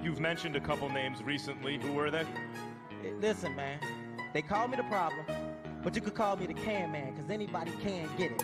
You've mentioned a couple names recently. Who were they? Listen, man. They call me the problem, but you could call me the can man, because anybody can get it.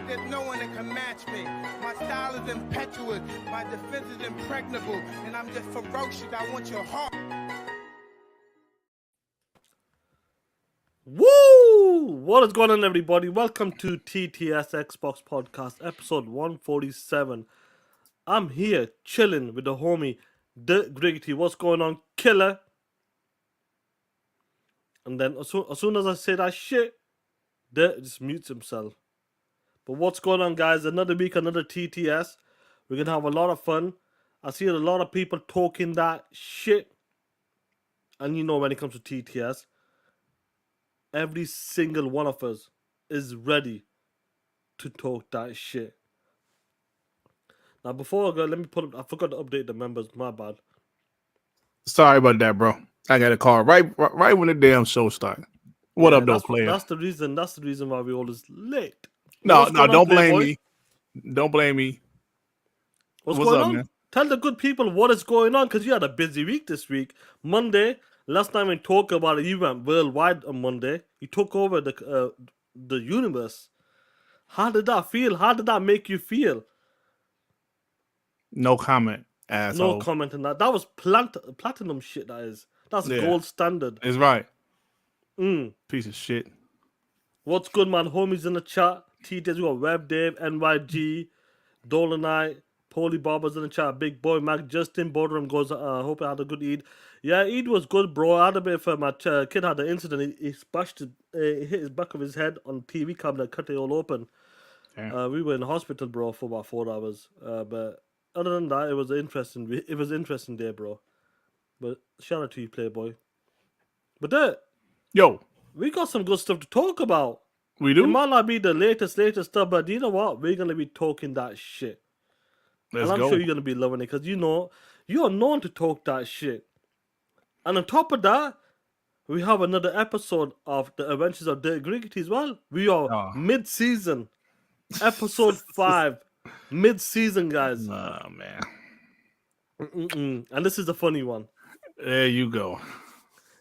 There's no one that can match me. My style is impetuous, my defense is impregnable, and I'm just ferocious. I want your heart. Woo! What is going on, everybody? Welcome to TTS Xbox Podcast, episode 147. I'm here chilling with the homie, the Griggity. What's going on, killer? And then as soon as I say that shit, Dirt just mutes himself. But what's going on, guys? Another week, another TTS. We're going to have a lot of fun. I see a lot of people talking that shit. And you know, when it comes to TTS, every single one of us is ready to talk that shit. Now, before I go, let me put up. I forgot to update the members. My bad. Sorry about that, bro. I got a call right when the damn show started. What up, though, player? That's the reason why we always late. No, don't blame me. Don't blame me. What's going up, on? Man? Tell the good people what is going on, because you had a busy week this week. Monday, last time we talked about it, you went worldwide on Monday. You took over the universe. How did that feel? How did that make you feel? No comment, asshole. No comment on that. That was platinum shit, that is. That's gold standard. It's right. Piece of shit. What's good, man? Homies in the chat. TTS, we got Web Dave, NYG, Dolanite, Polly Barber's in the chat, Big Boy, Mac, Justin, Boardroom goes, hope I had a good Eid. Yeah, Eid was good, bro. I had a bit of my kid had an incident. He splashed hit his back of his head on TV cabinet, cut it all open. We were in the hospital, bro, for about 4 hours. But other than that, it was an interesting day, bro. But shout out to you, Playboy. But yo, we got some good stuff to talk about. We do? It might not be the latest stuff, but you know what? We're going to be talking that shit. Let's I'm go. sure you're going to be loving it, because you know, you're known to talk that shit. And on top of that, we have another episode of The Adventures of the Griggity as well. We are mid-season. Episode 5. Mid-season, guys. Oh, man. And this is the funny one. There you go.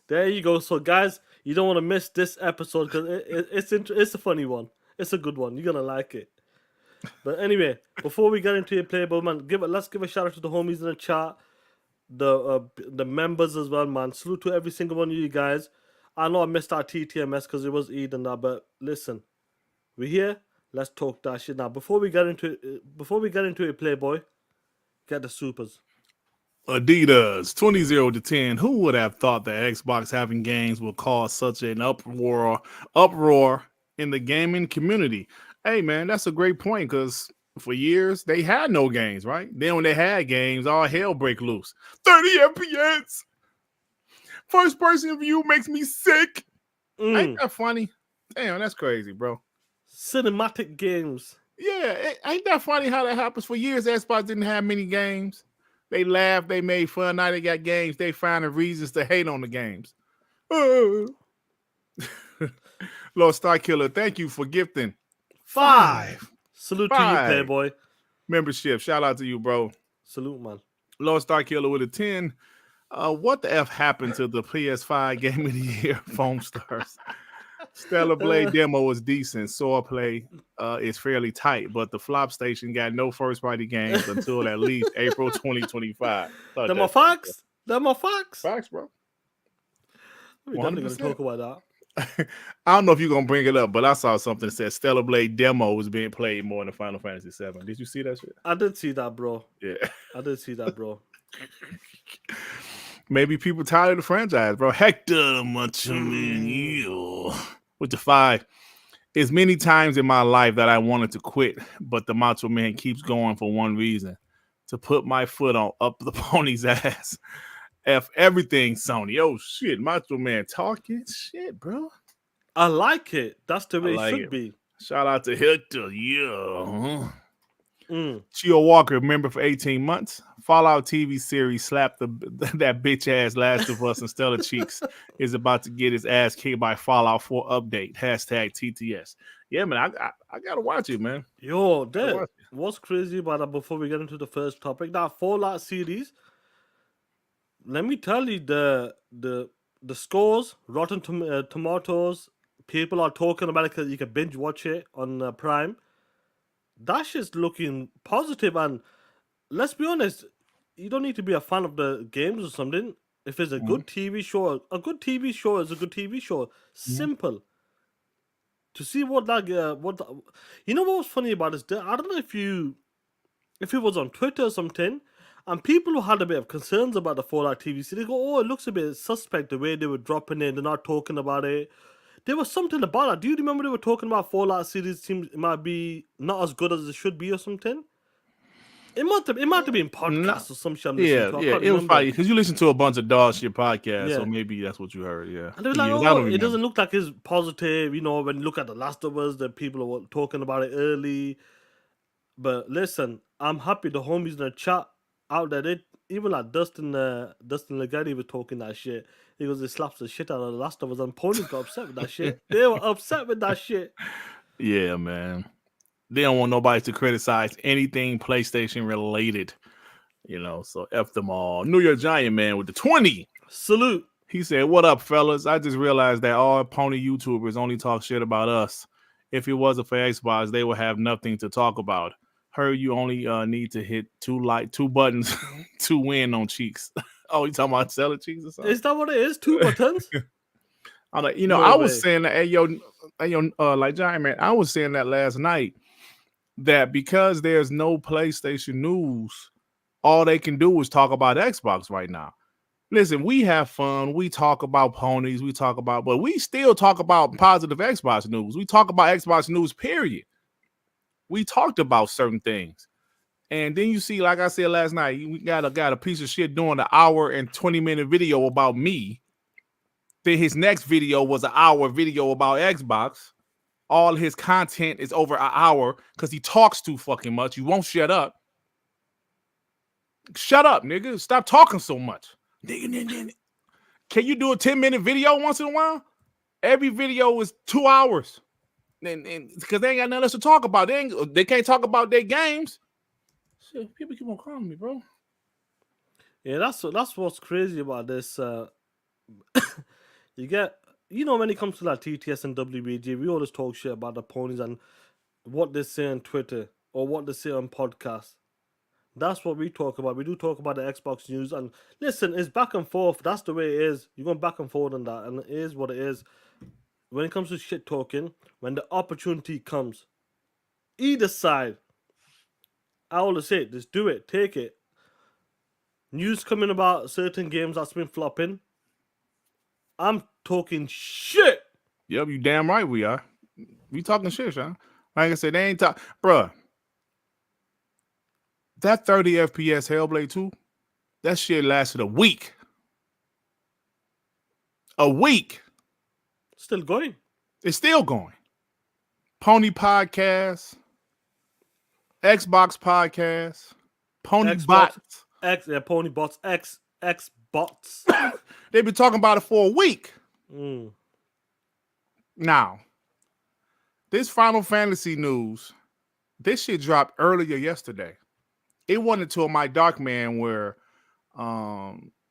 There you go. So, guys, you don't want to miss this episode, because it's a funny one. It's a good one. You're going to like it. But anyway, before we get into it, Playboy, man, let's give a shout out to the homies in the chat, the members as well, man. Salute to every single one of you guys. I know I missed our TTMS because it was Eid and that, but listen, we're here. Let's talk that shit now. Before we get into it, Playboy, get the supers. Adidas 20-10. Who would have thought that Xbox having games would cause such an uproar in the gaming community? Hey, man, that's a great point, because for years they had no games, right? Then when they had games, all hell break loose. 30 FPS. First person view makes me sick. Ain't that funny? Damn, that's crazy, bro. Cinematic games. Yeah, ain't that funny how that happens? For years, Xbox didn't have many games. They laughed, they made fun. Now they got games. They finding reasons to hate on the games. Lord Star Killer, thank you for gifting 5. Salute to you, Playboy. Membership. Shout out to you, bro. Salute, man. Lord Star Killer with a 10. What the F happened to the PS5 Game of the Year Formstars? Stellar Blade demo was decent. Sword play is fairly tight, but the Flopstation got no first-party games until at least April 2025. Them are facts. Facts, bro. We're definitely going to talk about that. I don't know if you're going to bring it up, but I saw something that said Stellar Blade demo was being played more in the Final Fantasy VII. Did you see that shit? I did see that, bro. Yeah. I did see that, bro. Maybe people tired of the franchise, bro. Hector Macho Man, with the 5. It's many times in my life that I wanted to quit, but the Macho Man keeps going for one reason: to put my foot on up the pony's ass. F everything, Sony. Oh shit, Macho Man talking shit, bro. I like it. That's the I way like it should it. be. Shout out to Hector. Yeah. Mm. Chio Walker, member for 18 months. Fallout TV series slapped that bitch ass Last of Us and Stellar Cheeks is about to get his ass kicked by Fallout 4 update. Hashtag TTS. Yeah, man, I gotta watch it, man. Yo, watch that it. what's crazy about that before we get into the first topic, that Fallout series, let me tell you the scores, Tomatoes, people are talking about it because you can binge watch it on Prime. That shit's looking positive, and let's be honest, you don't need to be a fan of the games or something. If it's a good TV show, a good TV show is a good TV show. Simple. To see what that you know what was funny about this? I don't know if it was on Twitter or something, and people who had a bit of concerns about the Fallout TV series, they go, "Oh, it looks a bit suspect the way they were dropping it. They're not talking about it." There was something about that. Do you remember they were talking about Fallout series? Seems it might be not as good as it should be or something. It might have been podcast or some shit I'm listening to. I can't it was remember. funny because you listen to a bunch of dog shit podcasts, so Yeah. maybe that's what you heard. Yeah, And they were like, I "Oh, don't it remember. doesn't look like it's positive." You know, when you look at The Last of Us, the people were talking about it early. But listen, I'm happy the homies in the chat out there. They even like Dustin Legatti was talking that shit. He goes, "He slaps the shit out of The Last of Us," and ponies got upset with that shit. They were upset with that shit. Yeah, man. They don't want nobody to criticize anything PlayStation related. You know, so F them all. New York Giant Man with the 20. Salute. He said, "What up, fellas? I just realized that all pony YouTubers only talk shit about us. If it wasn't for Xbox, they would have nothing to talk about. Heard you only need to hit two buttons to win on cheeks." Oh, you talking about Stellar Cheeks or something? Is that what it is? 2 buttons? I'm like, No I way. was saying that, like Giant Man, I was saying that last night, that because there's no PlayStation news, all they can do is talk about Xbox right now. Listen, we have fun. We talk about ponies. But we still talk about positive Xbox news. We talk about Xbox news, period. We talked about certain things. And then you see, like I said last night, we got a piece of shit doing an hour and 20-minute video about me. Then his next video was an hour video about Xbox. All his content is over an hour because he talks too fucking much. You won't shut up. Shut up, nigga. Stop talking so much. Can you do a 10-minute video once in a while? Every video is 2 hours. And because they ain't got nothing else to talk about. They can't talk about their games. Shit, people keep on calling me, bro. Yeah, that's what's crazy about this. You get, when it comes to like TTS and WBG, we always talk shit about the ponies and what they say on Twitter or what they say on podcasts. That's what we talk about. We do talk about the Xbox news, and listen, it's back and forth. That's the way it is. You're going back and forth on that, and it is what it is. When it comes to shit talking, when the opportunity comes, either side, I always say, just do it, take it. News coming about certain games that's been flopping. I'm talking shit. Yep, you damn right we are. We talking shit, Sean. Like I said, they ain't talk, bruh. That 30 FPS Hellblade 2, that shit lasted a week. A week. Still going. It's still going. Pony Podcast, Xbox Podcast, Pony Bots. Pony Bots, X Bots. They've been talking about it for a week. Now, this Final Fantasy news, this shit dropped earlier yesterday. It wasn't until my Dark Man where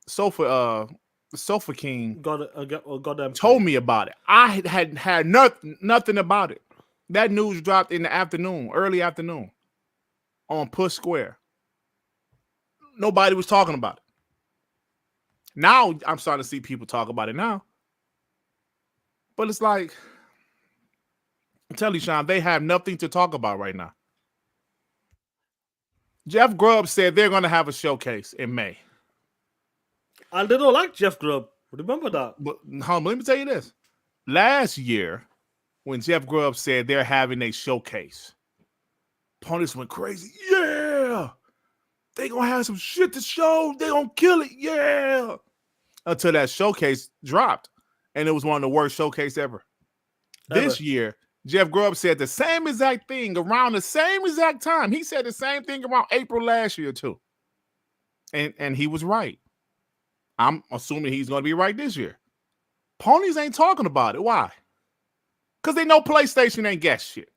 Sofa King told me about it. I had nothing about it. That news dropped in the afternoon, early afternoon, on Push Square. Nobody was talking about it. Now I'm starting to see people talk about it now. But it's like, I'm telling you, Sean, they have nothing to talk about right now. Jeff Grubb said they're going to have a showcase in May. And they don't like Jeff Grubb. Remember that. But let me tell you this. Last year, when Jeff Grubb said they're having a showcase. Ponies went crazy. Yeah, they gonna have some shit to show. They gonna kill it. Yeah, until that showcase dropped, and it was one of the worst showcase ever. This year, Jeff Grubb said the same exact thing around the same exact time. He said the same thing around April last year too, and he was right. I'm assuming he's going to be right this year. Ponies ain't talking about it. Why? Because they know PlayStation ain't got shit.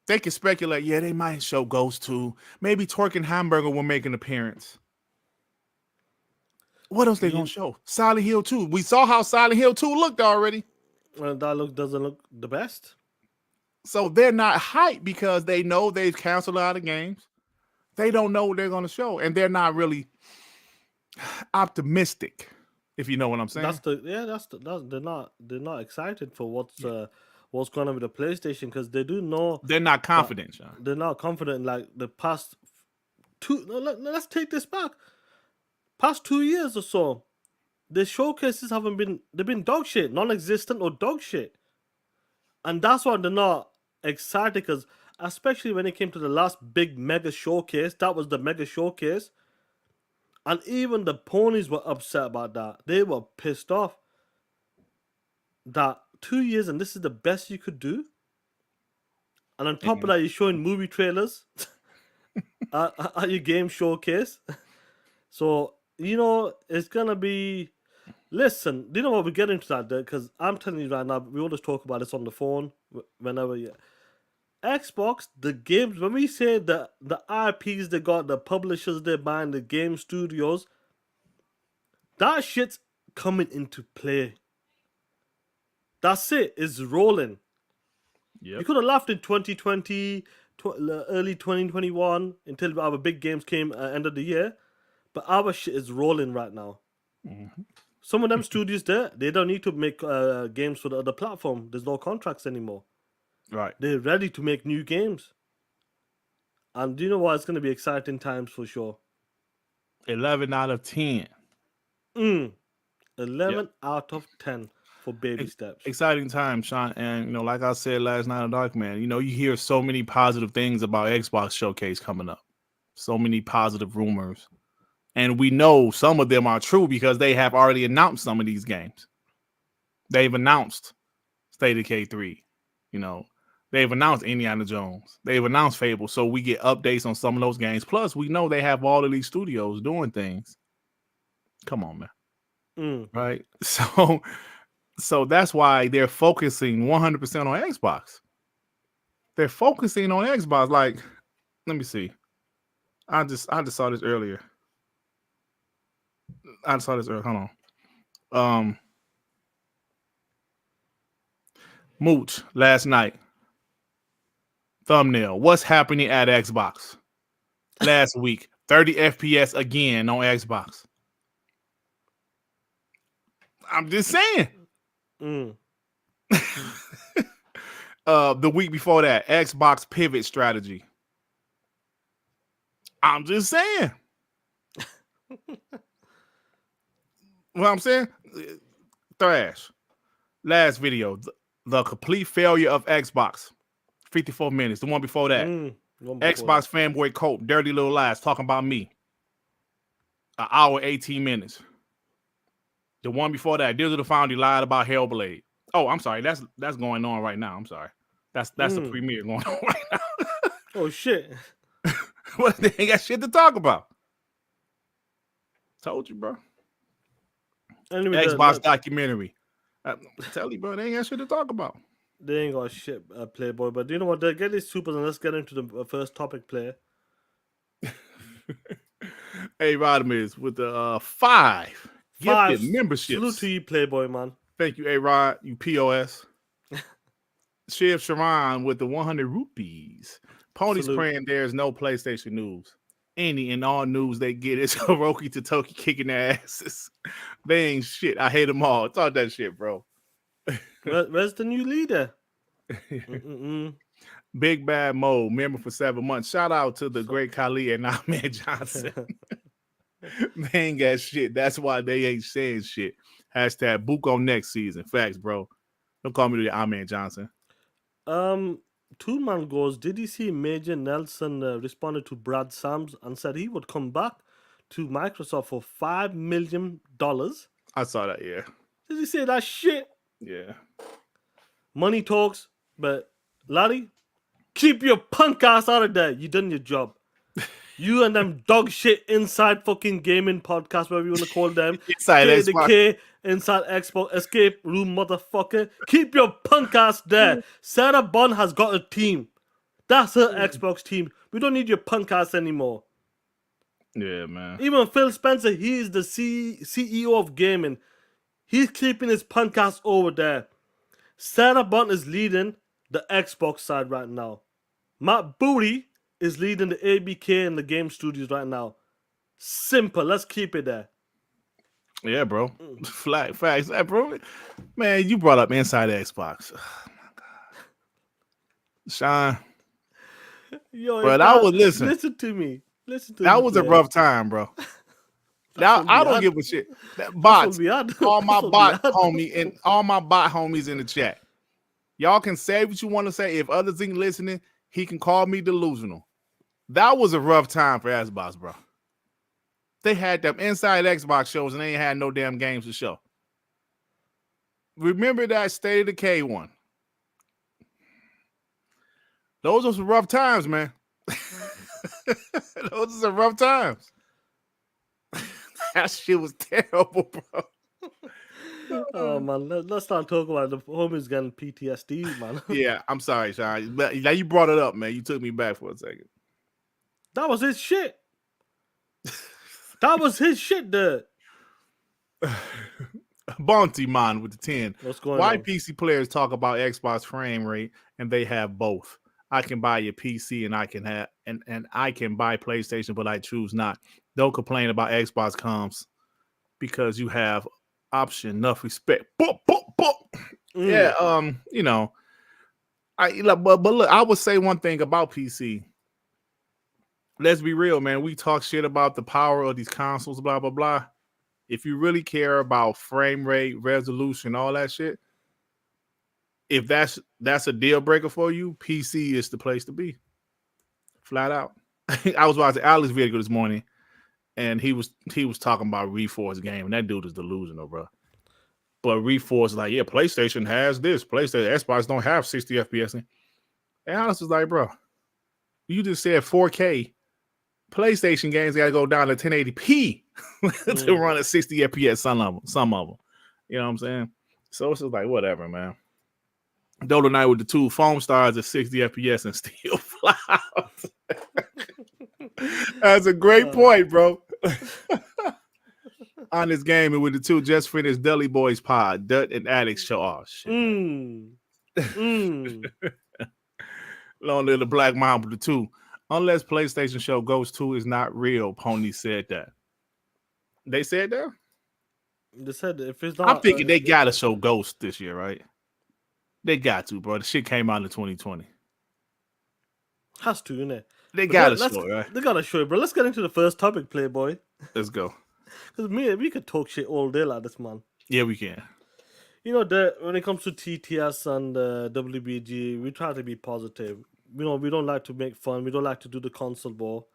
They can speculate, yeah, they might show Ghost 2. Maybe Twerk and Hamburger will make an appearance. What else they going to show? Silent Hill 2. We saw how Silent Hill 2 looked already. Well, that doesn't look the best. So they're not hyped because they know they've canceled a lot of games. They don't know what they're going to show. And they're not really optimistic, if you know what I'm saying. They're not excited for what's going on with the PlayStation because they do know they're not confident, Sean. They're not confident like the past two. Let's take this back. Past 2 years or so, the showcases they've been dog shit, non-existent or dog shit, and that's why they're not excited. Because especially when it came to the last big mega showcase, that was the mega showcase. And even the Ponies were upset about that. They were pissed off that 2 years and this is the best you could do. And on top of that, you're showing movie trailers at your game showcase. So, it's going to be... Listen, do you know what? We're getting to that, because I'm telling you right now, we always talk about this on the phone whenever you... Xbox, the games, when we say the IPs they got, the publishers they're buying, the game studios, that shit's coming into play. That's it. It's rolling. Yep. You could have laughed in 2020, early 2021, until our big games came at the end of the year. But our shit is rolling right now. Mm-hmm. Some of them studios there, they don't need to make games for the other platform. There's no contracts anymore. Right. They're ready to make new games. And do you know what? It's going to be exciting times for sure. 11 out of 10. 11 out of 10 for baby steps. Exciting time, Sean. And, like I said last night on Dark Man, you hear so many positive things about Xbox Showcase coming up. So many positive rumors. And we know some of them are true because they have already announced some of these games. They've announced State of K3. They've announced Indiana Jones. They've announced Fable. So we get updates on some of those games. Plus, we know they have all of these studios doing things. Come on, man. Right? So that's why they're focusing 100% on Xbox. They're focusing on Xbox. Like, let me see. I just saw this earlier. Hold on. Mooch last night. Thumbnail. What's happening at Xbox? Last week. 30 FPS again on Xbox. I'm just saying. The week before that, Xbox pivot strategy. I'm just saying. What I'm saying? Thrash. Last video. The complete failure of Xbox. 54 minutes. The one before that. Xbox fanboy Cope. Dirty Little Lies. Talking about me. An hour, 18 minutes. The one before that. Digital Foundry lied about Hellblade. Oh, I'm sorry. That's going on right now. I'm sorry. That's the premiere going on right now. Oh, shit. Well, they ain't got shit to talk about. Told you, bro. Anyway, Xbox documentary. Tell you, bro, they ain't got shit to talk about. They ain't got shit, Playboy. But do you know what? They get these supers and let's get into the first topic, player. Hey, Rodimus with the 5 gifted memberships. Salute to you, Playboy, man. Thank you, A-Rod, you POS. Shiv Sharon with the 100 rupees. Pony's Salute. Praying there's no PlayStation news. Any and all news they get is Hiroki Totoki kicking their asses. They ain't shit. I hate them all. Talk that shit, bro. Where's the new leader? Big Bad Mo, member for 7 months. Shout out to the great Kali and Ahmed Johnson. They ain't got shit. That's why they ain't saying shit. Hashtag book on next season. Facts, bro. Don't call me the Amen Johnson. Toolman goes, did you see Major Nelson responded to Brad Sams and said he would come back to Microsoft for $5 million? I saw that, yeah. Did he say that shit? Yeah. Money talks, but Larry, keep your punk ass out of there. You done your job. You and them dog shit inside fucking gaming podcast, whatever you want to call them. Inside K the Xbox. K, inside Xbox, escape room, motherfucker. Keep your punk ass there. Sarah Bond has got a team. That's her Xbox team. We don't need your punk ass anymore. Yeah, man. Even Phil Spencer, he is the CEO of gaming. He's keeping his punk ass over there. Sarah Bond is leading the Xbox side right now. Matt Booty is leading the ABK and the game studios right now. Simple. Let's keep it there. Yeah, bro. Flat facts. Hey, bro. Man, you brought up Inside Xbox. Oh, my God. Sean. Yo, But I was listening. Listen to me. That was a rough time, bro. Now I don't give a shit. That bots, all my bot homie and all my bot homies in the chat. Y'all can say what you want to say. If others ain't listening, he can call me delusional. That was a rough time for Xbox, bro. They had them Inside Xbox shows and they ain't had no damn games to show. Remember that State of Decay one? Those are some rough times, man. Those are some rough times. That shit was terrible, bro. Oh man, let's not talk about it. The homies getting PTSD, man. Yeah, I'm sorry, Sean. But now you brought it up, man. You took me back for a second. That was his shit. That was his shit, dude. Bounty Man with the 10. What's going Why on? PC players talk about Xbox frame rate and they have both? I can buy your PC and I can have and I can buy PlayStation, but I choose not. Don't complain about Xbox comms because you have option enough respect. Boop, boop, boop. Yeah, you know, but look, I would say one thing about PC. Let's be real, man. We talk shit about the power of these consoles, blah blah blah. If you really care about frame rate, resolution, all that shit, if that's a deal breaker for you, PC is the place to be. Flat out. I was watching Alex video this morning, and he was talking about Reforce game, and that dude is delusional, bro. But Reforce is like, yeah, PlayStation has this. PlayStation, Xbox don't have 60 FPS. And Alex was like, bro, you just said 4K. PlayStation games got to go down to 1080p to run at 60 FPS. Some of them. You know what I'm saying? So it's just like whatever, man. Dodo Night with the 2 Formstars at 60 FPS and still fly out. That's a great point, bro. On this game and with the 2 just finished Deli Boys pod, Dut and Alex show. Oh shit. Long live the Black Mom with the 2. Unless PlayStation show Ghost 2 is not real, Pony said that. They said that? They said if it's not, I'm thinking they gotta show Ghost this year, right? They got to, bro. The shit came out in 2020. Has to, innit? They gotta show it, right? They gotta show it, bro. Let's get into the first topic, Playboy. Let's go. Because we could talk shit all day like this, man. Yeah, we can. You know, when it comes to TTS and WBG, we try to be positive. You know, we don't like to make fun. We don't like to do the console war.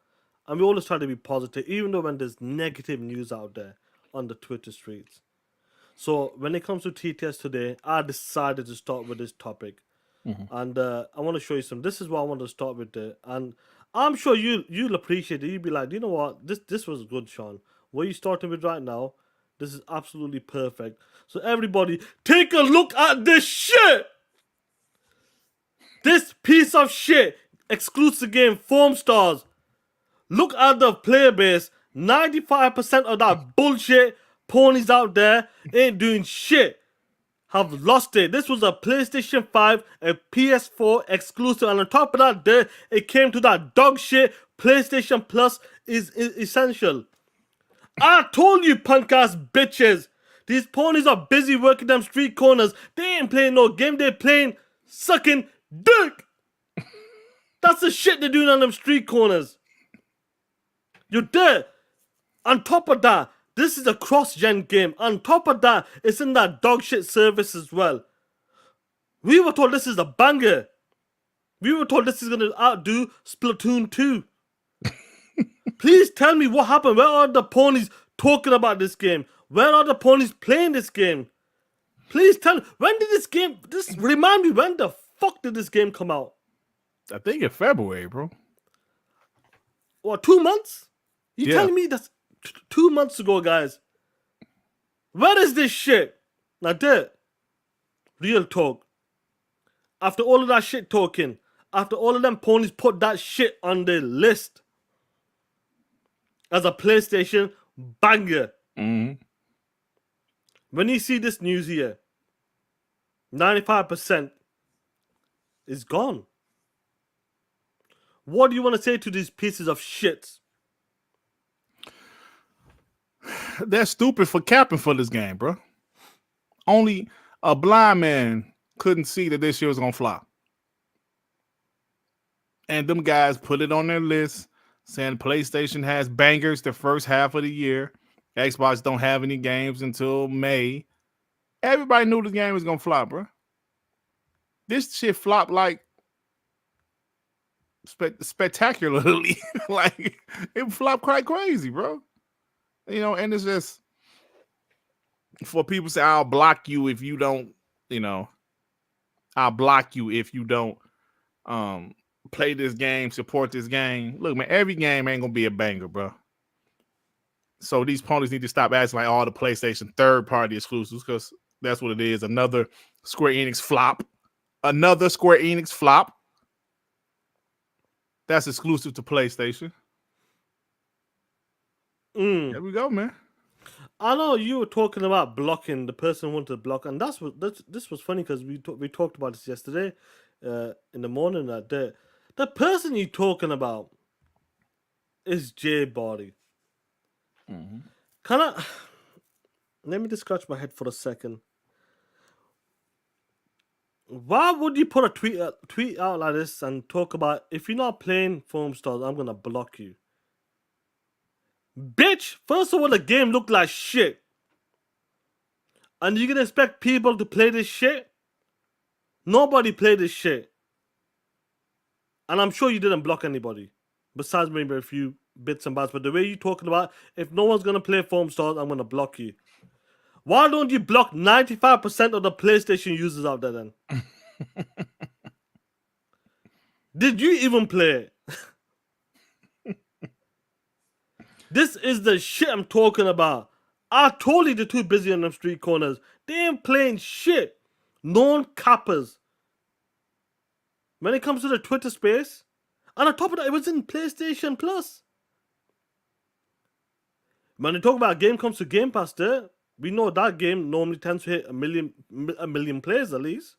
And we always try to be positive, even though when there's negative news out there on the Twitter streets. So when it comes to TTS today, I decided to start with this topic. And I want to show you some. This is what I want to start with. And I'm sure you'll appreciate it. You'll be like, you know what? This was good, Sean. What you starting with right now, this is absolutely perfect. So everybody, take a look at this shit. This piece of shit, exclusive game, Formstars. Look at the player base. 95% of that bullshit ponies out there ain't doing shit. Have lost it. This was a PlayStation 5, a PS4 exclusive, and on top of that, it came to that dog shit. PlayStation Plus is essential. I told you, punk ass bitches. These ponies are busy working them street corners. They ain't playing no game. They're playing sucking dick. That's the shit they're doing on them street corners. You're dead. On top of that, this is a cross-gen game. On top of that, it's in that dog shit service as well. We were told this is a banger. We were told this is gonna outdo Splatoon 2. Please tell me what happened. Where are the ponies talking about this game? Where are the ponies playing this game? Please tell me, when did this game, remind me, when the fuck did this game come out? I think in February, bro. What, 2 months? You Yeah. telling me that's 2 months ago, guys? Where is this shit? Now, real talk. After all of that shit talking, after all of them ponies put that shit on their list as a PlayStation banger. Mm-hmm. When you see this news here, 95% is gone. What do you want to say to these pieces of shit? They're stupid for capping for this game, bro. Only a blind man couldn't see that this shit was gonna flop. And them guys put it on their list, saying PlayStation has bangers the first half of the year. Xbox don't have any games until May. Everybody knew the game was gonna flop, bro. This shit flopped like spectacularly. Like it flopped quite crazy, bro. You know, and it's just for people say, I'll block you if you don't, you know, I'll block you if you don't play this game, support this game. Look, man, every game ain't gonna be a banger, bro. So these ponies need to stop acting like all the PlayStation third-party exclusives, because that's what it is. Another Square Enix flop. Another Square Enix flop. That's exclusive to PlayStation. There we go, man. I know you were talking about blocking. The person wanted to block, and this was funny because we talked about this yesterday in the morning. That the person you're talking about is J Body. Let me just scratch my head for a second. Why would you put a tweet out like this and talk about, if you're not playing Formstars, I'm gonna block you? Bitch, first of all, the game looked like shit. And you can expect people to play this shit? Nobody played this shit. And I'm sure you didn't block anybody. Besides maybe a few bits and bats. But the way you're talking about, if no one's going to play Formstars, I'm going to block you. Why don't you block 95% of the PlayStation users out there then? Did you even play it? This is the shit I'm talking about. I told you they're too busy on them street corners. They ain't playing shit. Non-cappers. When it comes to the Twitter space, and on top of that, it was in PlayStation Plus. When they talk about game comes to Game Pass there, we know that game normally tends to hit a million players at least.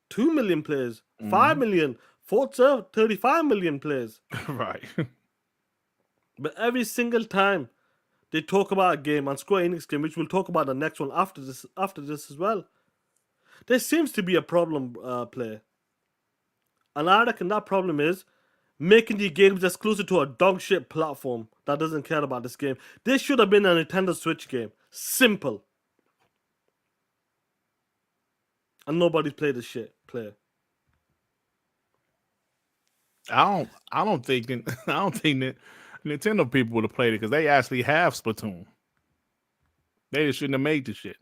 2 million players. 5 million. Forza, 35 million players. Right. But every single time they talk about a game, and Square Enix game, which we'll talk about the next one after this as well, there seems to be a problem player. And I reckon that problem is making the games exclusive to a dog shit platform that doesn't care about this game. This should have been a Nintendo Switch game. Simple. And nobody's played this shit player. I don't think that Nintendo people would have played it because they actually have Splatoon. They just shouldn't have made this shit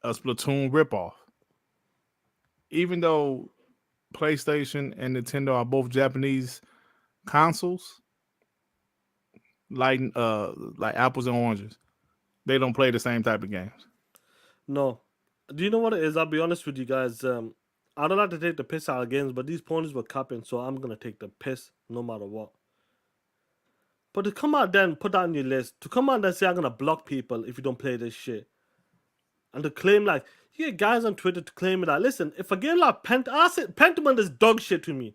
a Splatoon ripoff. Even though PlayStation and Nintendo are both Japanese consoles, like apples and oranges, they don't play the same type of games. No. Do you know what it is? I'll be honest with you guys. I don't like to take the piss out of games, but these ponies were capping, so I'm going to take the piss no matter what. But to come out there and put that on your list, to come out there and say I'm going to block people if you don't play this shit, and to claim like, you get guys on Twitter to claim that, listen, if a game like Pentiment is dog shit to me,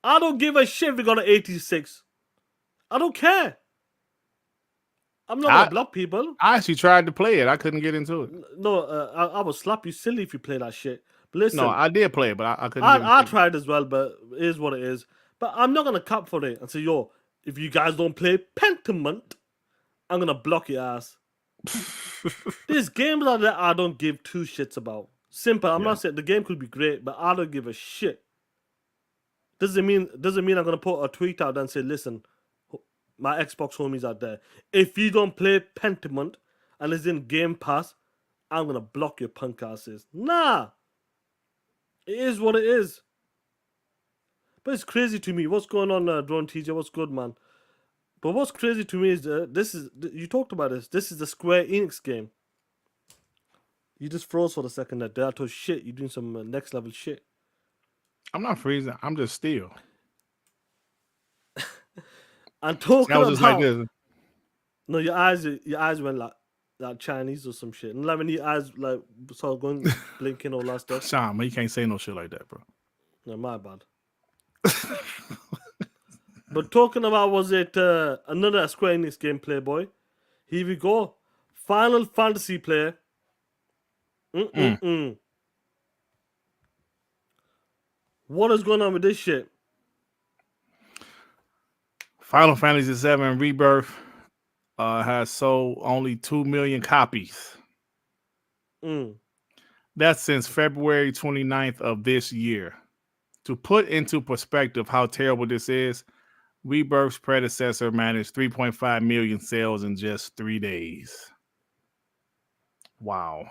I don't give a shit if we got an 86. I don't care. I'm not going to block people. I actually tried to play it. I couldn't get into it. No, I will slap you silly if you play that shit. But listen, no, I did play it, but I couldn't. I tried as well, but it is what it is. But I'm not gonna cap for it and say, yo, if you guys don't play Pentiment, I'm gonna block your ass. These games are that I don't give two shits about. Simple. I'm Yeah. not saying the game could be great, but I don't give a shit. Doesn't mean I'm gonna put a tweet out and say, listen, my Xbox homies out there, if you don't play Pentiment and it's in Game Pass, I'm gonna block your punk asses. Nah, it is what it is. But it's crazy to me. What's going on, Drone TJ? What's good, man? But what's crazy to me is you talked about this. This is the Square Enix game. You just froze for a second there. I told shit. You're doing some next level shit. I'm not freezing. I'm just still. And talking I was just like about this. no, your eyes went like Chinese or some shit. And like when your eyes like started going blinking all that stuff. Sean, man, you can't say no shit like that, bro. No, my bad. But talking about, was it another Square Enix game, Playboy? Here we go. Final Fantasy player. What is going on with this shit? Final Fantasy VII Rebirth has sold only 2 million copies. That's since February 29th of this year. To put into perspective how terrible this is, Rebirth's predecessor managed 3.5 million sales in just 3 days. Wow.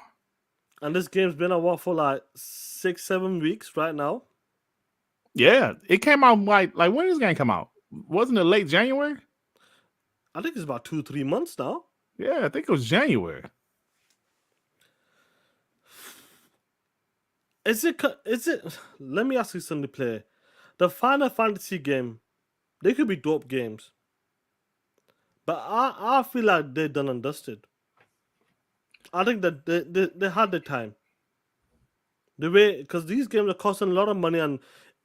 And this game's been out what for like 6-7 weeks right now. Yeah, it came out like when did this game come out? Wasn't it late January? I think it's about 2-3 months now. Yeah, I think it was January. Is it? Let me ask you something, player. The Final Fantasy game, they could be dope games, but I feel like they're done and dusted. I think that they had the time. The way, because these games are costing a lot of money, and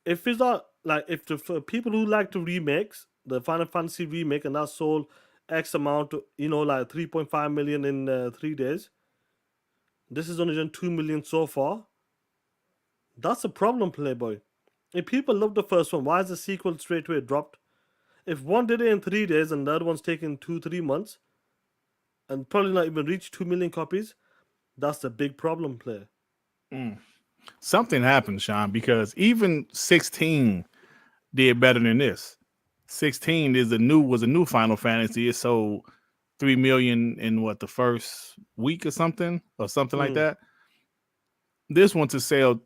if it's not like for people who like to remakes, the Final Fantasy remake, and that sold X amount, like 3.5 million in 3 days. This is only done 2 million so far. That's a problem, Playboy. If people love the first one, why is the sequel straight away dropped? If one did it in 3 days and the other one's taking 2-3 months, and probably not even reach 2 million copies, that's the big problem, player. Something happened, Sean, because even 16 did better than this. 16 was a new Final Fantasy. It sold 3 million in the first week or something like that. This one to sell.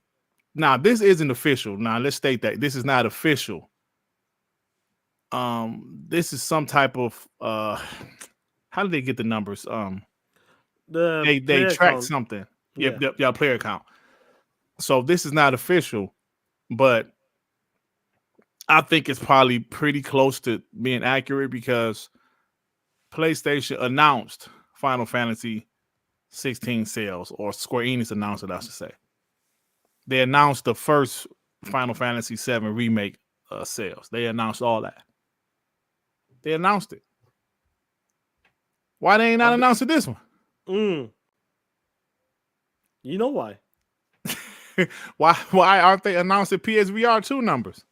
Now, this isn't official. Now, let's state that this is not official. This is some type of how did they get the numbers? They track something. Yeah, player count. So this is not official, but I think it's probably pretty close to being accurate because PlayStation announced Final Fantasy 16 sales, or Square Enix announced it, I should say. They announced the first Final Fantasy VII remake sales. They announced all that. They announced it. Why they ain't not announcing this one? You know why? Why aren't they announcing PSVR 2 numbers?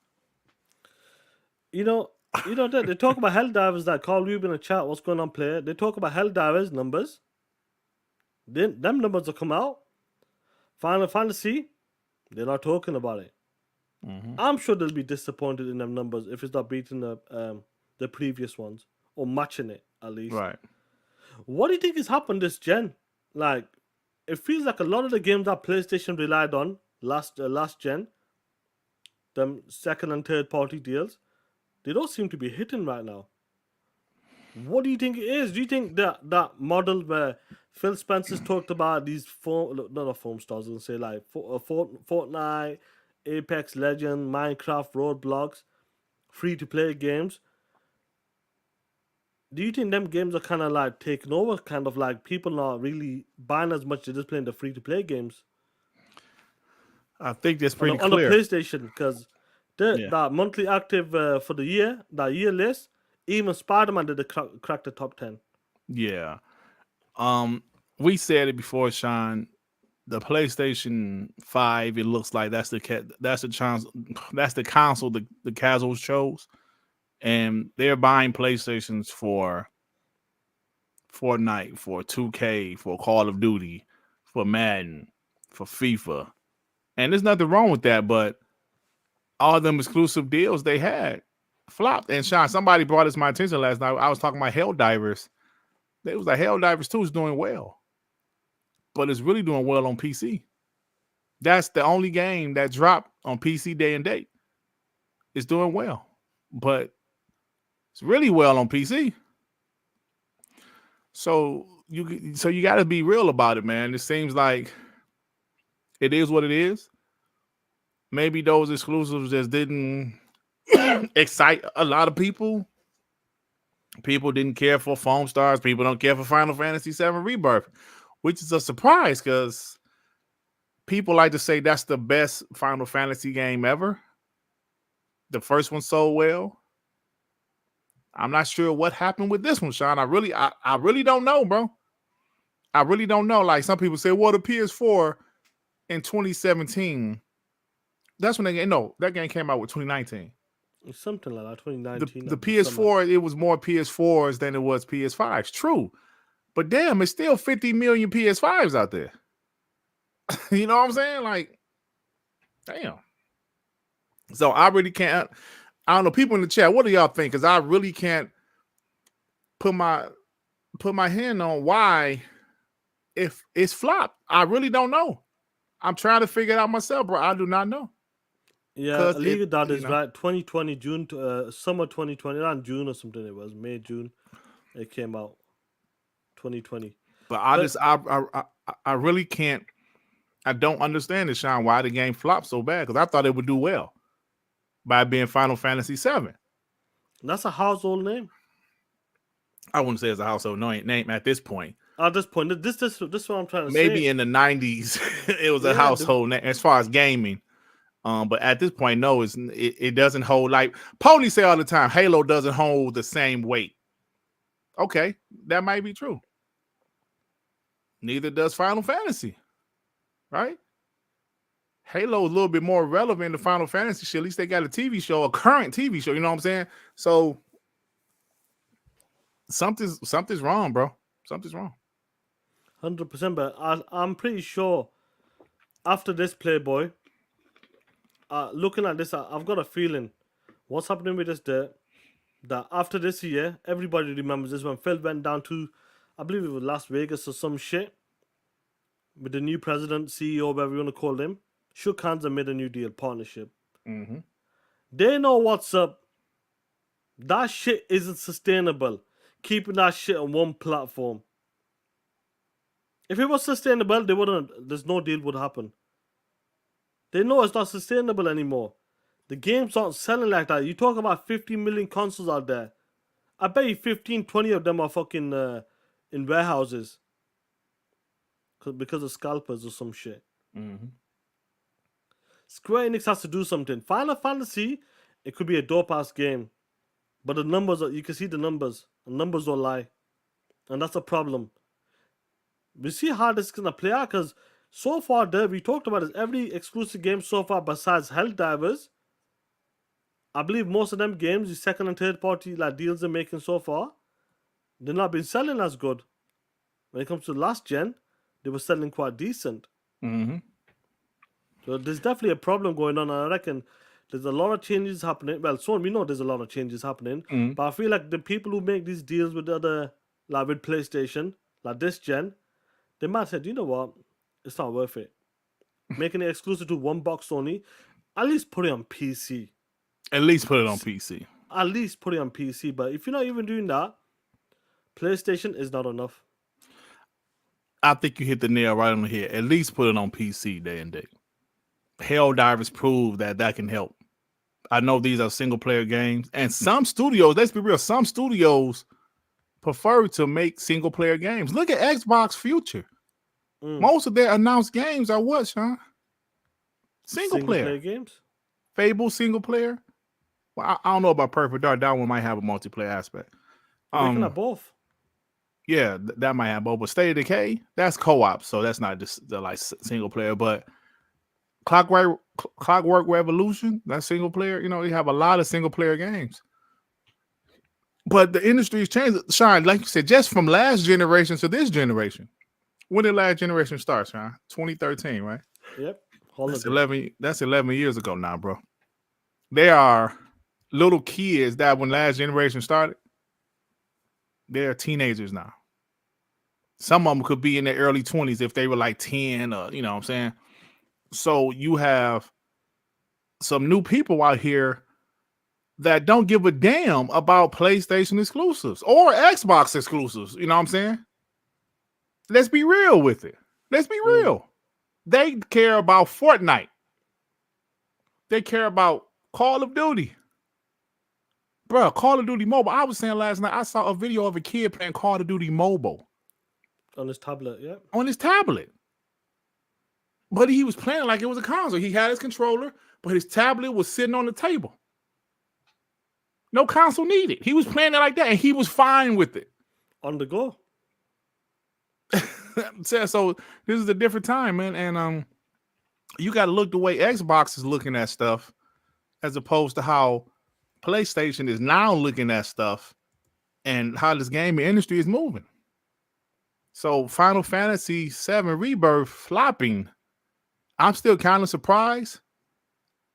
They talk about Helldivers, that Carl Rubin in the chat. What's going on, player? They talk about Helldivers numbers. Then them numbers will come out. Final Fantasy, they're not talking about it. I'm sure they'll be disappointed in them numbers if it's not beating the previous ones or matching it at least. Right. What do you think has happened this gen? Like, it feels like a lot of the games that PlayStation relied on last gen, them second and third party deals, they don't seem to be hitting right now. What do you think it is? Do you think that model where Phil Spencer's talked about these Formstars, I was gonna say like Fortnite, Apex Legends, Minecraft, Roblox, free to play games? Do you think them games are kind of like taking over? Kind of like people not really buying as much, they're just playing the free to play games. I think that's pretty on clear. On the PlayStation, because that monthly active for the year, that year list, even Spider-Man did crack the top 10. Yeah. We said it before, Sean. The PlayStation 5, it looks like that's the console the casuals chose. And they're buying PlayStations for Fortnite, for 2K, for Call of Duty, for Madden, for FIFA. And there's nothing wrong with that, but all them exclusive deals they had flopped. And Sean, somebody brought this to my attention last night. I was talking about Helldivers. They was like Helldivers 2 is doing well, but it's really doing well on PC. That's the only game that dropped on PC day and date. It's doing well, but it's really well on PC. So you got to be real about it, man. It seems like it is what it is. Maybe those exclusives just didn't excite a lot of people. People didn't care for Formstars. People don't care for Final Fantasy VII Rebirth, which is a surprise because people like to say that's the best Final Fantasy game ever. The first one sold well. I'm not sure what happened with this one, Sean. I really don't know, bro. I really don't know. Like some people say, well, the PS4 in 2017. That's when that game came out with 2019. Something like that, 2019. The PS4, it was more PS4s than it was PS5s. True. But damn, it's still 50 million PS5s out there. You know what I'm saying? Like, damn. So I really can't. I don't know. People in the chat, what do y'all think? Because I really can't put my hand on why if it's flopped. I really don't know. I'm trying to figure it out myself, bro. I do not know. Yeah, Liga that is right. 2020 June, summer 2020, around June or something. It was May, June. It came out 2020. But I really can't. I don't understand it, Sean. Why the game flopped so bad? Because I thought it would do well by being Final Fantasy VII. That's a household name. I wouldn't say it's a household name at this point. At this point, this is what I'm trying to say. Maybe in the 90s, it was a household name as far as gaming. But at this point, no, it doesn't hold. Like Pony say all the time, Halo doesn't hold the same weight. Okay, that might be true. Neither does Final Fantasy, right? Halo is a little bit more relevant to Final Fantasy shit. At least they got a TV show, a current TV show. You know what I'm saying? So something's wrong, bro. Something's wrong. 100%. But I'm pretty sure after this Playboy. Looking at this, I've got a feeling what's happening with this day, that after this year, everybody remembers this when Phil went down to, I believe it was Las Vegas or some shit, with the new president, CEO, whatever you want to call him, shook hands and made a new deal, partnership. Mm-hmm. They know what's up. That shit isn't sustainable, keeping that shit on one platform. If it was sustainable, there's no deal would happen. They know it's not sustainable anymore. The games aren't selling like that. You talk about 50 million consoles out there. I bet you 15, 20 of them are fucking in warehouses. Because of scalpers or some shit. Mm-hmm. Square Enix has to do something. Final Fantasy, it could be a dope-ass game. But the numbers, you can see the numbers. The numbers don't lie. And that's a problem. We see how this is going to play out because so far, there we talked about is every exclusive game so far besides Helldivers. I believe most of them games, the second and third party like deals they're making so far, they're not been selling as good. When it comes to last gen, they were selling quite decent. Mm-hmm. So there's definitely a problem going on, and I reckon there's a lot of changes happening. Well, so we know there's a lot of changes happening, but I feel like the people who make these deals with like with PlayStation, like this gen, they might say, you know what? It's not worth it. Making it exclusive to one box only. At least put it on PC. At least put it on PC. At least put it on PC. But if you're not even doing that, PlayStation is not enough. I think you hit the nail right on the head. At least put it on PC day and date. Helldivers prove that can help. I know these are single player games. And some studios, let's be real, some studios prefer to make single player games. Look at Xbox Future. Most of their announced games are what, Sean? Single player games. Fable single player. Well, I don't know about Perfect Dark. That one might have a multiplayer aspect. They can have both. Yeah, that might have both. But State of Decay, that's co-op, so that's not just the like single player. But Clockwork Revolution, that's single player. You know, they have a lot of single player games. But the industry's changed. Sean, like you said, just from last generation to this generation. When did last generation start, Sean? 2013, right? Yep. That's Holiday. 11. That's 11 years ago now, bro. They are little kids that when last generation started, they're teenagers now. Some of them could be in their early 20s if they were like 10 or, you know what I'm saying? So you have some new people out here that don't give a damn about PlayStation exclusives or Xbox exclusives. You know what I'm saying? Let's be real with it. Let's be real. They care about Fortnite. They care about Call of Duty. Bro, Call of Duty Mobile. I was saying last night, I saw a video of a kid playing Call of Duty Mobile. On his tablet, yeah. On his tablet. But he was playing like it was a console. He had his controller, but his tablet was sitting on the table. No console needed. He was playing it like that, and he was fine with it. On the go. So this is a different time, man. And you got to look the way Xbox is looking at stuff as opposed to how PlayStation is now looking at stuff and how this gaming industry is moving. So Final Fantasy VII Rebirth flopping, I'm still kind of surprised.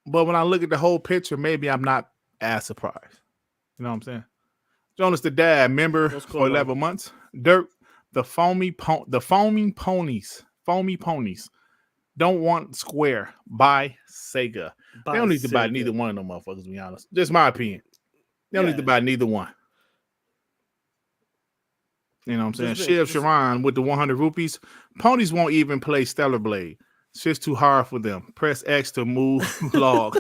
But when I look at the whole picture, maybe I'm not as surprised. You know what I'm saying? Jonas the Dad, member for 11 months. Dirk, the foaming ponies don't want Square. Buy Sega. They don't need to buy neither one of them motherfuckers, to be honest. Just my opinion. They don't need to buy neither one. You know what I'm saying? Shiv Sharon with the 100 rupees. Ponies won't even play Stellar Blade. It's just too hard for them. Press X to move log.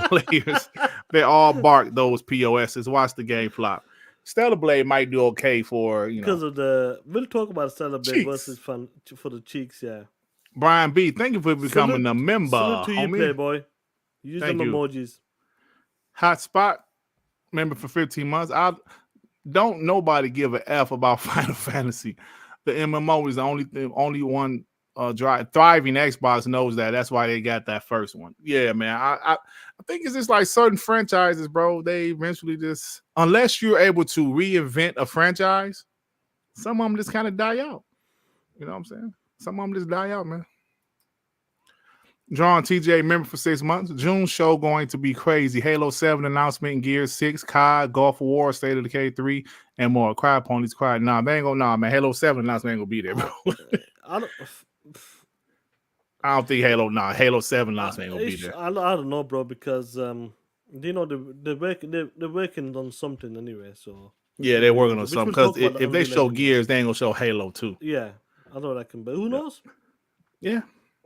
Players, they all bark those POSs. Watch the game flop. Stellar Blade might do okay for, because of the. We'll talk about Stellar Blade versus fun for the cheeks, yeah. Brian B, thank you for becoming a member. Salute to you, Playboy. Use them emojis. Hotspot, member for 15 months. I don't nobody give a F about Final Fantasy. The MMO is the only one thriving. Xbox knows that. That's why they got that first one. Yeah, man. I think it's just like certain franchises, bro. They eventually just, unless you're able to reinvent a franchise, some of them just kind of die out. You know what I'm saying? Some of them just die out, man. John TJ, member for 6 months. June show going to be crazy. Halo 7 announcement, Gear 6, COD, Golf of War, State of Decay 3, and more. Cry Ponies, cry. Nah, they ain't gonna, man. Halo 7 announcement ain't gonna be there, bro. I don't think Halo 7 announcement ain't gonna be there. I don't know, bro, because they're working on something anyway. So yeah, they're working on something. Because if they show Gears, they ain't gonna show Halo too. Yeah, I know that can be. Who knows? Yeah,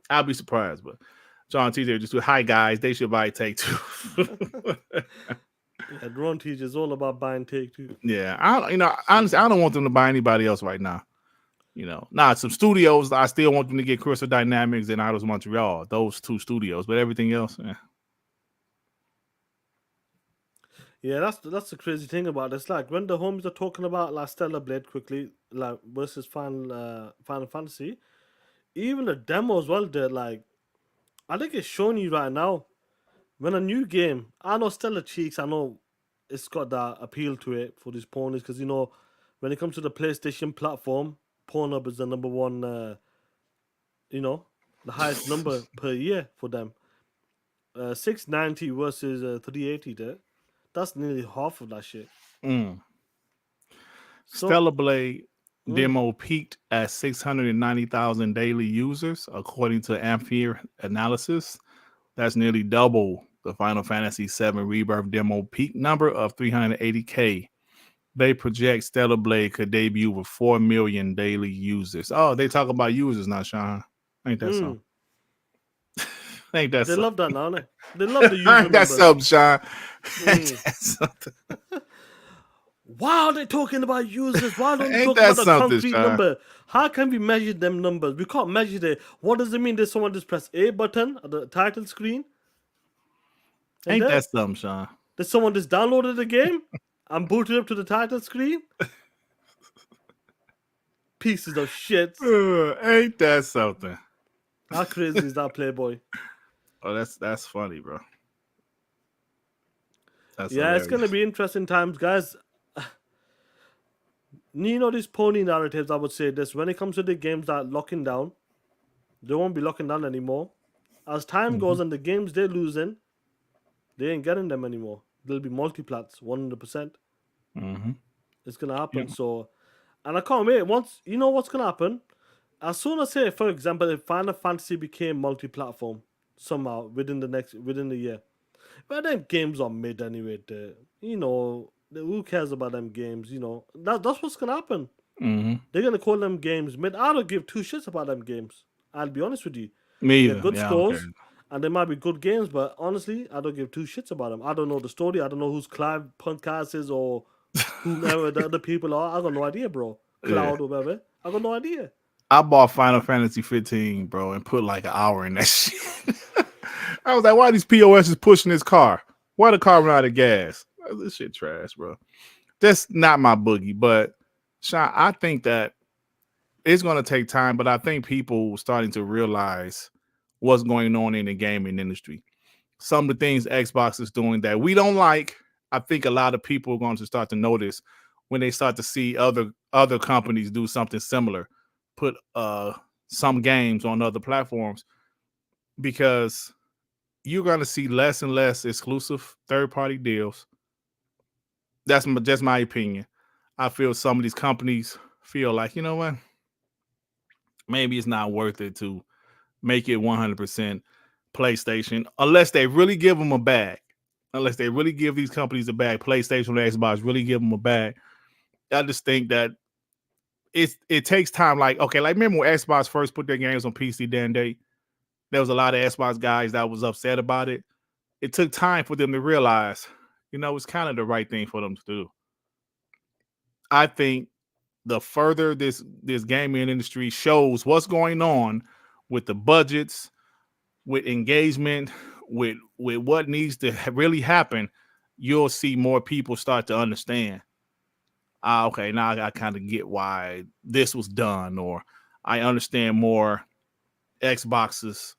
I'll be surprised. But John TJ just do hi guys. They should buy Take Two. Yeah, Drone TJ is all about buying Take Two. Yeah, honestly, I don't want them to buy anybody else right now. Some studios, I still want them to get Crystal Dynamics and Idols Montreal, those two studios, but everything else, Yeah, that's the crazy thing about it. It's like when the homies are talking about like Stellar Blade quickly, like versus Final Fantasy, even the demo as well, they're like, I think it's showing you right now, when a new game, I know Stellar Cheeks, I know it's got that appeal to it for these ponies, because when it comes to the PlayStation platform, Pornhub is the number one, the highest number per year for them. 690 versus 380 there. That's nearly half of that shit. Stellar Blade demo peaked at 690,000 daily users, according to Ampere analysis. That's nearly double the Final Fantasy VII Rebirth demo peak number of 380K. They project Stellar Blade could debut with 4 million daily users. Oh, they talk about users now, Sean. Ain't that something? Ain't that they something? Love that now, né? They love the user Ain't that something, Sean? Ain't that something? Why are they talking about users? Why don't they Ain't talk that about the something, concrete Sean? number? How can we measure them numbers? We can't measure it. What does it mean? Did someone just press A button at the title screen? Ain't that something, Sean? Did someone just downloaded the game and booted up to the title screen? Pieces of shit. Ain't that something? How crazy is that, Playboy? Oh, that's funny, bro. That's hilarious. It's gonna be interesting times, guys. these pony narratives, I would say this. When it comes to the games that are locking down, they won't be locking down anymore. As time Mm-hmm. goes and the games they're losing, they ain't getting them anymore. They'll be multiplats, 100%. Mm-hmm. It's going to happen. Yeah. So, and I can't wait. Once, you know what's going to happen? As soon as, say, for example, if Final Fantasy became multi-platform somehow within the year, well, them games are mid anyway. Who cares about them games? That's what's gonna happen. Mm-hmm. They're gonna call them games mid. I don't give two shits about them games. I'll be honest with you. Me They're either. good Yeah, I don't care. scores, and they might be good games, but honestly, I don't give two shits about them. I don't know the story. I don't know who's Clive Podcast is or whomever the other people are. I got no idea, bro. Cloud or whatever. I got no idea. I bought Final Fantasy 15, bro, and put like an hour in that shit. I was like, why these POS is pushing this car? Why the car run out of gas? This shit trash, bro. That's not my boogie. But Sean, I think that it's going to take time, but I think people starting to realize what's going on in the gaming industry. Some of the things Xbox is doing that we don't like, I think a lot of people are going to start to notice when they start to see other companies do something similar, put some games on other platforms, because you're going to see less and less exclusive third-party deals. That's just my opinion. I feel some of these companies feel like, you know what? Maybe it's not worth it to make it 100% PlayStation unless they really give them a bag. Unless they really give these companies a bag, PlayStation and Xbox really give them a bag. I just think that it takes time. Like, okay, like remember when Xbox first put their games on PC then there was a lot of Xbox guys that was upset about it. It took time for them to realize, it's kind of the right thing for them to do. I think the further this gaming industry shows what's going on with the budgets, with engagement, with what needs to really happen, you'll see more people start to understand. Okay, now I kind of get why this was done, or I understand more Xbox's,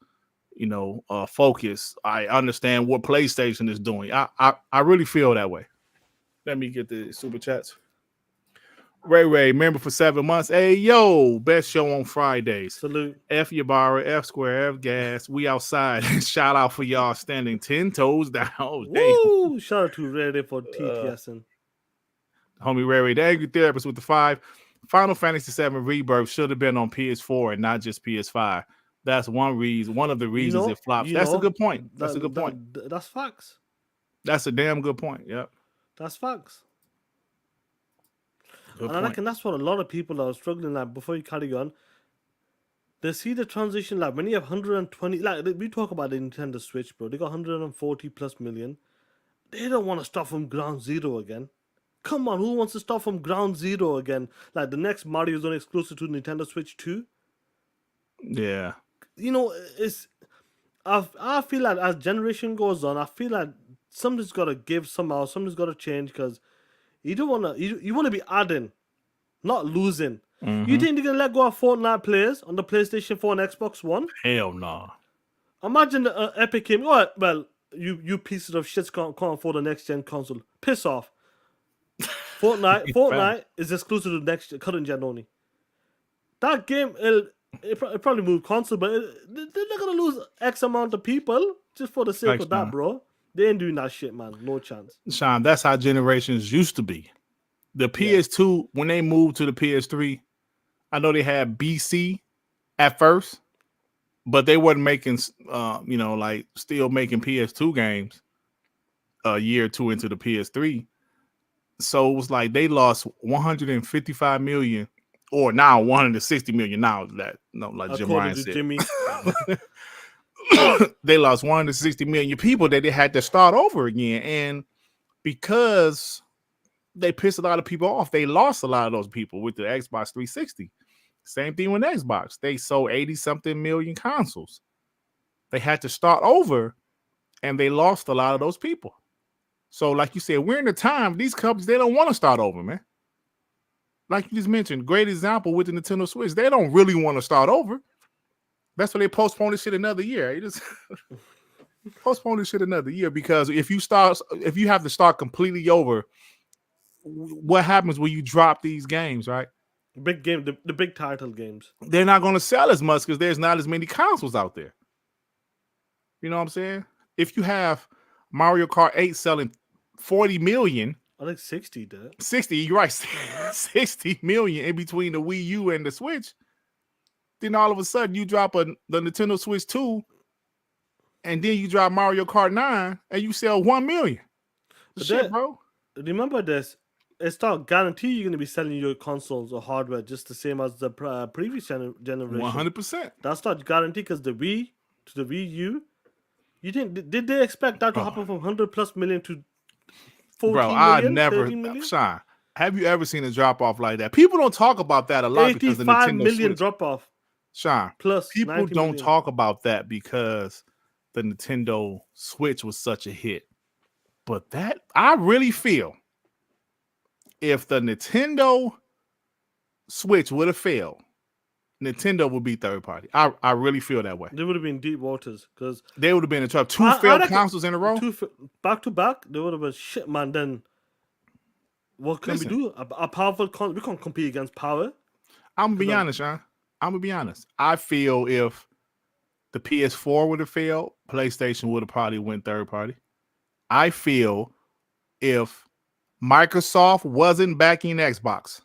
focus. I understand what PlayStation is doing. I really feel that way. Let me get the super chats. Ray, member for 7 months. Hey, yo, best show on Fridays. Salute. F Yabara, F Square, F Gas. We outside. Shout out for y'all standing 10 toes down. Oh, Woo! Shout out to Ray for TTS. Homie Ray, the Angry Therapist with the 5. Final Fantasy 7 Rebirth should have been on PS4 and not just PS5. That's one of the reasons it flops. That's a good point. That's a good point. That's facts. That's a damn good point. Yep. That's facts. Good and I reckon that's what a lot of people are struggling like before you carry on. They see the transition like when you have 120, like we talk about the Nintendo Switch, bro. They got 140 plus million. They don't want to start from ground zero again. Come on, who wants to start from ground zero again? Like the next Mario is only exclusive to Nintendo Switch 2. Yeah. I feel like as generation goes on, I feel like something's got to give somehow. Something's got to change because you don't want to. You want to be adding, not losing. Mm-hmm. You think they're gonna let go of Fortnite players on the PlayStation 4 and Xbox One? Hell no. Imagine Epic came. Oh, well, you pieces of shit can't afford a next gen console. Piss off. Fortnite is exclusive to current gen only. That game, it probably moved console, but they're not gonna lose X amount of people just for the sake of that, bro. They ain't doing that shit, man. No chance. Sean, that's how generations used to be. The PS2, when they moved to the PS3, I know they had BC at first, but they wasn't making, like still making PS2 games a year or two into the PS3. So it was like they lost 155 million, or now 160 million. Now like Jim Ryan said, Jimmy. They lost 160 million people that they had to start over again, and because they pissed a lot of people off, they lost a lot of those people with the Xbox 360. Same thing with Xbox. They sold 80-something million consoles. They had to start over, and they lost a lot of those people. So, like you said, we're in the time, these companies, they don't want to start over, man. Like you just mentioned, great example with the Nintendo Switch. They don't really want to start over. That's why they postpone this shit another year. You just postpone this shit another year, because if you have to start completely over, what happens when you drop these games, right? Big game, the big title games. They're not going to sell as much because there's not as many consoles out there. You know what I'm saying? If you have Mario Kart 8 selling 40 million, I think 60 did. 60, you're right, 60 million in between the Wii U and the Switch, then all of a sudden you drop the Nintendo Switch 2 and then you drop Mario Kart 9 and you sell 1 million. Shit, bro. Remember this. It's not guaranteed you're going to be selling your consoles or hardware just the same as the previous generation. 100%. That's not guaranteed because the Wii to the Wii U, did they expect that to happen from 100 plus million to 14 bro, million? I never, 13 million? Sean, have you ever seen a drop off like that? People don't talk about that a lot because the 85 Nintendo million Switch, drop off. Sean, plus people 90 don't million. talk about that because the Nintendo Switch was such a hit. But that, I really feel if the Nintendo Switch would have failed, Nintendo would be third party. I really feel that way. They would have been deep waters because they would have been in trouble. Two failed consoles in a row, back to back. They would have been shit, man. Then what can we do? A powerful we can't compete against power. I'm gonna be honest, Sean. I'm gonna be honest. I feel if the PS4 would have failed, PlayStation would have probably went third party. I feel if Microsoft wasn't backing Xbox,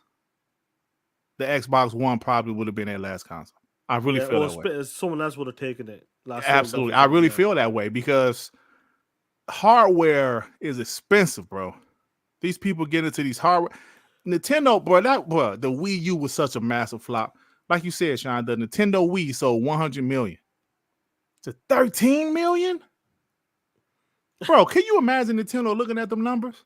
the Xbox One probably would have been their last console. I really feel that way. Someone else would have taken it. Absolutely. I really feel that way because hardware is expensive, bro. These people get into these hardware. Nintendo, the Wii U was such a massive flop. Like you said, Sean, the Nintendo Wii sold 100 million to 13 million. Bro, can you imagine Nintendo looking at them numbers?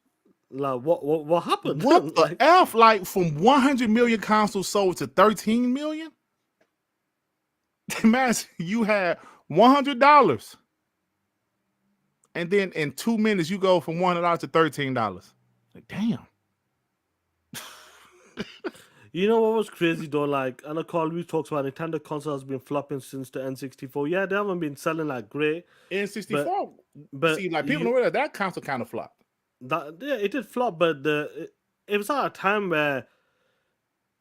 Like what happened? What the F? Like from 100 million consoles sold to 13 million? Imagine you had $100 and then in 2 minutes you go from $100 to $13. Like, damn. You know what was crazy though? Like, I know Carl Lewis talks about Nintendo console has been flopping since the N64. Yeah, they haven't been selling like great. N64, but see, like people know that console kind of flopped. It did flop, but it was at a time where,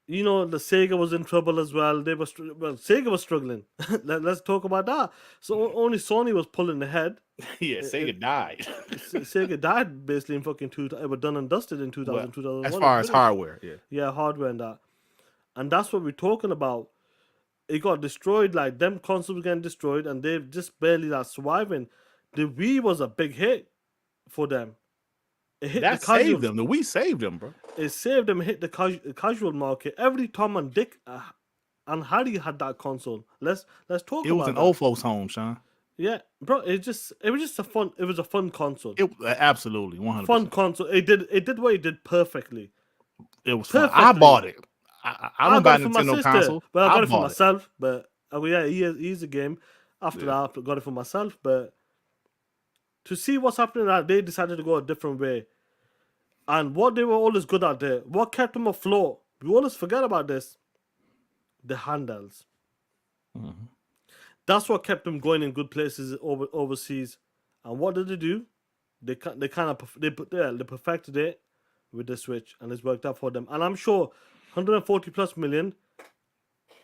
you know, the Sega was in trouble as well. Sega was struggling. Let's talk about that. So only Sony was pulling ahead. Yeah, Sega died. Sega died basically in fucking it was done and dusted in 2000, 2001. As far as hardware, yeah, hardware and that, and that's what we're talking about. It got destroyed. Like them consoles were getting destroyed, and they've just barely surviving. The Wii was a big hit for them. It hit that saved them. The Wii saved them, bro. It saved them. Hit the casual market. Every Tom and Dick and Harry had that console. Let's talk. It was an old folks' home, Sean. Yeah, bro. It was a fun console. It absolutely 100% fun console. It did what it did perfectly. It was fun. I bought it. I don't buy Nintendo console. But I got it for myself. But yeah, he's a game. After that, I got it for myself. But to see what's happening, they decided to go a different way. And what they were always good at there, what kept them afloat, we always forget about this, the handhelds. Mm-hmm. That's what kept them going in good places overseas. And what did they do? They perfected it with the Switch, and it's worked out for them. And I'm sure 140 plus million,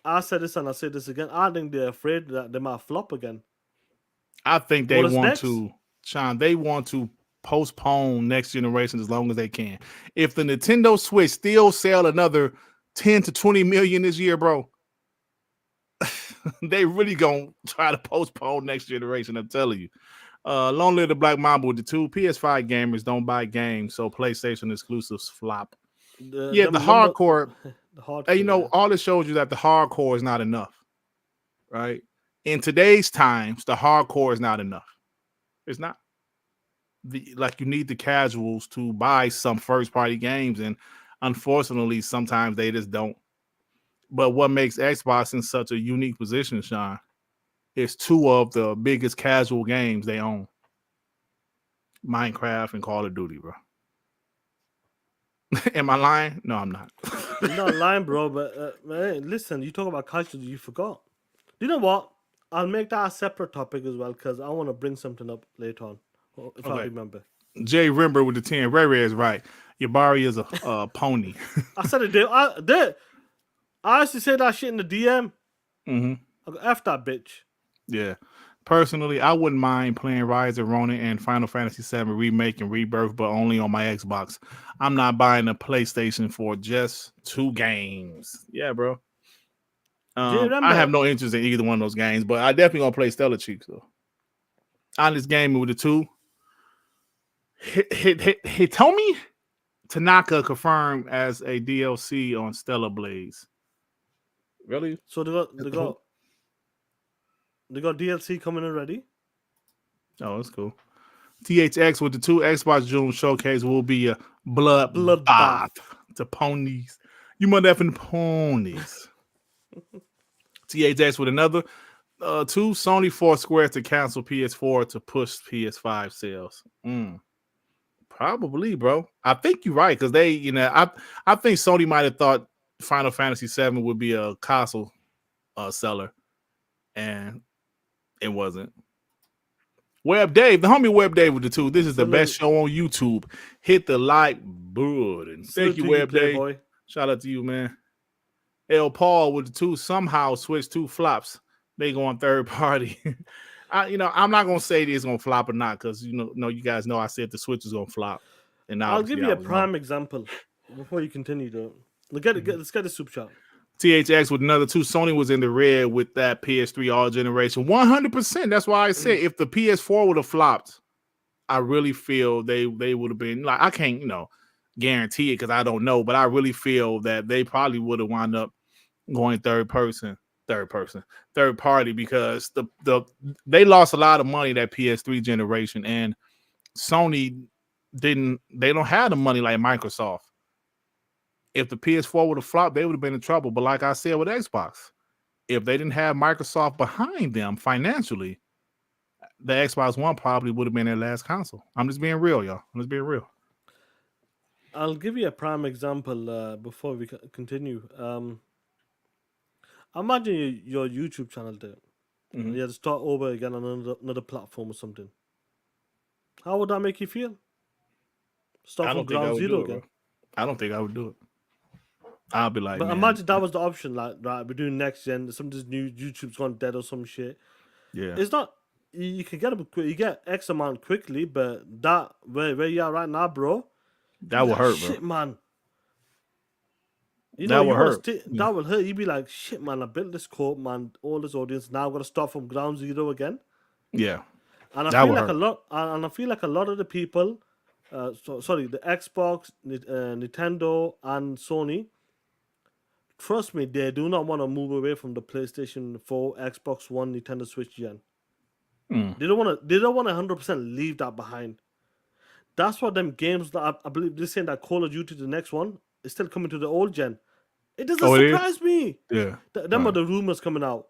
I said this and I say this again, I think they're afraid that they might flop again. I think they want to, Sean, they want to postpone next generation as long as they can. If the Nintendo Switch still sell another 10 to 20 million this year, bro, they really gonna try to postpone next generation. I'm telling you. Long live the Black Mamba with the 2 PS5 gamers don't buy games, so PlayStation exclusives flop. The hardcore. You know, all it shows you that the hardcore is not enough, right? In today's times, the hardcore is not enough. It's not. You need the casuals to buy some first party games, and unfortunately sometimes they just don't. But what makes Xbox in such a unique position, Sean, is 2 of the biggest casual games they own: Minecraft and Call of Duty, bro. Am I lying? No, I'm not. You're not lying, bro, but man, listen, you talk about casual, you forgot. You know what? I'll make that a separate topic as well, because I want to bring something up later on. If I remember. Jay Rimber with the 10. Ray is right. Yabari is a pony. I said it. I used to say that shit in the DM. Mm-hmm. I go, F that bitch. Yeah. Personally, I wouldn't mind playing Rise of Ronin and Final Fantasy VII Remake and Rebirth, but only on my Xbox. I'm not buying a PlayStation for just 2 games. Yeah, bro. Do you remember? I have no interest in either one of those games, but I definitely gonna play Stellar Cheeks though. On this game with the 2. Hitomi Tanaka confirmed as a DLC on Stellar Blades. Really? So they got DLC coming already. Oh, that's cool. THX with the 2 Xbox June showcase will be a bloodbath to ponies. You motherfucking ponies. THX with another 2 Sony forced Square to cancel PS4 to push PS5 sales. Probably, bro. I think you're right because they, I think Sony might have thought Final Fantasy VII would be a console seller, and it wasn't. Web Dave, the homie Web Dave with the 2. This is the best show on YouTube. Hit the like button. Thank you, Web Dave. Boy. Shout out to you, man. L Paul with the 2 somehow switched 2 flops. They go on third party. I'm not gonna say it's gonna flop or not because you guys know I said the Switch is gonna flop. And I'll give you a prime example before you continue though. Let's get the soup shop. THX with another 2. Sony was in the red with that PS3 all generation. 100%. That's why I said if the PS4 would have flopped, I really feel they would have been like, I can't, guarantee it because I don't know, but I really feel that they probably would have wound up going third party because they lost a lot of money that PS3 generation, and Sony they don't have the money like Microsoft. If the PS4 would have flopped, they would have been in trouble. But like I said with Xbox, if they didn't have Microsoft behind them financially, the Xbox One probably would have been their last console. I'm just being real, y'all. I'm just being real. I'll give you a prime example before we continue. Imagine your YouTube channel there. Mm-hmm. You had to start over again on another platform or something. How would that make you feel? Start from ground zero again. I don't think I would do it. I'll be like, but imagine that was the option. Like, right, we're doing next gen. Some of this new YouTube's gone dead or some shit. Yeah, it's not. You can get you get X amount quickly, but that where you are right now, bro. That will hurt, shit, bro. Man. That will hurt. That will hurt. You'd be like, shit, man. I built this corp, man. All this audience. Now I've got to start from ground zero again. Yeah, and I feel like a lot of the people, the Xbox, Nintendo, and Sony. Trust me, they do not want to move away from the PlayStation 4, Xbox One, Nintendo Switch gen. They don't want to 100% leave that behind. That's what them games that I believe they're saying that Call of Duty, the next one, is still coming to the old gen. It doesn't surprise me. Yeah. Them are the rumors coming out.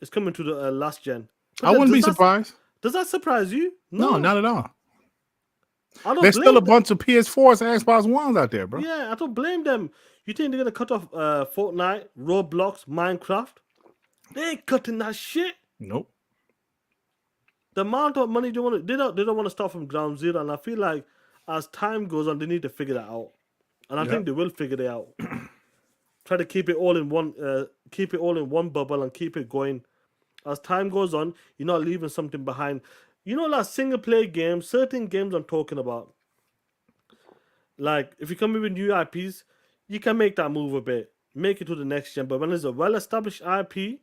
It's coming to the last gen. I wouldn't be surprised. Does that surprise you? No, not at all. There's still a bunch of PS4s and Xbox Ones out there, bro. Yeah, I don't blame them. You think they're gonna cut off Fortnite, Roblox, Minecraft? They ain't cutting that shit. Nope. The amount of money they don't want to start from ground zero, and I feel like as time goes on, they need to figure that out, and I think they will figure it out. Try to keep it all in one bubble and keep it going. As time goes on, you're not leaving something behind. Like single player games, certain games I'm talking about. Like if you come in with new IPs, you can make that move a bit, make it to the next gen. But when it's a well-established IP, you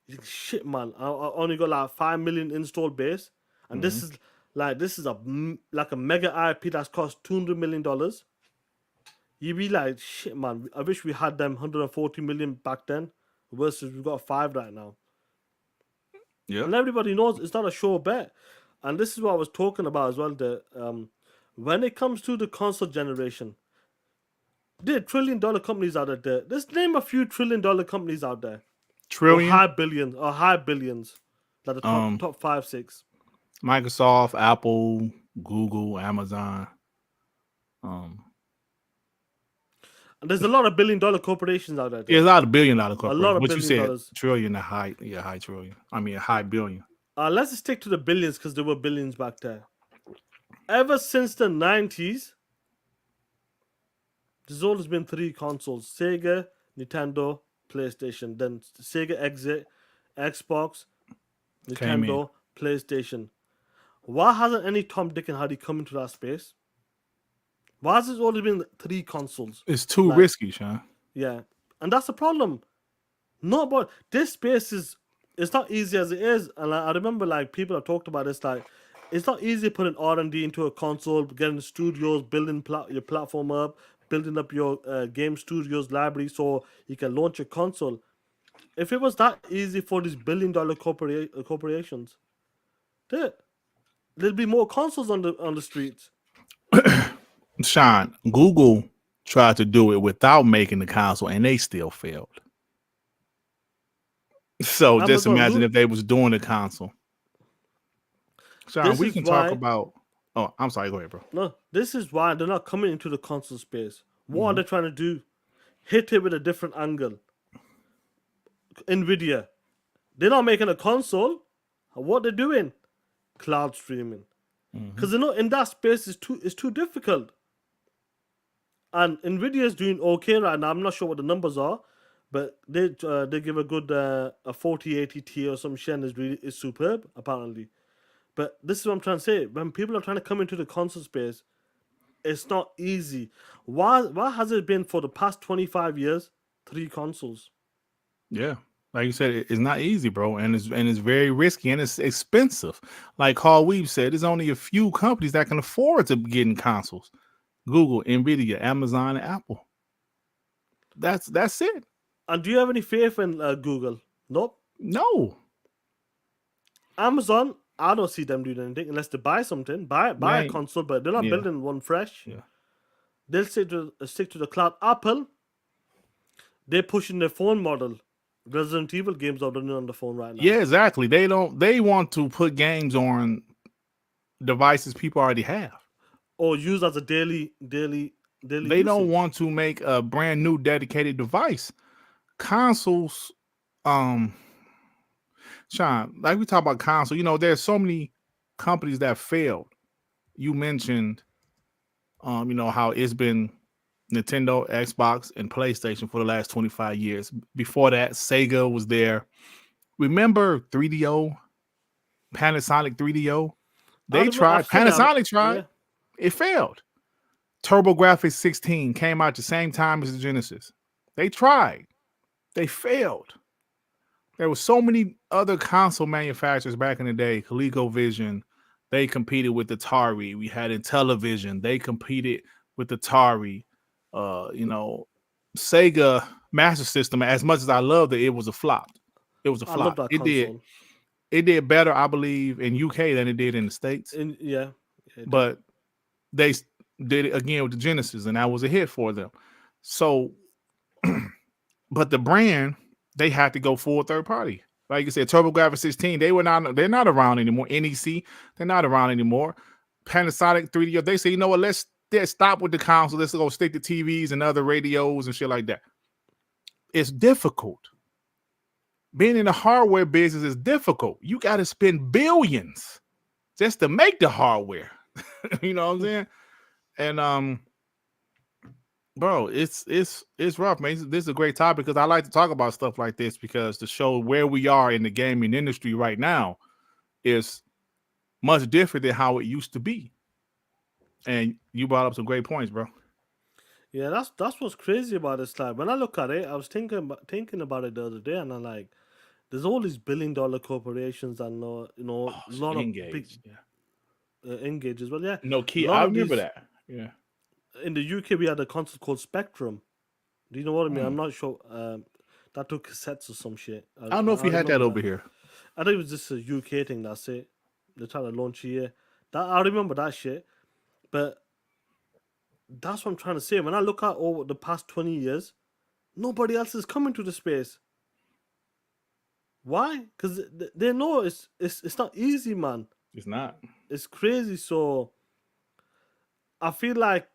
think, shit, man, I only got like 5 million install base, and this is a mega IP that's cost $200 million. You be like, shit, man, I wish we had them 140 million back then, versus we got 5 right now. Yeah, and everybody knows it's not a sure bet. And this is what I was talking about as well. When it comes to the console generation, there are $1 trillion companies out there. Let's name a few $1 trillion companies out there. Trillion? Or high billions. Like the top 5, 6. Microsoft, Apple, Google, Amazon. And there's a lot of $1 billion corporations out there. Yeah, there's a lot of $1 billion corporations. A lot of what $1 you billion. Said trillion, a high trillion. I mean, a high billion. Let's just stick to the billions because there were billions back there. Ever since the 90s, There's always been 3 consoles: Sega, Nintendo, PlayStation. Then Sega exit, Xbox, Came in. Nintendo, PlayStation. Why hasn't any Tom, Dick, and Harry come into that space? Why has it always been 3 consoles? It's too Like- risky, Sean. Yeah, and that's the problem. No, but this space it's not easy as it is. And I remember like people have talked about this. Like, it's not easy putting R&D into a console, getting studios, building your platform up, building up your game studios library so you can launch a console. If it was that easy for these billion-dollar corporations, there'll be more consoles on the streets. Sean, Google tried to do it without making the console, and they still failed. So just Amazon imagine Lu- if they was doing the console. Sean, This we is can why- talk about. Oh, I'm sorry. Go ahead, bro. No, this is why they're not coming into the console space. What are they trying to do? Hit it with a different angle. Nvidia, they're not making a console. What they're doing? Cloud streaming. Because you know in that space it's too difficult. And Nvidia is doing okay right now. I'm not sure what the numbers are, but they give a good a 4080 Ti or some shit, and is superb apparently. But this is what I'm trying to say. When people are trying to come into the console space, it's not easy. Why has it been for the past 25 years 3 consoles? Yeah, like you said, it's not easy, bro, and it's very risky and it's expensive. Like Carl Weave said, there's only a few companies that can afford to get in consoles: Google, Nvidia, Amazon, and Apple. That's it. And do you have any faith in Google? Nope. No, Amazon, I don't see them doing anything unless they buy something, buy a Right. console, but they're not Yeah. building one fresh. Yeah. They'll stick to the cloud. Apple, they're pushing their phone model. Resident Evil games are running on the phone right now. yeah, exactly. They want to put games on devices people already have. Or use as a daily. They usage. don't want to make a brand new dedicated device. Consoles, Sean, like we talk about console, there's so many companies that failed. You mentioned, how it's been Nintendo, Xbox, and PlayStation for the last 25 years. Before that, Sega was there. Remember 3DO, Panasonic 3DO? They tried. I've seen it. Panasonic tried. Yeah. It failed. TurboGrafx 16 came out the same time as the Genesis. They tried. They failed. There were so many other console manufacturers back in the day. ColecoVision, they competed with Atari. We had Intellivision. They competed with Atari. Sega Master System. As much as I loved it, it was a flop. It was a I flop. love that It console. did better, I believe, in UK than it did in the States. Yeah. But they did it again with the Genesis, and that was a hit for them. So, but the brand, they had to go full third party. Like you said, TurboGrafx 16, they're not around anymore. NEC, they're not around anymore. Panasonic 3DO, they say, you know what, let's stop with the console. Let's go stick to TVs and other radios and shit like that. It's difficult. Being in the hardware business is difficult. You got to spend billions just to make the hardware. You know what I'm saying? And bro, it's rough, man. This is a great topic because I like to talk about stuff like this because to show where we are in the gaming industry right now is much different than how it used to be. And you brought up some great points, bro. Yeah, that's what's crazy about this. Like when I look at it, I was thinking about it the other day, and I'm like, there's all these billion-dollar corporations and a lot of big Engage as well. Yeah, No key. A lot I of remember these- that. Yeah. in the UK we had a console called Spectrum. Do you know what I mean? I'm not sure. That took cassettes or some shit. I don't know if you had that remember over here. I think it was just a UK thing. That's it. They're trying to launch here. I remember that shit. But that's what I'm trying to say. When I look at over the past 20 years, nobody else is coming to the space. Why? Because they know it's not easy, man. It's not. It's crazy. So I feel like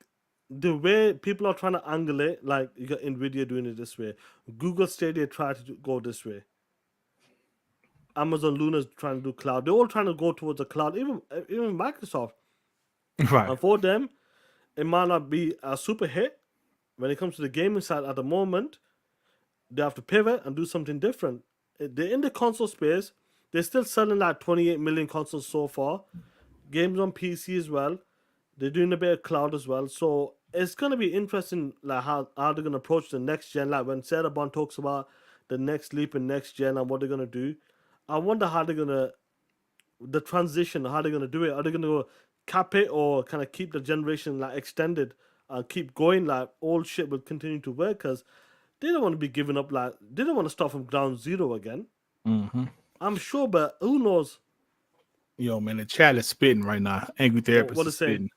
the way people are trying to angle it, like you got Nvidia doing it this way, Google Stadia tried to go this way, Amazon Luna's trying to do cloud. They're all trying to go towards the cloud. Even Microsoft. Right. And for them, it might not be a super hit when it comes to the gaming side at the moment, they have to pivot and do something different. They're in the console space. They're still selling like 28 million consoles so far. Games on PC as well. They're doing a bit of cloud as well. So it's gonna be interesting, like how they're gonna approach the next gen. Like when Serabon talks about the next leap in next gen and what they're gonna do. I wonder how they're gonna the transition, how they're gonna do it. Are they gonna go cap it or kind of keep the generation like extended and keep going? Like old shit will continue to work because they don't want to be giving up. Like they don't want to start from ground zero again. Mm-hmm. I'm sure, but who knows? Yo, man, the chat is spitting right now. Angry Therapist What is is saying? spitting.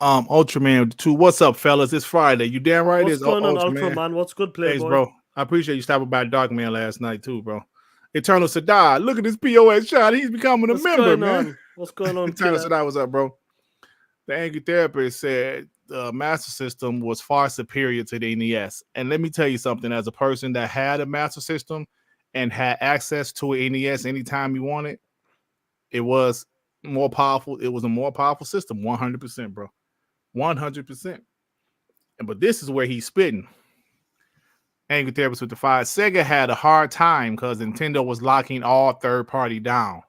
Ultraman 2, what's up, fellas? It's Friday. You damn right What's it's going on, Ultraman. Ultraman? What's good, Thanks, Playboy? bro. I appreciate you stopping by Darkman last night too, bro. Eternal Sadar, look at this POS shot. He's becoming a member, man. What's going on? Eternal Sadar, what's up, bro? The Angry Therapist said the Master System was far superior to the NES. And let me tell you something, as a person that had a Master System and had access to an NES anytime you wanted, it was more powerful. It was a more powerful system, 100%, bro. 100%. But this is where he's spitting. Angry Therapist with the 5. Sega had a hard time because Nintendo was locking all third party down.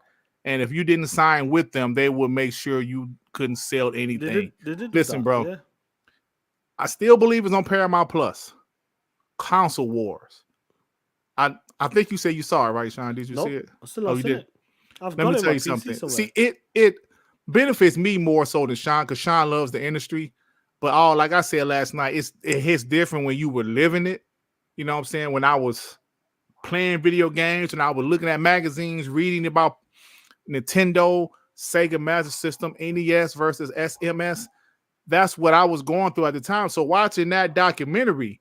And if you didn't sign with them, they would make sure you couldn't sell anything. They did Listen, that, bro. Yeah. I still believe it's on Paramount Plus. Console Wars. I think you said you saw it, right, Sean? Did you see it? I still not you seen did. it. I've Let got me it tell on you PC something. somewhere. See, it benefits me more so than Sean because Sean loves the industry. But like I said last night, it hits different when you were living it. You know what I'm saying? When I was playing video games and I was looking at magazines, reading about Nintendo, Sega Master System, NES versus SMS. That's what I was going through at the time. So watching that documentary,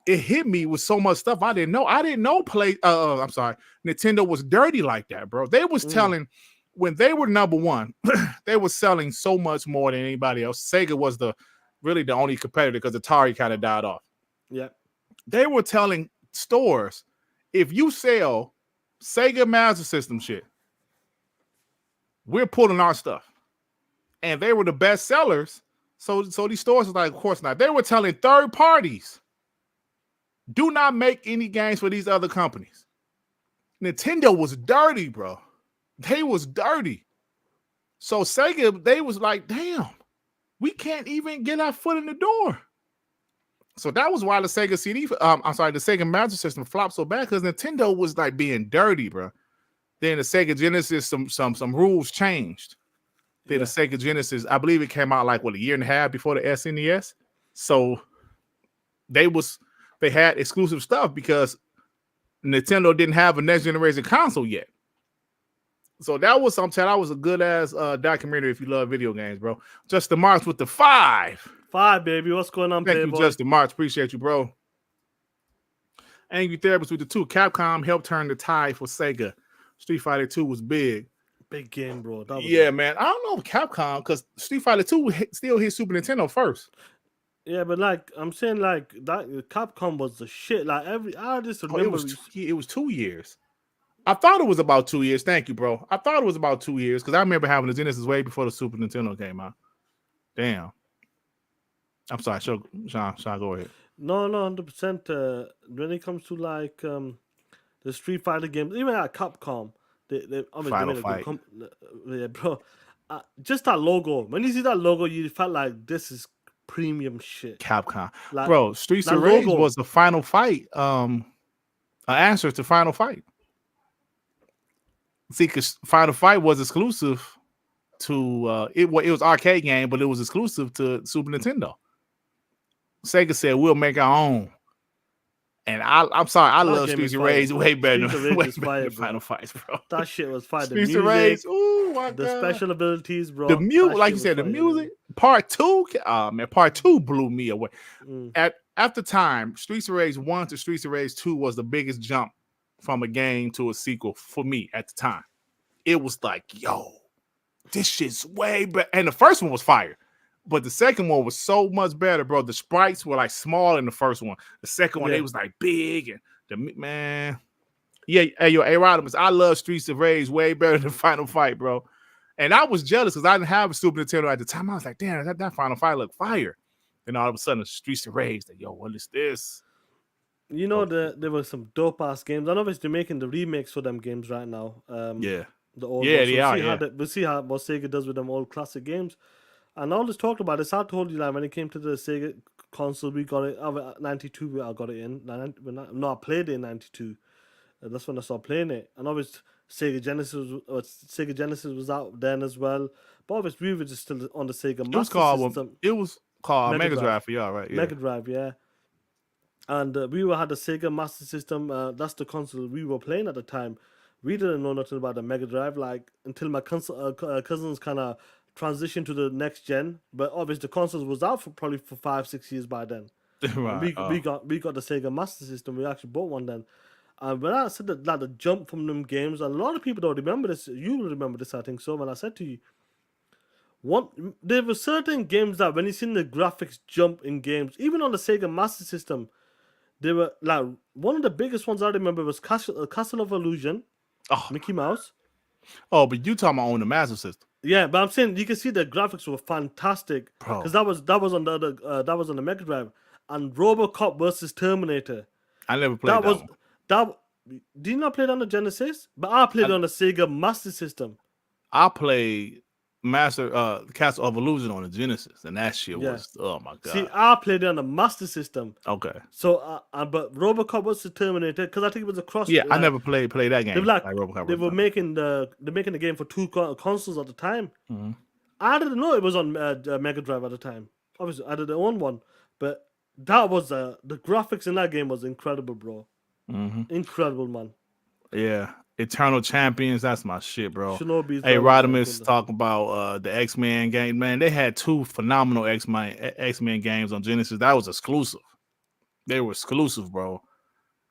it hit me with so much stuff I didn't know. I didn't know Nintendo was dirty like that, bro. They was telling when they were number one, they were selling so much more than anybody else. Sega was really the only competitor because Atari kind of died off. Yeah. They were telling stores, if you sell Sega Master System shit, we're pulling our stuff. And they were the best sellers. So these stores was like, of course not. They were telling third parties, do not make any games for these other companies. Nintendo was dirty, bro. They was dirty. So Sega, they was like, damn, we can't even get our foot in the door. So that was why the Sega the Sega Master System flopped so bad because Nintendo was like being dirty, bro. Then the Sega Genesis, some rules changed. Then the Sega Genesis, I believe it came out like a year and a half before the SNES. So they had exclusive stuff because Nintendo didn't have a next generation console yet. So that was something. That was a good ass documentary if you love video games, bro. Justin Marks with the 5. 5, baby. What's going on, Thank Playboy? you, Justin Marks. Appreciate you, bro. Angry Therapist with the 2. Capcom helped turn the tide for Sega. Street Fighter 2 was big. Big game, bro. Yeah, man. I don't know Capcom because Street Fighter 2 still hit Super Nintendo first. Yeah, but like I'm saying, like that Capcom was the shit. Like I just remember it was 2 years. I thought it was about 2 years. Thank you, bro. I thought it was about 2 years because I remember having the Genesis way before the Super Nintendo came out. Damn. I'm sorry, Sean, go ahead. No, 100%. When it comes to like the Street Fighter games, even at Capcom, they Final Fight. Yeah, bro. Just that logo. When you see that logo, you felt like this is premium shit. Capcom, like, bro. Streets of Rage was the Final Fight. An answer to Final Fight. See, because Final Fight was exclusive to it was arcade game, but it was exclusive to Super Nintendo. Sega said we'll make our own, and I'm sorry, I love Streets of Rage way better than Final Fights, bro. That shit was fire. Streets of Rage, ooh, my God. The special abilities, bro. The music, like you said, the music. Part 2, man, Part 2 blew me away. At the time, Streets of Rage 1 to Streets of Rage 2 was the biggest jump from a game to a sequel for me at the time. It was like, yo, this shit's way better. And the first one was fire. But the second one was so much better, bro. The sprites were like small in the first one. The second one, they was like big. And man. Yeah, hey, yo, Rodimus, I love Streets of Rage way better than Final Fight, bro. And I was jealous because I didn't have a Super Nintendo at the time. I was like, damn, that Final Fight looked fire. Then all of a sudden, the Streets of Rage. Like, yo, what is this? You know, there were some dope ass games. I know they're making the remakes for them games right now. Yeah. The old Yeah, ones. they We'll are, see how yeah. we'll see how what Sega does with them old classic games. And I always talked about this. I told you that when it came to the Sega console, we got it. 92, I got it in. No, I played it in 92. That's when I started playing it. And obviously, Sega Genesis was out then as well. But obviously, we were just still on the Sega Master System. It was called Mega Mega Drive. Drive for y'all, right? Yeah. Mega Drive, yeah. And we had the Sega Master System. That's the console we were playing at the time. We didn't know nothing about the Mega Drive, like until my cousins kind of transitioned to the next gen. But obviously, the consoles was out for probably 5-6 years by then. Right. We got the Sega Master System. We actually bought one then. And when I said that, like the jump from them games, and a lot of people don't remember this. You will remember this, I think so. When I said to you, there were certain games that when you seen the graphics jump in games, even on the Sega Master System, they were like one of the biggest ones I remember was Castle of Illusion, Mickey Mouse. Oh, but you talking about on the Master System? Yeah, but I'm saying you can see the graphics were fantastic because that was on the other that was on the Mega Drive, and RoboCop versus Terminator. I never played that one. Did you not play it on the Genesis? But I played it on the Sega Master System. I played Castle of Illusion on the Genesis, and that shit was, oh my god. See, I played it on the Master System. Okay. So, but RoboCop versus Terminator, because I think it was a cross. Yeah, I never played that game. They were making the game for two consoles at the time. Mm-hmm. I didn't know it was on Mega Drive at the time. Obviously, I didn't own one, but that was the graphics in that game was incredible, bro. Mm-hmm. Incredible, man. Yeah. Eternal Champions, that's my shit, bro. Shinobi's hey, Rodimus talk about the X-Men game. Man, they had two phenomenal X-Men games on Genesis. That was exclusive. They were exclusive, bro.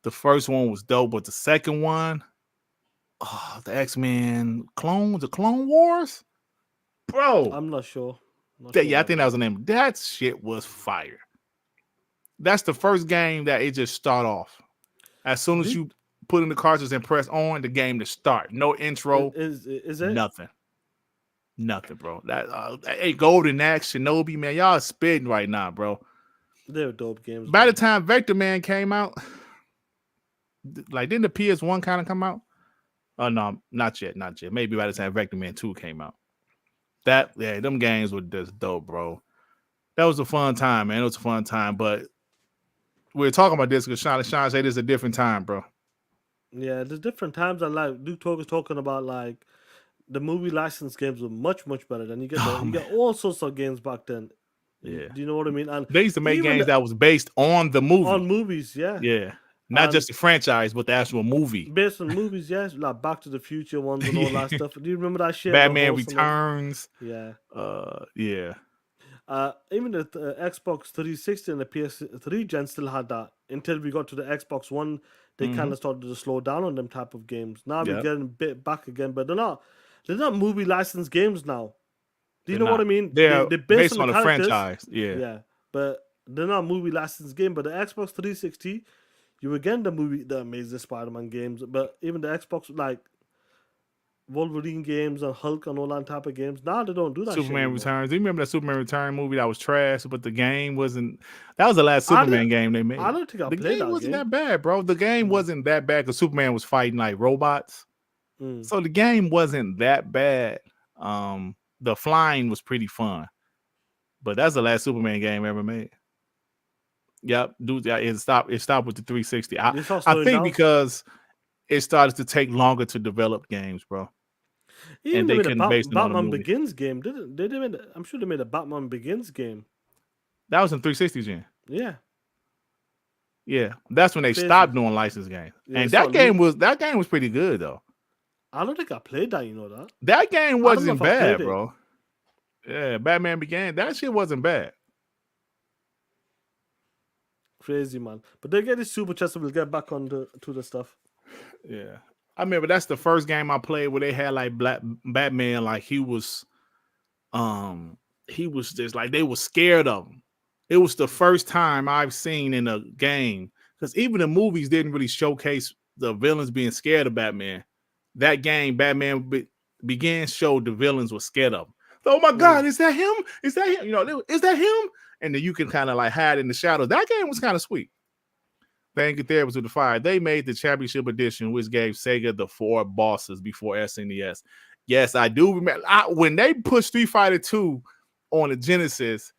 The first one was dope, but the second one, the X-Men the Clone Wars? Bro. I'm not sure. I think that was the name. That shit was fire. That's the first game that it just start off. As soon as you put in the cartridge and press on, the game to start. No intro. Is it? Nothing, bro. That hey, Golden Axe, Shinobi, man, y'all spitting right now, bro. They're dope games. By the time Vector Man came out, like, didn't the PS1 kind of come out? Oh no, not yet. Maybe by the time Vector Man 2 came out. Them games were just dope, bro. That was a fun time, man. It was a fun time, but we're talking about this because Sean said it's a different time, bro. Yeah, there's different times. And like Duke Talk is talking about, like the movie license games were much much better. Than you get all sorts of games back then. Yeah, do you know what I mean? And they used to make games that was based on the movie. On movies, yeah. Yeah, not just the franchise, but the actual movie. Based on movies, yes, like Back to the Future ones and all that stuff. Do you remember that shit? Batman Returns. Yeah. Yeah. Even the Xbox 360 and the PS3 gen still had that until we got to the Xbox One. They kind of started to slow down on them type of games. Now we're getting a bit back again, but they're not movie licensed games now. Do you know what I mean? They're based on the franchise. Yeah. But they're not movie licensed game. But the Xbox 360, you were getting the Amazing Spider-Man games, but even the Xbox, like Wolverine games and Hulk and all that type of games. Now they don't do that. Superman Returns. Do you remember that Superman Return movie that was trash, but the game wasn't? That was the last Superman game they made. I don't think the game wasn't that bad, bro. The game wasn't that bad because Superman was fighting like robots, so the game wasn't that bad. The flying was pretty fun, but that's the last Superman game ever made. Yep, dude. It stopped with the 360. I think because it started to take longer to develop games, bro. Even they couldn't base them on the movie. Begins game, didn't they? I'm sure they made a Batman Begins game. That was in 360 gen. Yeah. Yeah, that's when they stopped doing licensed games, and that game was pretty good though. I don't think I played that. You know that? That game wasn't bad, bro. Yeah, Batman Began. That shit wasn't bad. Crazy, man. But they get this super chest, so we'll get back on to the stuff. Yeah. I remember that's the first game I played where they had like Batman, like he was just like they were scared of him. It was the first time I've seen in a game, because even the movies didn't really showcase the villains being scared of Batman. That game, Batman Begins, showed the villains were scared of him. Oh my God, is that him? Is that him? You know, is that him? and then you can kind of like hide in the shadows. That game was kind of sweet. Thank you, Therapists with the Fire. They made the Championship Edition, which gave Sega the 4 bosses before SNES. Yes, I do remember. When they put Street Fighter 2 on the Genesis,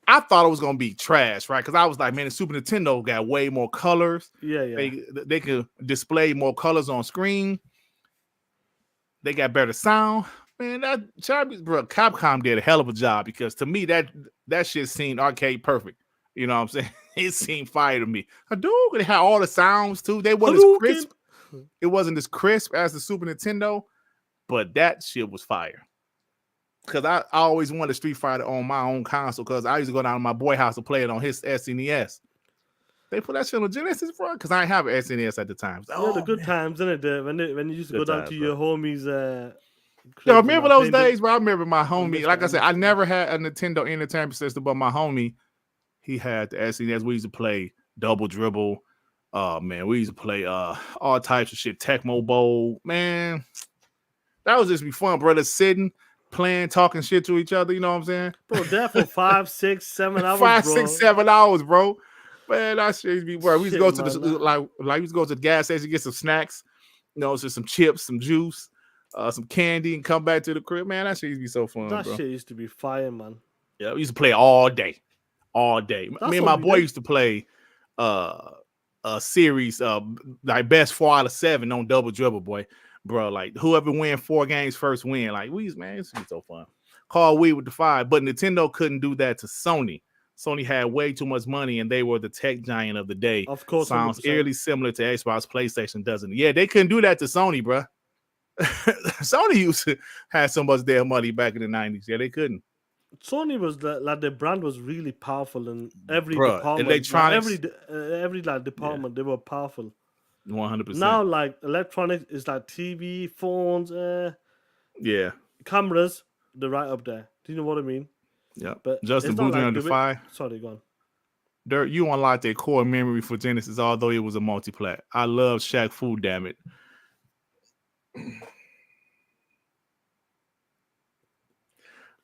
I thought it was going to be trash, right? Because I was like, man, the Super Nintendo got way more colors. Yeah. They can display more colors on screen. They got better sound. Man, Capcom did a hell of a job, because to me, that shit seemed arcade perfect. You know what I'm saying? It seemed fire to me. Hadouken, they had all the sounds too. They wasn't as crisp. It wasn't as crisp as the Super Nintendo, but that shit was fire. Because I always wanted Street Fighter on my own console, because I used to go down to my boy house to play it on his SNES. They put that shit on Genesis, bro, because I didn't have an SNES at the time. So, the good times, isn't it? When you used to go down to your homies. Yo, remember those days, bro? I remember my homie. Like I said, I never had a Nintendo Entertainment System, but my homie, he had the SNES. We used to play Double Dribble. Man, we used to play all types of shit. Tecmo Bowl. Man, that was just be fun, brother. Sitting, playing, talking shit to each other. You know what I'm saying? Bro, there for 5, 6, 7 hours. 5, bro. 6, 7 hours, bro. Man, that shit used to be, bro. We used to go to man, the like we used to go to the gas station, get some snacks, you know, just some chips, some juice, some candy, and come back to the crib. Man, that shit used to be so fun. That bro. Shit used to be fire, man. Yeah, we used to play all day. All day. That's Me and my boy used to play a series like best 4 out of 7 on Double Dribble, boy. Bro, like whoever win 4 games first win. Like man, it's so fun. Call We with the 5, but Nintendo couldn't do that to Sony. Sony had way too much money, and they were the tech giant of the day. Of course, sounds 100%. eerily similar to Xbox, PlayStation, doesn't it? Yeah, they couldn't do that to Sony, bro. Sony used to have so much their money back in the 90s. Yeah, they couldn't. Sony was like the brand was really powerful in every department. Electronics, like every like department, they were powerful. 100%. Now, like electronics is like TV, phones, cameras. They're right up there. Do you know what I mean? Yeah. But Justin Boozer on the 5. Sorry, go on. Dirt, you unlocked a core memory for Genesis, although it was a multi-plat. I love Shaq Fu, damn it.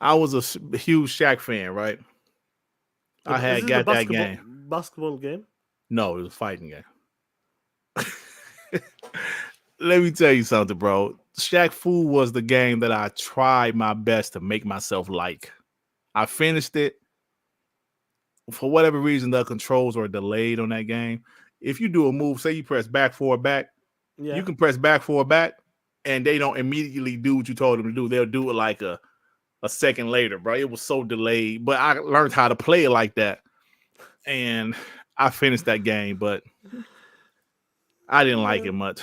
I was a huge Shaq fan, right? I had got that game. Basketball game? No, it was a fighting game. Let me tell you something, bro. Shaq Fu was the game that I tried my best to make myself like. I finished it. For whatever reason, the controls are delayed on that game. If you do a move, say you press back, forward, back, you can press back, forward, back, and they don't immediately do what you told them to do. They'll do it like a second later, bro. It was so delayed, but I learned how to play it like that, and I finished that game, but I didn't like it much.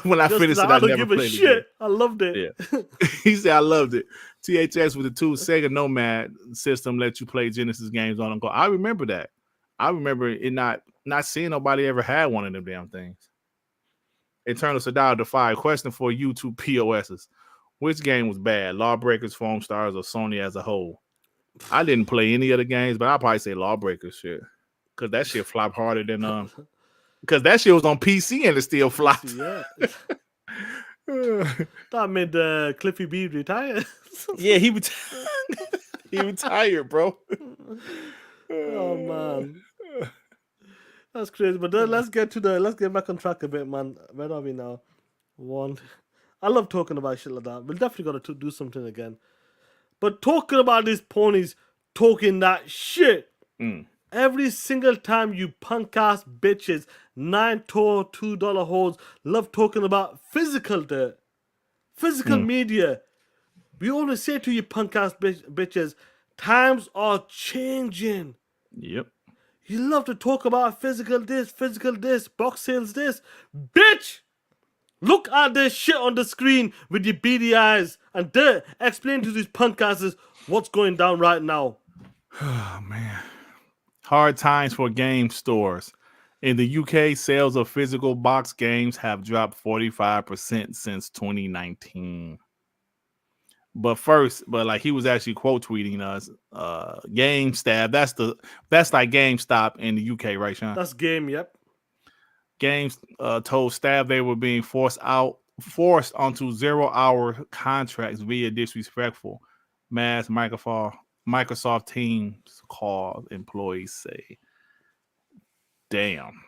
When I finished it, I never played it. I loved it. Yeah. He said, I loved it. THS with the 2 Sega Nomad system let you play Genesis games on and go. I remember that. I remember it not seeing nobody ever had one of them damn things. Eternal Sadal Defy. Question for you two POSs. Which game was bad? Lawbreakers, Formstars, or Sony as a whole? I didn't play any of the games, but I'll probably say Lawbreakers shit. Because that shit flopped harder than because that shit was on PC and it still flopped. Yeah. That made Cliffy B retire. Yeah, he retired, bro. Oh man, that's crazy. But then let's get back on track a bit, man. Where are we now? I love talking about shit like that. We'll definitely got to do something again. But talking about these ponies talking that shit. Every single time you punk ass bitches, 9-tour, $2 holes, love talking about physical dirt, physical media. We always say to you punk ass bitches, times are changing. Yep. You love to talk about physical this, box sales this. Bitch! Look at this shit on the screen with your beady eyes and explain to these punk asses what's going down right now. Oh, man. Hard times for game stores. In the UK, sales of physical box games have dropped 45% since 2019. But like he was actually quote tweeting us, GameStab. That's like GameStop in the UK, right, Sean? That's game, yep. Games told staff they were being forced onto 0-hour contracts via disrespectful mass microphone Microsoft Teams call, employees say, damn.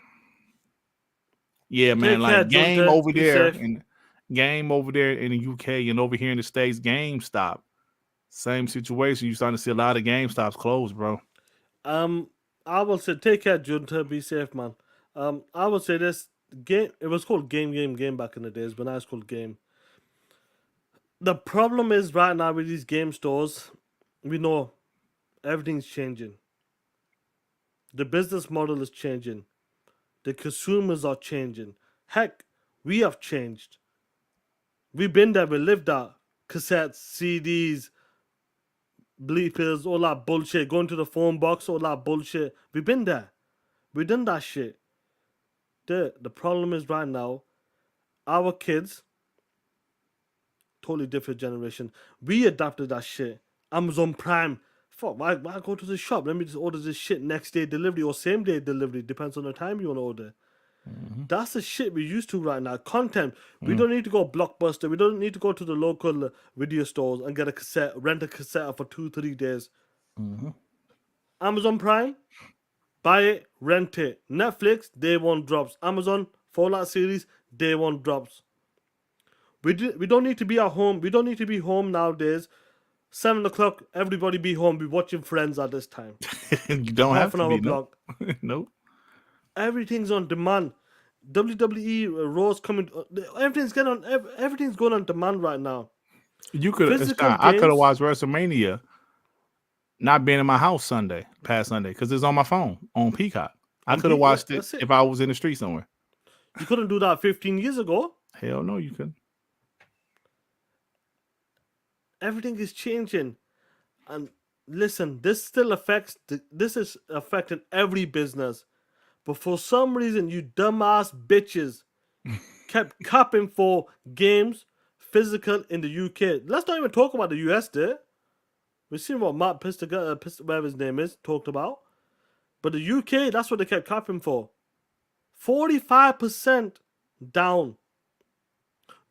Yeah, man, Take care, like Junta. Be safe. game over there in the UK and over here in the States, GameStop. Same situation. You're starting to see a lot of GameStops close, bro. I will say take care, Junta. Be safe, man. I will say this game. It was called Game back in the days, but now it's called Game. The problem is right now with these game stores, we know everything's changing. The business model is changing. The consumers are changing. Heck, we have changed. We've been there, we lived that. Cassettes, CDs, bleepers, all that bullshit. Going to the phone box, all that bullshit. We've been there. We done that shit. The problem is right now, our kids, totally different generation. We adapted that shit. Amazon Prime. Fuck, why go to the shop? Let me just order this shit next day delivery or same day delivery. Depends on the time you want to order. That's the shit we used to right now. Content. We don't need to go Blockbuster. We don't need to go to the local video stores and get a cassette, rent a cassette for 2-3 days. Amazon Prime, buy it, rent it. Netflix, day one drops. Amazon, Fallout series, day one drops. We don't need to be at home. We don't need to be home nowadays. 7 o'clock, everybody be home. Be watching Friends at this time. You don't Half have an to hour be. block. Nope. Everything's on demand. WWE Raw's coming. Everything's going on demand right now. You could. Physical I could have games- watched WrestleMania, not being in my house past Sunday, because it's on my phone on Peacock. I could have watched it that's it. if I was in the street somewhere. You couldn't do that 15 years ago. Hell no, you couldn't. Everything is changing, and listen, this is affecting every business. But for some reason, you dumbass bitches kept capping for games physical in the UK. Let's not even talk about the US there. We've seen what Matt whatever his name is, talked about. But the UK, that's what they kept capping for. 45% down.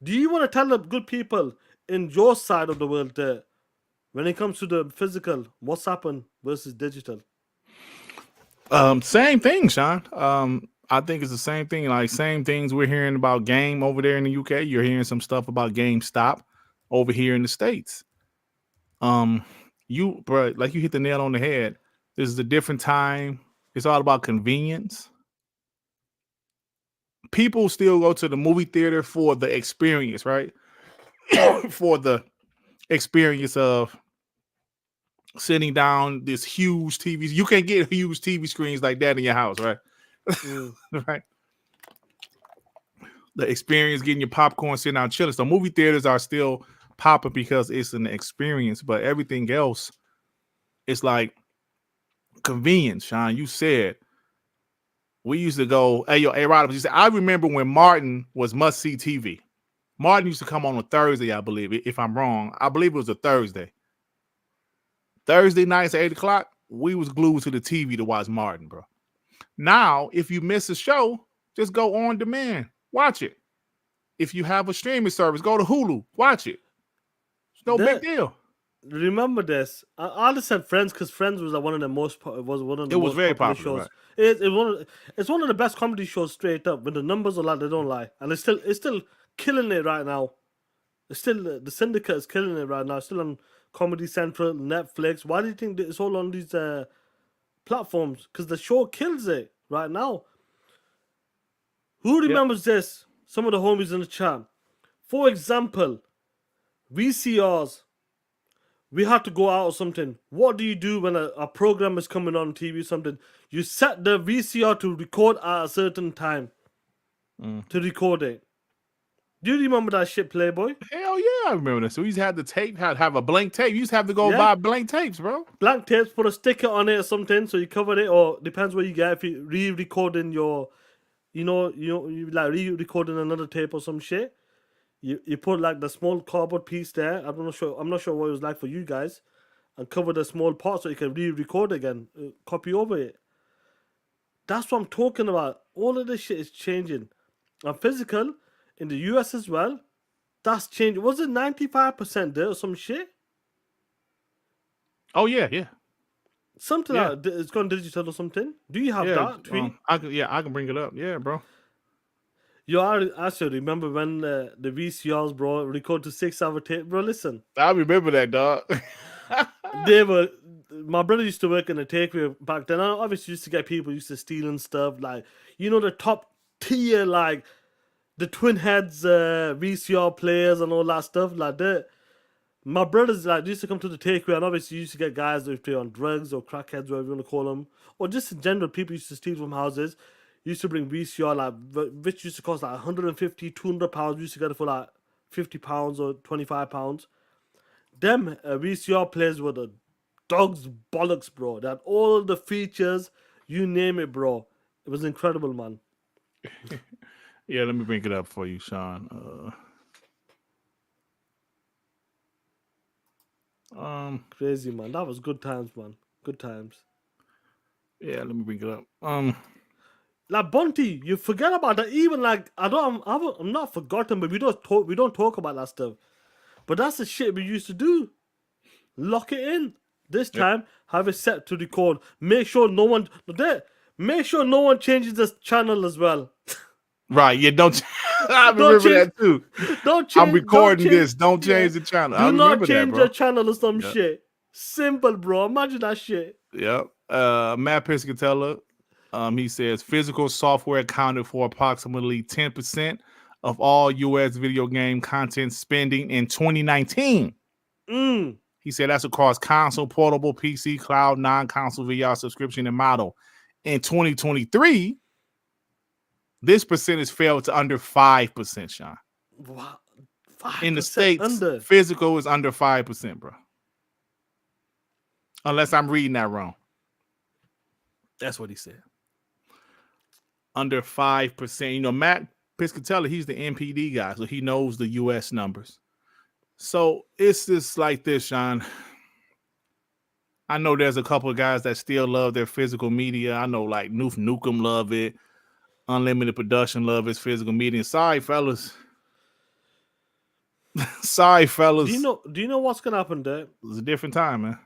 Do you want to tell the good people in your side of the world there, when it comes to the physical, what's happened versus digital? Same thing, Sean. I think it's the same thing. Like same things we're hearing about game over there in the UK. You're hearing some stuff about GameStop over here in the States. Bro, like you hit the nail on the head. This is a different time. It's all about convenience. People still go to the movie theater for the experience, right? For the experience of sitting down this huge TV. You can't get huge TV screens like that in your house, right? Right. The experience, getting your popcorn, sitting down, chilling. So movie theaters are still popping because it's an experience, but everything else, it's like convenience. Sean, you said we used to go. Hey, Rod, you said I remember when Martin was must see TV. Martin used to come on a Thursday, I believe. If I'm wrong, I believe it was a Thursday. Thursday nights at 8 o'clock, we was glued to the TV to watch Martin, bro. Now, if you miss a show, just go on demand. Watch it. If you have a streaming service, go to Hulu. Watch it. It's no big deal. Remember this. I just said Friends because Friends was one of the most very popular shows. right. It's one of the best comedy shows straight up. When the numbers are like they don't lie, and it's still killing it right now. It's still the Syndicate is killing it right now. It's still on Comedy Central, Netflix. Why do you think that it's all on these platforms? Because the show kills it right now. Who remembers this? Some of the homies in the chat. For example, VCRs. We had to go out or something. What do you do when a program is coming on TV or something? You set the VCR to record at a certain time. To record it. Do you remember that shit, Playboy? Hell yeah, I remember that. So we used to have the tape, have a blank tape. You used to have to go buy blank tapes, bro. Blank tapes, put a sticker on it or something, so you cover it, or depends what you get. If you re-recording your, you like re-recording another tape or some shit, you put like the small cardboard piece there. I'm not sure what it was like for you guys, and cover the small part so you can re-record again, copy over it. That's what I'm talking about. All of this shit is changing, and physical. In the US as well, that's changed. Was it 95% there or some shit? Oh yeah. Something Yeah. like it's gone digital or something. Do you have that tweet? I can bring it up. Yeah, bro. You are actually remember when the VCRs, bro, record to 6 hour tape, bro. Listen, I remember that, dog. they were. My brother used to work in a takeaway back then. I obviously used to get people used to stealing stuff, like the top tier, like the Twin Heads VCR players and all that stuff, like that. My brothers used to come to the takeaway, and obviously used to get guys that play on drugs or crackheads, whatever you want to call them, or just in general, people used to steal from houses. Used to bring VCR which used to cost like 150, 200 pounds. We used to get it for like 50 pounds or 25 pounds. Them VCR players were the dog's bollocks, bro. They had all the features, you name it, bro. It was incredible, man. Yeah, let me bring it up for you, Sean. Crazy, man. That was good times, man. Good times. Yeah, let me bring it up. Like Bunty, you forget about that. Even like I'm not forgotten, but we don't talk about that stuff. But that's the shit we used to do. Lock it in. This time, have it set to record. Make sure no one changes the channel as well. Right, yeah, don't. I remember that too. Don't change. I'm recording this. Don't change the channel. Do not change that, the channel or some shit. Simple, bro. Imagine that shit. Yep. Matt Piscatella, he says physical software accounted for approximately 10% of all U.S. video game content spending in 2019. He said that's across console, portable, PC, cloud, non-console VR subscription and model. In 2023, this percentage fell to under 5%, Sean. Wow. In the States, physical is under 5%, bro. Unless I'm reading that wrong. That's what he said. Under 5%. Matt Piscatella, he's the NPD guy, so he knows the U.S. numbers. So it's just like this, Sean. I know there's a couple of guys that still love their physical media. I know like Noof Nukem love it. Unlimited Production love his physical media. Sorry, fellas. Sorry, fellas. Do you know what's gonna happen there? It was a different time, man.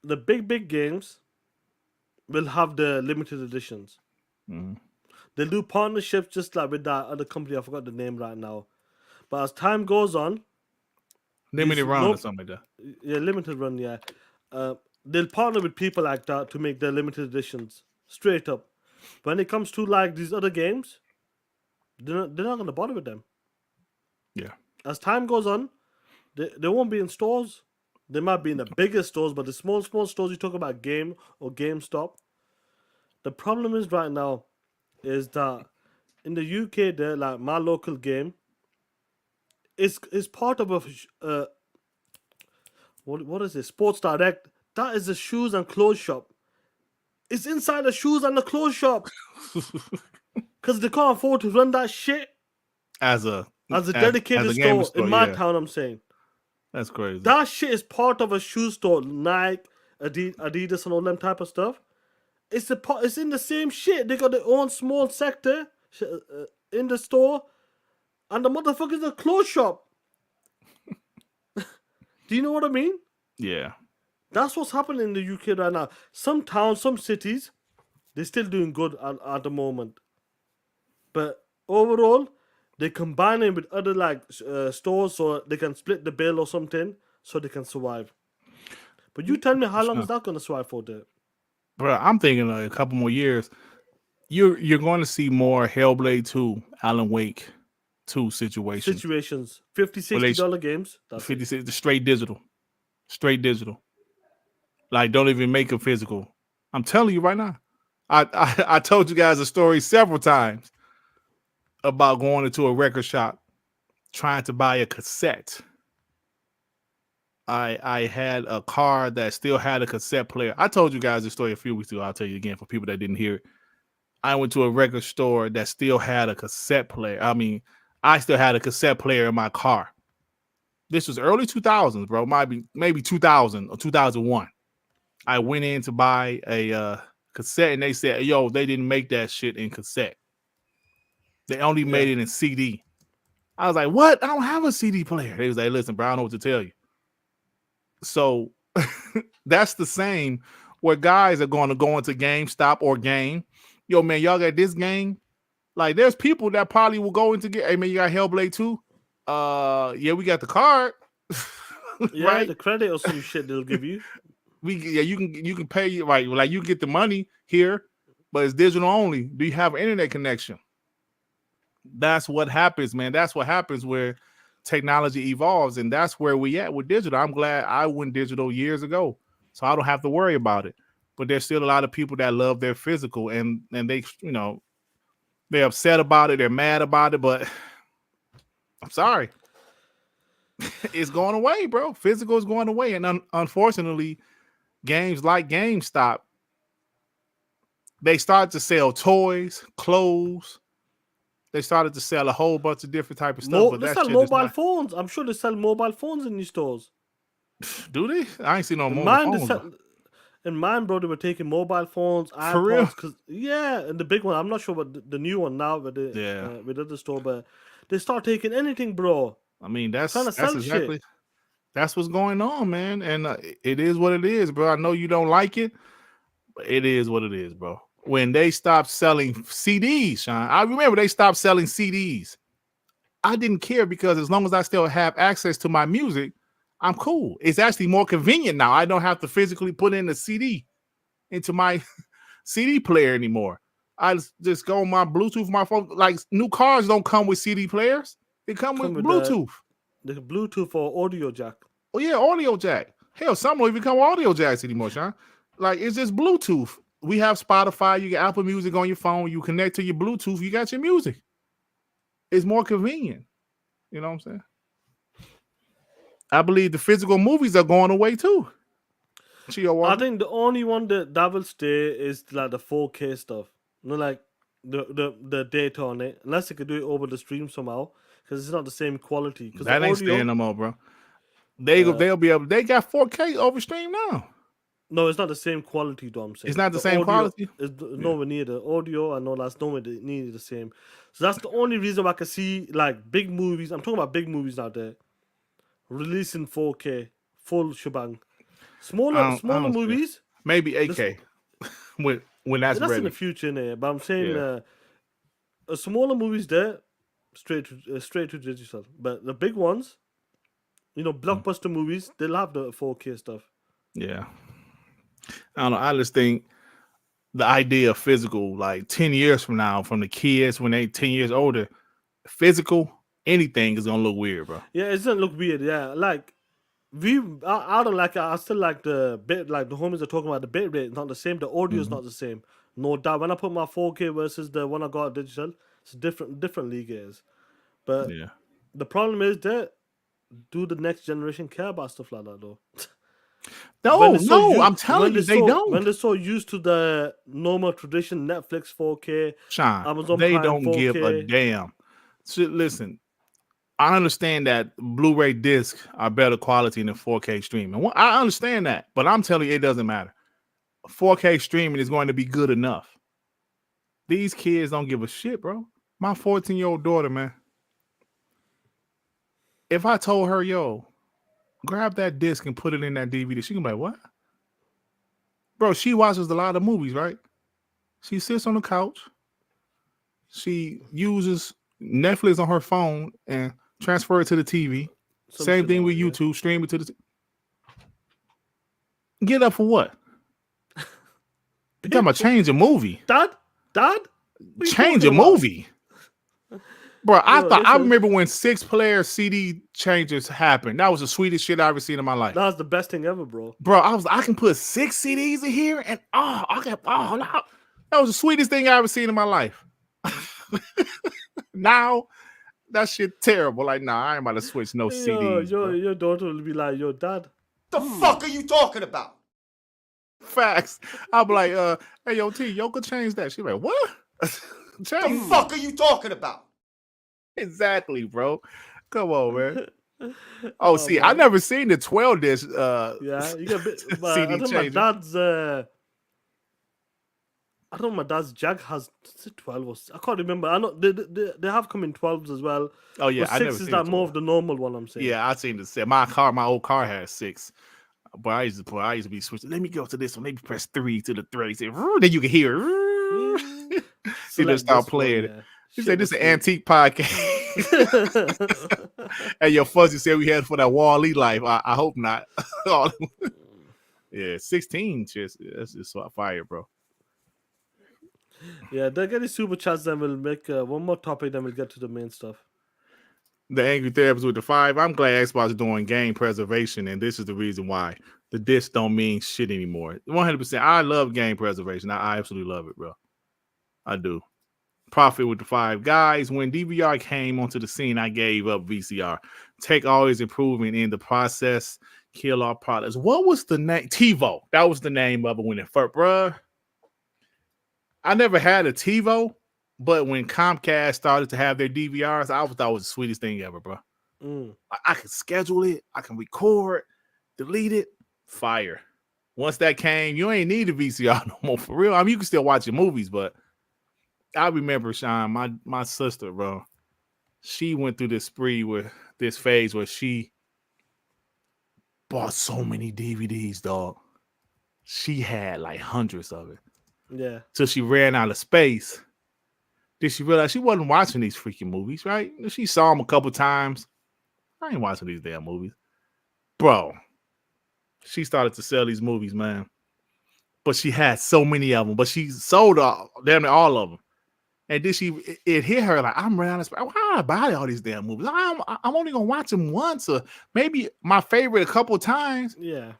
The big games will have the limited editions. Mm-hmm. They'll do partnerships just like with that other company. I forgot the name right now. But as time goes on, limited run or something like that. Yeah, limited run. Yeah, they'll partner with people like that to make their limited editions. Straight up. When it comes to like these other games, they're not gonna bother with them. Yeah. As time goes on, they won't be in stores. They might be in the biggest stores, but the small stores you talk about, Game or GameStop. The problem is right now is that in the UK, they're like my local game. Is part of a what is it? Sports Direct. That is a shoes and clothes shop. It's inside the shoes and the clothes shop because they can't afford to run that shit as a dedicated store in my town. I'm saying that's crazy. That shit is part of a shoe store, Nike, Adidas, and all them type of stuff. It's in the same shit. They got their own small sector in the store, and the motherfucker's a clothes shop. Do you know what I mean? Yeah. That's what's happening in the UK right now. Some towns, some cities, they're still doing good at the moment. But overall, they combine it with other like stores so they can split the bill or something so they can survive. But you tell me how long is that going to survive for there? Bro, I'm thinking a couple more years. You're going to see more Hellblade 2, Alan Wake 2 situations. $50, $60 games. That's 56 straight digital. Like, don't even make it physical. I'm telling you right now. I told you guys a story several times about going into a record shop trying to buy a cassette. I had a car that still had a cassette player. I told you guys this story a few weeks ago. I'll tell you again for people that didn't hear it. I went to a record store that still had a cassette player. I mean, I still had a cassette player in my car. This was early 2000s, bro. Maybe 2000 or 2001. I went in to buy a cassette, and they said, yo, they didn't make that shit in cassette. They only made it in CD. I was like, what? I don't have a CD player. They was like, listen, bro, I don't know what to tell you. So that's the same where guys are going to go into GameStop or game. Yo, man, y'all got this game? Like, there's people that probably will go into get. Hey, man, you got Hellblade 2? Yeah, we got the card. Yeah, right? the credit or some shit they'll give you. You can pay right. Like, you get the money here, but it's digital only. Do you have an internet connection? That's what happens, man. That's what happens where technology evolves, and that's where we at with digital. I'm glad I went digital years ago, so I don't have to worry about it. But there's still a lot of people that love their physical, and they, they're upset about it, they're mad about it, but I'm sorry. It's going away, bro. Physical is going away, and unfortunately, games like GameStop, they start to sell toys, clothes. They started to sell a whole bunch of different type of stuff. But they that sell shit mobile phones. I'm sure they sell mobile phones in these stores. Do they? I ain't seen no mobile phones. In mine, bro, they were taking mobile phones, iPods. For real? And the big one. I'm not sure about the new one now with the store, but they start taking anything, bro. I mean, that's exactly shit. That's what's going on, man. And it is what it is, bro. I know you don't like it, but it is what it is, bro. When they stopped selling CDs, Sean, I remember they stopped selling CDs. I didn't care because as long as I still have access to my music, I'm cool. It's actually more convenient now. I don't have to physically put in a CD into my CD player anymore. I just go on my Bluetooth, my phone. Like, new cars don't come with CD players. They come with Bluetooth. The Bluetooth or audio jack. Oh, yeah, audio jack. Hell, some don't even come with audio jacks anymore, Sean. Like, it's just Bluetooth. We have Spotify. You get Apple Music on your phone. You connect to your Bluetooth. You got your music. It's more convenient. You know what I'm saying? I believe the physical movies are going away too. I think the only one that will stay is like the 4K stuff. Like the data on it. Unless they could do it over the stream somehow. Because it's not the same quality. That ain't staying no more, bro. They'll be able. They got 4K over stream now. No, it's not the same quality, though. I'm saying it's not the same quality. It's nowhere near the audio. I know that's nowhere near the same. So that's the only reason why I can see like big movies. I'm talking about big movies out there releasing 4K, full shebang. Smaller movies, maybe 8K when that's ready. In the future, innit? But I'm saying smaller movies there straight to digital. But the big ones, blockbuster movies, they'll have the 4K stuff. Yeah. I don't know. I just think the idea of physical, like 10 years from now, from the kids when they 10 years older, physical, anything is gonna look weird, bro. Yeah, it's gonna look weird. Yeah, like I don't like it. I still like the bit, like the homies are talking about the bit rate. It's not the same. The audio is not the same. No doubt. When I put my 4K versus the one I got digital, it's different league is. But the problem is that do the next generation care about stuff like that though? I'm telling you, they don't. When they're so used to the normal tradition, Netflix 4K, Sean, Amazon they Prime don't 4K. give a damn. So, listen, I understand that Blu-ray discs are better quality than 4K streaming. I understand that, but I'm telling you, it doesn't matter. 4K streaming is going to be good enough. These kids don't give a shit, bro. My 14-year-old daughter, man. If I told her, yo, grab that disc and put it in that DVD, she can be like, what? Bro, she watches a lot of movies, right? She sits on the couch. She uses Netflix on her phone and transfer it to the TV. Same thing with YouTube, stream it to the Get up for what? You talking about change a movie. Dad? Change a movie. Bro, I remember when 6-player CD changes happened. That was the sweetest shit I ever seen in my life. That was the best thing ever, bro. Bro, I can put 6 CDs in here and that was the sweetest thing I ever seen in my life. Now that shit terrible. Like, nah, I ain't about to switch no CDs. Your daughter will be like, yo, Dad. The fuck are you talking about? Facts. I'll be like, hey, yo, T, yo, could change that. She like, what? The fuck are you talking about? Exactly, bro. Come on, man. Oh, see, I never seen the 12 disc. Yeah, you get a bit. CD I think my dad's. I don't know. My dad's Jag has 12 or I can't remember. I know they have come in 12s as well. Oh yeah, but 6 is that more of the normal one. I'm saying. Yeah, I seen the 6. My old car has 6. But I used to be switching. Let me go to this one. Let me press 3 to the 3. Say, then you can hear. He just start playing it. He said, "This is an antique podcast." Hey, your Fuzzy said we had for that Wall-E life. I hope not. Yeah, 16. That's just fire, bro. Yeah, they'll get the super chats. Then we'll make one more topic. Then we'll get to the main stuff. The Angry Therapist with the 5. I'm glad Xbox is doing game preservation, and this is the reason why. The discs don't mean shit anymore. 100%. I love game preservation. I absolutely love it, bro. I do. Profit with the 5. Guys, when DVR came onto the scene, I gave up VCR. Tech always improving in the process. Kill our products. What was the name? TiVo. That was the name of it when it first, bro. I never had a TiVo. But when Comcast started to have their DVRs, I thought it was the sweetest thing ever, bro. I can schedule it. I can record, delete it. Fire. Once that came, you ain't need a VCR no more, for real. I mean, you can still watch your movies, but I remember, Sean, my sister, bro, she went through this spree with this phase where she bought so many DVDs, dog. She had like hundreds of it. Yeah. Till she ran out of space. Did she realize she wasn't watching these freaking movies, right? She saw them a couple times. I ain't watching these damn movies. Bro, she started to sell these movies, man. But she had so many of them. But she sold damn near all of them. And then it hit her like, I'm running out of space. Why I buy all these damn movies? I'm only going to watch them once or maybe my favorite a couple times. Yeah.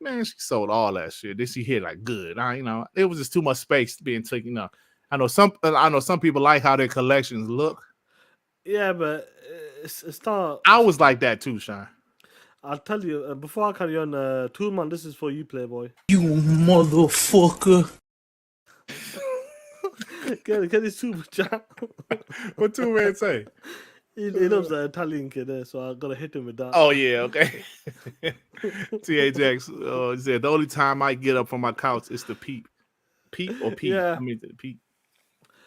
Man, she sold all that shit. Then she hit like good. It was just too much space being taken up. I know some people like how their collections look. Yeah, but it's not. I was like that too, Sean. I'll tell you before I carry on. Toolman, this is for you, Playboy. You motherfucker. get his super chat. What Toolman say? He loves the Italian kid there, so I gotta hit him with that. Oh yeah, okay. THX he said the only time I get up from my couch is to peep. Peep or peep? Yeah. I mean peep.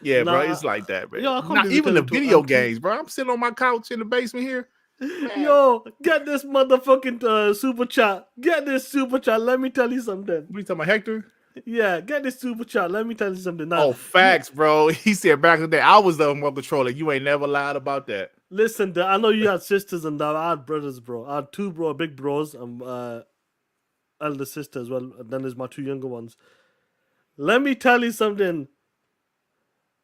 Yeah, bro, it's like that, man. Yo, Not even the video games, bro. I'm sitting on my couch in the basement here. Man. Yo, get this motherfucking super chat. Get this super chat. Let me tell you something. What you talking about, Hector? Yeah, get this super chat. Let me tell you something. Now, oh, facts, bro. He said back in the day, I was the remote controller. You ain't never lied about that. Listen, I know you had sisters and that. I had brothers, bro. I had two big bros and elder sister as well. And then there's my two younger ones. Let me tell you something.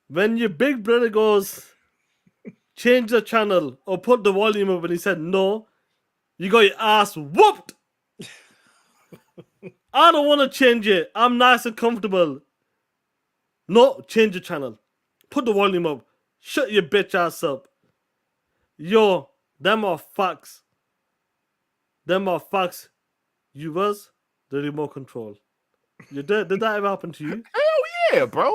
When your big brother goes, change the channel or put the volume up, and he said no, you got your ass whooped. I don't want to change it. I'm nice and comfortable. No, change the channel. Put the volume up. Shut your bitch ass up. Yo, them are facts. Them are facts. You was the remote control. You did that ever happen to you? Hell yeah, bro.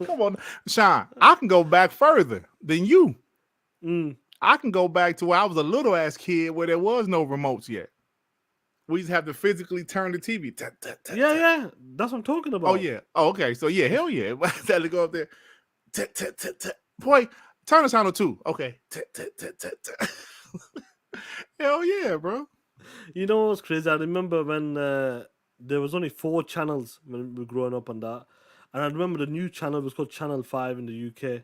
Come on, Sean. I can go back further than you. I can go back to where I was a little ass kid where there was no remotes yet. We used to have to physically turn the TV. Yeah. That's what I'm talking about. Oh, yeah. Oh, okay. So, yeah, hell yeah. I had to go up there. Boy, turn the channel 2. Okay. Hell yeah, bro. You know what's crazy? I remember when there was only 4 channels when we were growing up on that. And I remember the new channel was called Channel 5 in the UK.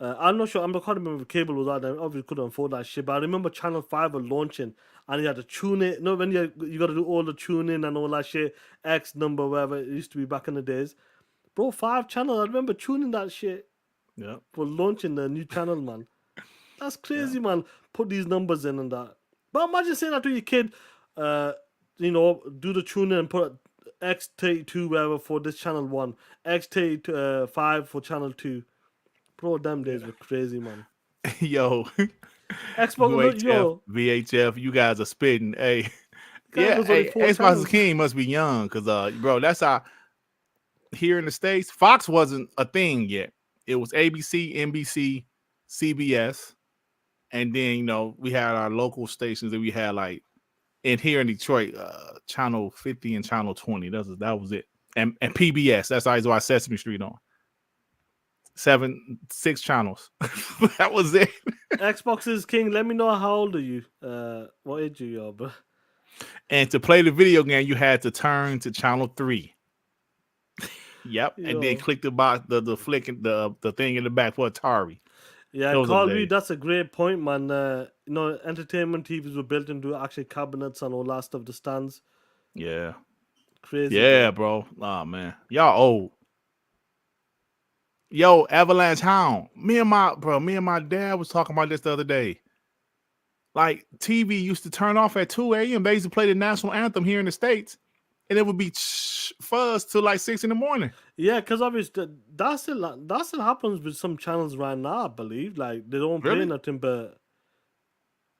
I'm not sure. I can't remember if cable was out there. Obviously, couldn't afford that shit. But I remember Channel 5 was launching, and you had to tune it. No, when you got to do all the tuning and all that shit, X number, whatever it used to be back in the days. Bro, 5 channels. I remember tuning that shit. Yeah. For launching the new channel, man. That's crazy, man. Put these numbers in and that. But imagine saying that to your kid. Do the tuning and put X32 whatever for this channel 1, X5 for channel 2. Bro, them days were crazy, man. Yo, Xbox, yo, VHF, you guys are spitting. Hey, Xbox is King must be young, cause bro, that's how here in the States, Fox wasn't a thing yet. It was ABC, NBC, CBS, and then we had our local stations that we had like in here in Detroit, channel 50 and channel 20. That was it, and PBS. That's always why Sesame Street on. 6 channels. That was it. Xbox is King. Let me know how old are you? What age are you, bro? And to play the video game, you had to turn to channel 3. Yep, and then click the box, the flick, the thing in the back for Atari. Yeah, Carl, that's a great point, man. Entertainment TVs were built into actually cabinets and all that stuff, the stands. Yeah. Crazy. Yeah, bro. Oh, man. Y'all old. Yo, Avalanche Hound. Me and my dad was talking about this the other day. Like, TV used to turn off at 2 a.m. They used to play the national anthem here in the States, and it would be fuzz till like 6 in the morning. Yeah, because obviously that still happens with some channels right now, I believe. Like, they don't play nothing, but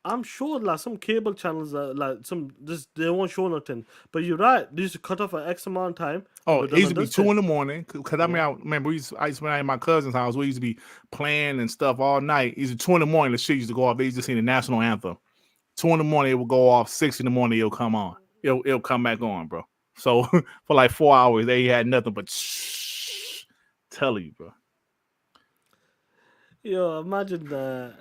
I'm sure like some cable channels they won't show nothing. But you're right, they used to cut off an X amount of time. Oh, it used to be 2 in the morning. Because I remember I used to be at my cousin's house. We used to be playing and stuff all night. It used to be 2 in the morning. The shit used to go off. They used to sing the national anthem. 2 in the morning, it would go off. 6 in the morning, it'll come on. It'll come back on, bro. So for like 4 hours, they had nothing but tell you, bro. Yo, imagine a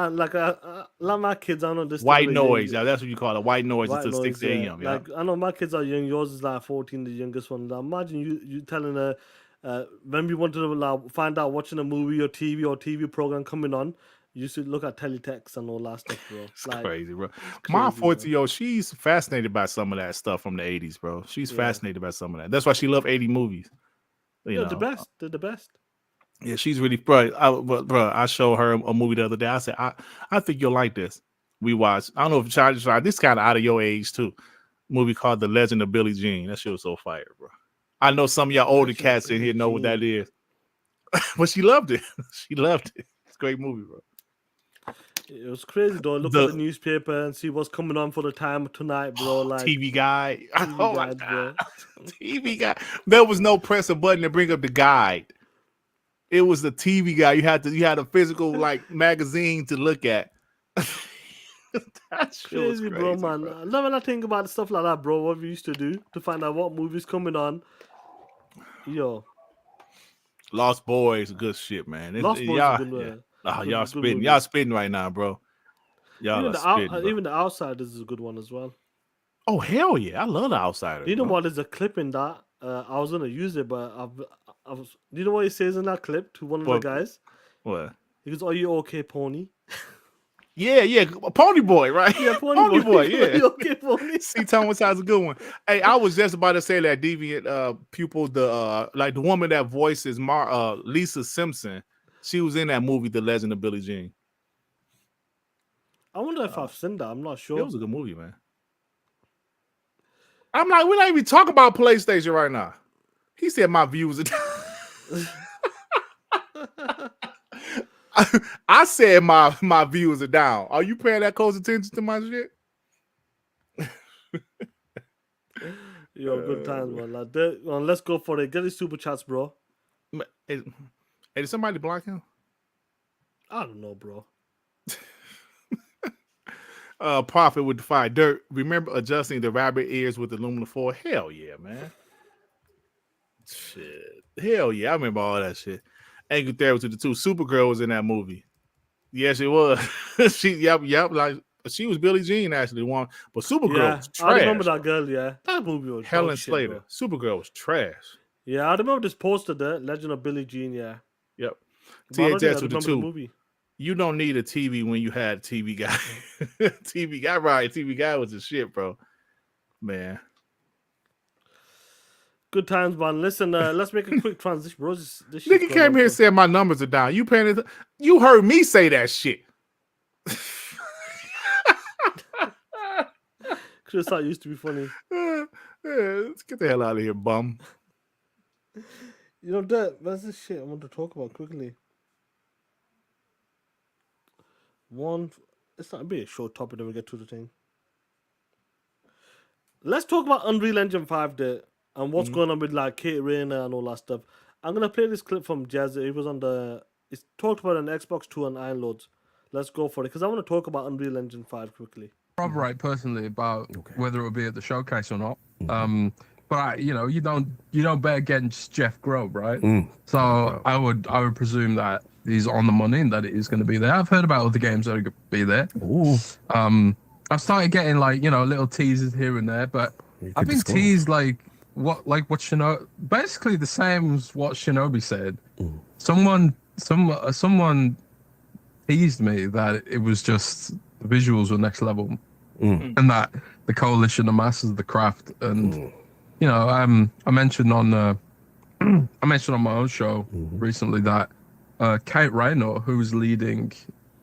lot of my kids, I know this white noise. Yeah, that's what you call it. White noise until 6 a.m. Yeah. Like, I know my kids are young. Yours is like 14, the youngest one. Now, imagine you telling her when we wanted to find out watching a movie or TV program coming on, you used to look at teletext and all that stuff, bro. It's crazy, bro. My 14-year-old, she's fascinated by some of that stuff from the 80s, bro. She's fascinated by some of that. That's why she loved 80 movies. The best. They're the best. Yeah, she's really, bro. I showed her a movie the other day. I said, I think you'll like this. We watched. I don't know if Charlie tried. This kind of out of your age too. Movie called The Legend of Billie Jean. That shit was so fire, bro. I know some of y'all older cats in here know what that is, but she loved it. She loved it. It's a great movie, bro. It was crazy though. Look at the newspaper and see what's coming on for the time tonight, bro. Like TV Guide. Oh my God. TV Guide. There was no press a button to bring up the guide. It was the TV Guide. You had a physical like magazine to look at. That's crazy, bro, man. Bro. Now when I think about stuff like that, bro, what we used to do to find out what movies coming on. Yo. Lost Boys, good shit, man. Lost Boys is good, man. Oh, y'all spitting. Y'all spitting right now, bro. Y'all spitting, bro. Even The Outsiders is a good one as well. Oh, hell yeah. I love The Outsiders. You know what? There's a clip in that. I was going to use it, but do you know what he says in that clip to one of the guys? What? He goes, "Are you okay, Pony?" Yeah. Pony Boy, right? Yeah, Pony Boy. Yeah. You okay, Pony? See, Thomas has a good one. Hey, I was just about to say that deviant pupil, the woman that voices Lisa Simpson. She was in that movie, The Legend of Billie Jean. I wonder if I've seen that. I'm not sure. It was a good movie, man. I'm like, we're not even talking about PlayStation right now. He said my views are down. I said my views are down. Are you paying that close attention to my shit? Yo, good times, man. Like, let's go for it. Get the super chats, bro. Hey, did somebody block him? I don't know, bro. Prophet would defy dirt. Remember adjusting the rabbit ears with aluminum foil? Hell yeah, man. Shit. Hell yeah. I remember all that shit. Angry Therapy to the 2. Supergirl was in that movie. Yes, it was. Yep. Like she was Billie Jean actually one, but Supergirl was trash. I remember that girl, yeah. That movie was Helen Slater. Supergirl was trash. Yeah, I remember this poster there, Legend of Billie Jean, yeah. Yep. TTS with the 2. You don't need a TV when you had a TV Guy. TV Guy, right? TV Guy was the shit, bro. Man. Good times, man. Listen, let's make a quick transition, bro. This nigga came here and said my numbers are down. You paying it? You heard me say that shit. Chris, that used to be funny. Let's get the hell out of here, bum. You know, there's this shit I want to talk about quickly. It's not be a short topic, then we get to the thing. Let's talk about Unreal Engine 5 there and what's going on with like Kate Rayner and all that stuff. I'm gonna play this clip from Jazz. It's talked about on Xbox 2 and Iron Lords. Let's go for it because I want to talk about Unreal Engine 5 quickly. Corroborate personally about whether it will be at the showcase or not. But you don't bet against Jeff Grubb, right? So I would presume that he's on the money and that it is going to be there. I've heard about other games that are going to be there. I've started getting like, little teasers here and there, but I've been teased like what Shinobi, basically the same as what Shinobi said. Someone teased me that it was just the visuals were next level, and that the coalition, the masters of the craft, and I mentioned on my own show recently that Kate Rayner, who's leading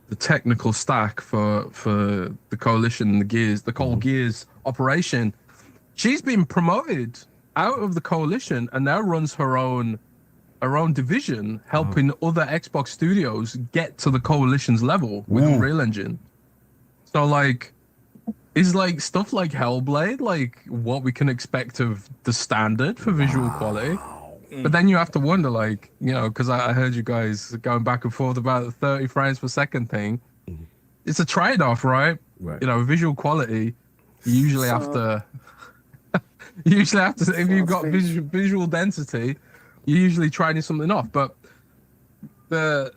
the technical stack for the coalition, the Cold Gears operation, she's been promoted out of the coalition and now runs her own division, helping other Xbox studios get to the coalition's level with Unreal Engine. So like, is like stuff like Hellblade like what we can expect of the standard for visual quality? But then you have to wonder, like, because I heard you guys going back and forth about the 30 frames per second thing. It's a trade-off, right? Visual quality. You usually have to. If you've got visual density, you're usually trading something off. But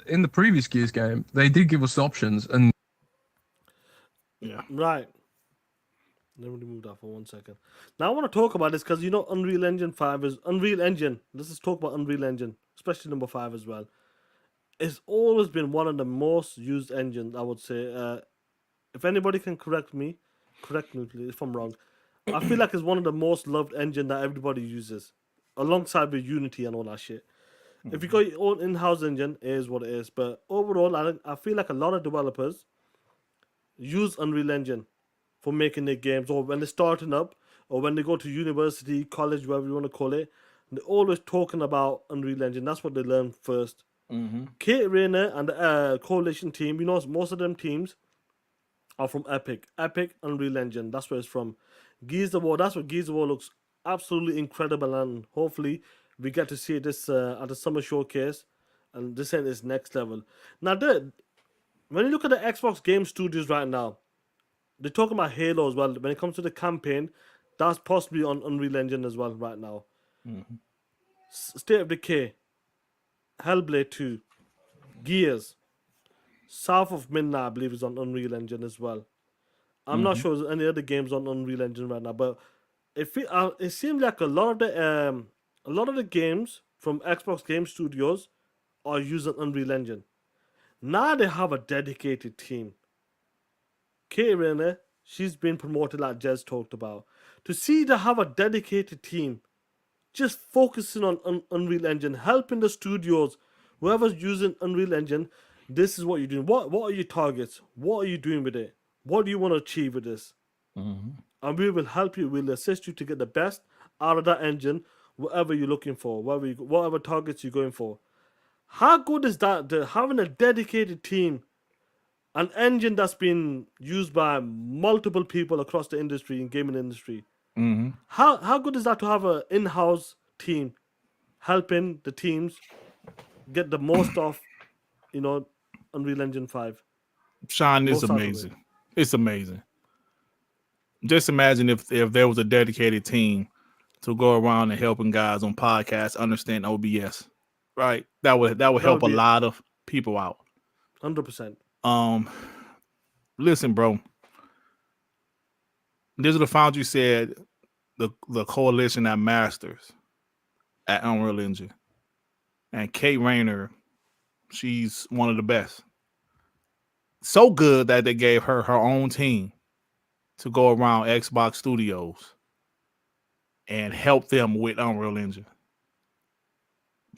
in the previous Gears game, they did give us options, and right. Let me remove that for 1 second. Now I want to talk about this because Unreal Engine 5 is Unreal Engine. Let's just talk about Unreal Engine, especially number 5 as well. It's always been one of the most used engines, I would say. If anybody can correct me please if I'm wrong. I feel like it's one of the most loved engine that everybody uses, alongside with Unity and all that shit. If you got your own in-house engine, it is what it is. But overall, I feel like a lot of developers use Unreal Engine for making their games, or when they're starting up, or when they go to university, college, whatever you want to call it, they're always talking about Unreal Engine. That's what they learn first. Kate Rayner and the Coalition team, most of them teams are from Epic, Unreal Engine. That's where it's from. Gears of War. That's what Gears of War looks absolutely incredible, and hopefully we get to see this at the summer showcase, and this is next level. Now, when you look at the Xbox game studios right now, they're talking about Halo as well. When it comes to the campaign, that's possibly on Unreal Engine as well right now. State of Decay, Hellblade 2, Gears, South of Midnight, I believe, is on Unreal Engine as well. I'm not sure there's any other games on Unreal Engine right now, but it seems like a lot of the games from Xbox Game Studios are using Unreal Engine. Now they have a dedicated team. Kate Rayner, she's been promoted like Jez talked about. To see they have a dedicated team just focusing on Unreal Engine, helping the studios, whoever's using Unreal Engine, this is what you're doing. What are your targets? What are you doing with it? What do you want to achieve with this? And we will help you. We'll assist you to get the best out of that engine, whatever you're looking for, whatever targets you're going for. How good is that? Having a dedicated team, an engine that's been used by multiple people across the industry, in gaming industry. How good is that to have an in-house team helping the teams get the most of, Unreal Engine 5? Sean, it's amazing. It's amazing. Just imagine if there was a dedicated team to go around and helping guys on podcasts understand OBS, right? That would help a lot of people out. 100%. Listen, bro. Digital Foundry said the coalition that masters at Unreal Engine, and Kate Rayner, she's one of the best. So good that they gave her own team to go around Xbox Studios and help them with Unreal Engine.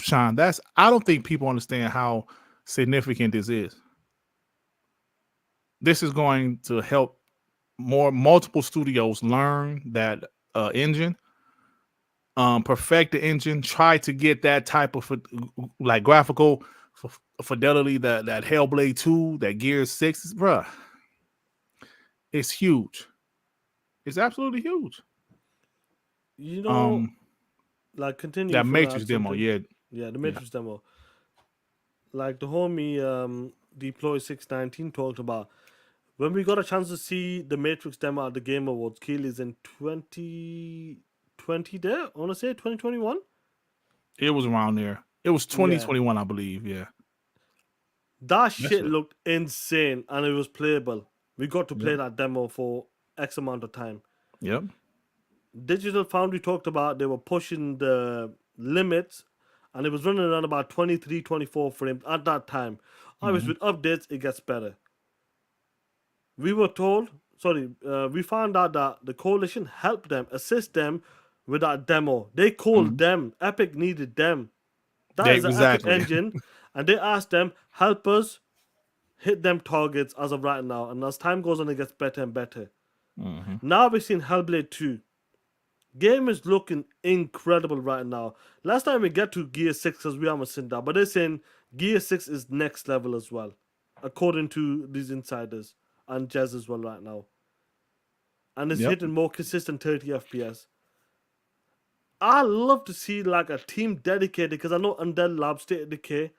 Sean, I don't think people understand how significant this is. This is going to help multiple studios learn that engine, perfect the engine, try to get that type of like graphical fidelity that Hellblade 2, that Gears 6, bruh. It's huge. It's absolutely huge. Like continue that Matrix demo, yeah, the Matrix demo. Like the homie Deploy 619 talked about, when we got a chance to see the Matrix demo at the Game Awards, Keely's in 2020 there, I want to say 2021. It was around there. It was 2021, I believe. Yeah. That shit looked insane, and it was playable. We got to play that demo for X amount of time. Yep. Digital Foundry talked about they were pushing the limits, and it was running around about 23, 24 frames at that time. Obviously, with updates, it gets better. We were told, we found out that the coalition helped them, assist them with that demo. They called them. Epic needed them. That is an Epic engine, and they asked them, help us hit them targets as of right now. And as time goes on, it gets better and better. Now we've seen Hellblade 2. Game is looking incredible right now. Last time we get to Gear 6, because we haven't seen that, but they're saying Gear 6 is next level as well, according to these insiders and Jez as well right now. And it's hitting more consistent 30 FPS. I love to see like a team dedicated, because I know Undead Labs, State of Decay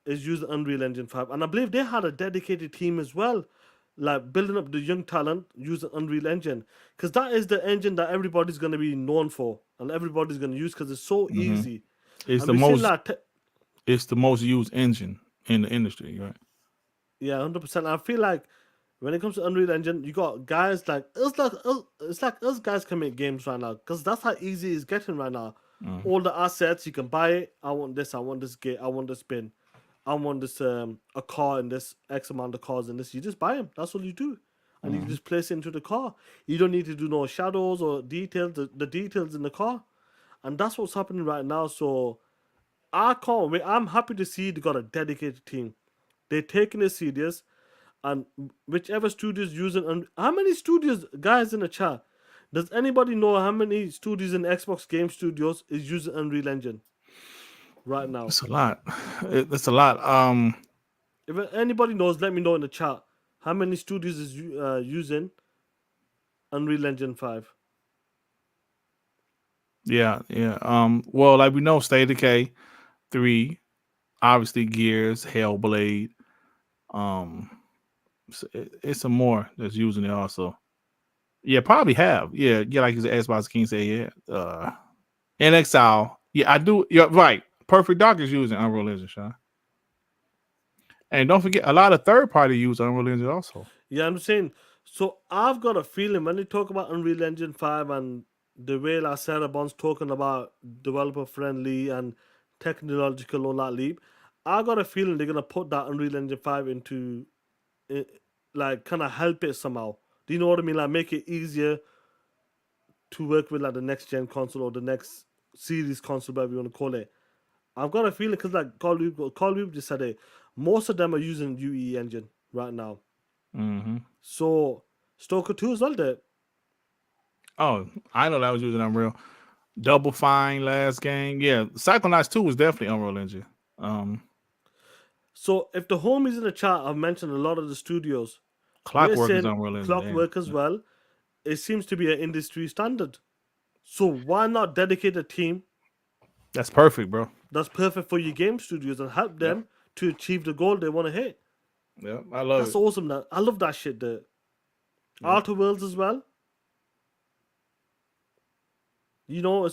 is using Unreal Engine 5, and I believe they had a dedicated team as well, like building up the young talent using Unreal Engine, because that is the engine that everybody's going to be known for and everybody's going to use because it's so easy. It's And the we've seen most. It's the most used engine in the industry, right? Yeah, 100%. I feel like when it comes to Unreal Engine, you got guys like it's like us guys can make games right now, because that's how easy it's getting right now. All the assets you can buy it. I want this gate, I want this bin, I want this a car and this X amount of cars and this. You just buy them. That's all you do, and you just place it into the car. You don't need to do no shadows or details. The details in the car, and that's what's happening right now. So I can't wait. I'm happy to see they got a dedicated team. They're taking it serious, and whichever studios using. How many studios, guys in the chat? Does anybody know how many studios in Xbox Game Studios is using Unreal Engine right now? It's a lot. It's a lot. If anybody knows, let me know in the chat. How many studios is using Unreal Engine 5? Yeah. Well, like we know, State of Decay 3, obviously Gears, Hellblade. It's some more that's using it also. Yeah, probably have. Yeah, like his Xbox King said. Yeah. In Exile. Yeah, I do. You're right. Perfect Dark is using Unreal Engine, Sean. And don't forget, a lot of third party use Unreal Engine also. Yeah, I'm saying. So I've got a feeling when they talk about Unreal Engine 5 and the way like Sarah Bond's talking about developer friendly and technological all that leap, I got a feeling they're gonna put that Unreal Engine 5 into like kind of help it somehow. Do you know what I mean? Like make it easier to work with like the next gen console or the next series console, whatever you want to call it. I've got a feeling because like Call of Duty just said it. Most of them are using UE engine right now. So Stalker 2 as well did. Oh, I know that was using Unreal. Double Fine last game. Yeah, Psychonauts 2 was definitely Unreal Engine. So if the homies in the chat have mentioned a lot of the studios, Clockwork is Unreal Engine. Clockwork as well. It seems to be an industry standard. So why not dedicate a team? That's perfect, bro. That's perfect for your game studios and help them to achieve the goal they want to hit. Yeah, I love That's awesome. That I love that shit there. Outer Worlds as well. You know,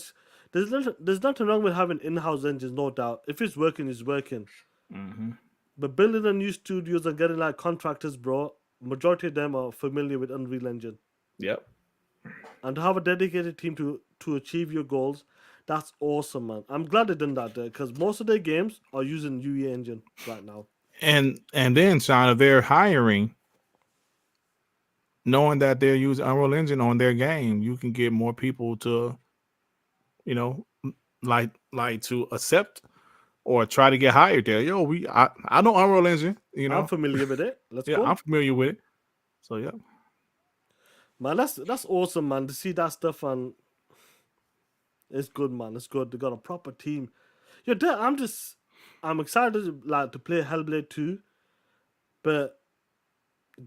there's nothing wrong with having in-house engines, no doubt. If it's working, it's working. But building a new studios and getting like contractors, bro, majority of them are familiar with Unreal Engine. Yep. And to have a dedicated team to achieve your goals, that's awesome, man. I'm glad they done that there because most of their games are using UE Engine right now. And then, Sean, if they're hiring, knowing that they're using Unreal Engine on their game, you can get more people to, you know, like to accept or try to get hired there. Yo, I know Unreal Engine. You know, I'm familiar with it. Let's go. I'm familiar with it. So yeah, man, that's awesome, man. To see that stuff and it's good, man. It's good. They got a proper team. Yeah, I'm excited to play Hellblade 2, but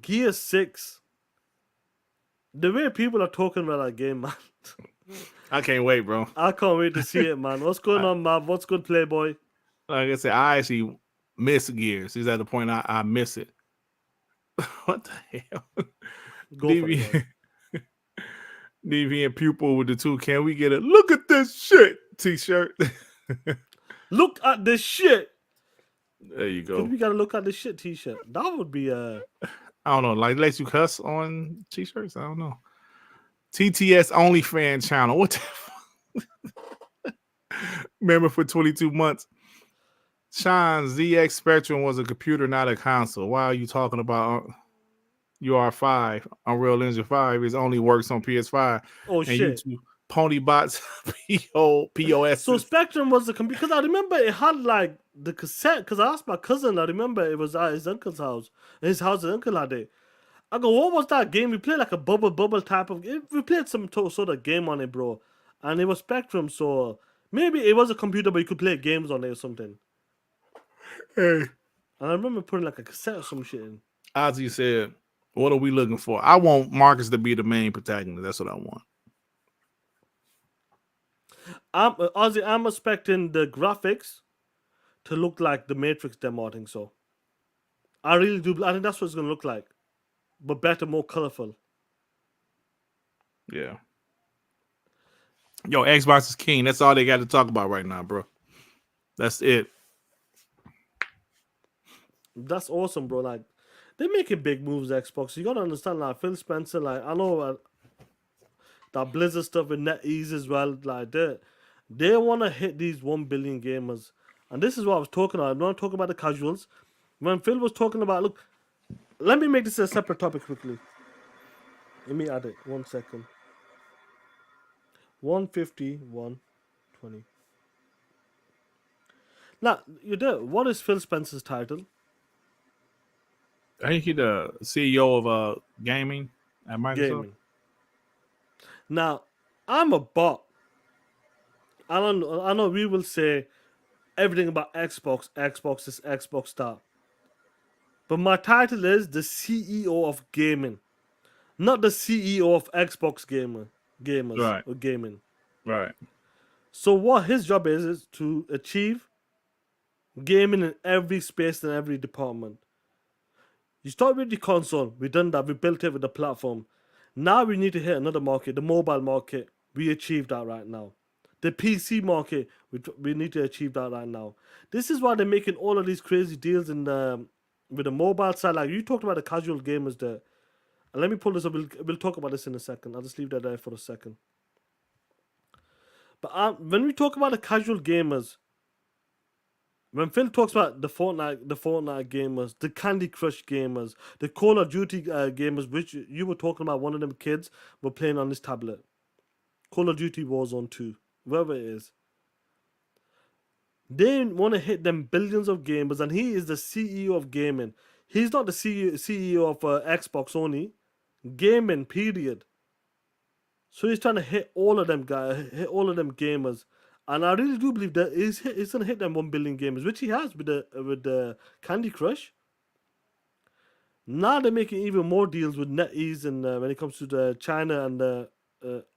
Gear 6. The way people are talking about that game, man. I can't wait, bro. I can't wait to see it, man. What's going on, Mav? What's good, Playboy? Like I said, I actually miss Gears. He's at the point I miss it. What the hell? Go for it, DV and Pupil with the two. Can we get a look at this shit t-shirt? Look at this shit. There you go. We gotta look at this shit t-shirt. That would be I I don't know. Like, lets you cuss on t-shirts. I don't know. TTS OnlyFans channel. What the member for 22 months. Sean, ZX Spectrum was a computer, not a console. Why are you talking about UR5? Unreal Engine 5 is only works on PS5 Oh and shit. YouTube. Ponybots POS. So Spectrum was the computer, because I remember it had like the cassette, because I asked my cousin, I remember it was at his uncle's house. His uncle had it. I go, what was that game? We played like a bubble type of game. We played some sort of game on it, bro. And it was Spectrum, so maybe it was a computer, but you could play games on it or something. Hey. And I remember putting like a cassette or some shit in. Ozzy said, what are we looking for? I want Marcus to be the main protagonist. That's what I want. Ozzy, I'm expecting the graphics to look like the Matrix demo, I think so. I really do. I think that's what it's going to look like. But better, more colorful. Yeah. Yo, Xbox is king. That's all they got to talk about right now, bro. That's it. That's awesome, bro. Like, they're making big moves, Xbox. You got to understand, like, Phil Spencer, like, I know that Blizzard stuff with NetEase as well, like, they want to hit these 1 billion gamers. And this is what I was talking about. I'm not talking about the casuals. When Phil was talking about, look, let me make this a separate topic quickly. Let me add it. 1 second. 150, 120. Now, what is Phil Spencer's title? I think he's the CEO of gaming at Microsoft. Gaming. Now, I'm a bot. I know we will say everything about Xbox. Xbox is Xbox star. But my title is the CEO of gaming. Not the CEO of Xbox gamers Right. or gaming. Right. So what his job is to achieve gaming in every space and every department. You start with the console. We've done that. We built it with the platform. Now we need to hit another market, the mobile market. We achieved that right now. The PC market, we need to achieve that right now. This is why they're making all of these crazy deals with the mobile side. Like you talked about the casual gamers there. And let me pull this up. We'll talk about this in a second. I'll just leave that there for a second. But when we talk about the casual gamers, when Phil talks about the Fortnite gamers, the Candy Crush gamers, the Call of Duty gamers, which you were talking about, one of them kids were playing on this tablet. Call of Duty Warzone 2, wherever it is. They want to hit them billions of gamers, and he is the CEO of gaming. He's not the CEO of Xbox only. Gaming, period. So he's trying to hit all of them guys, hit all of them gamers. And I really do believe that he's going to hit them 1 billion gamers, which he has with the Candy Crush. Now they're making even more deals with NetEase and when it comes to the China and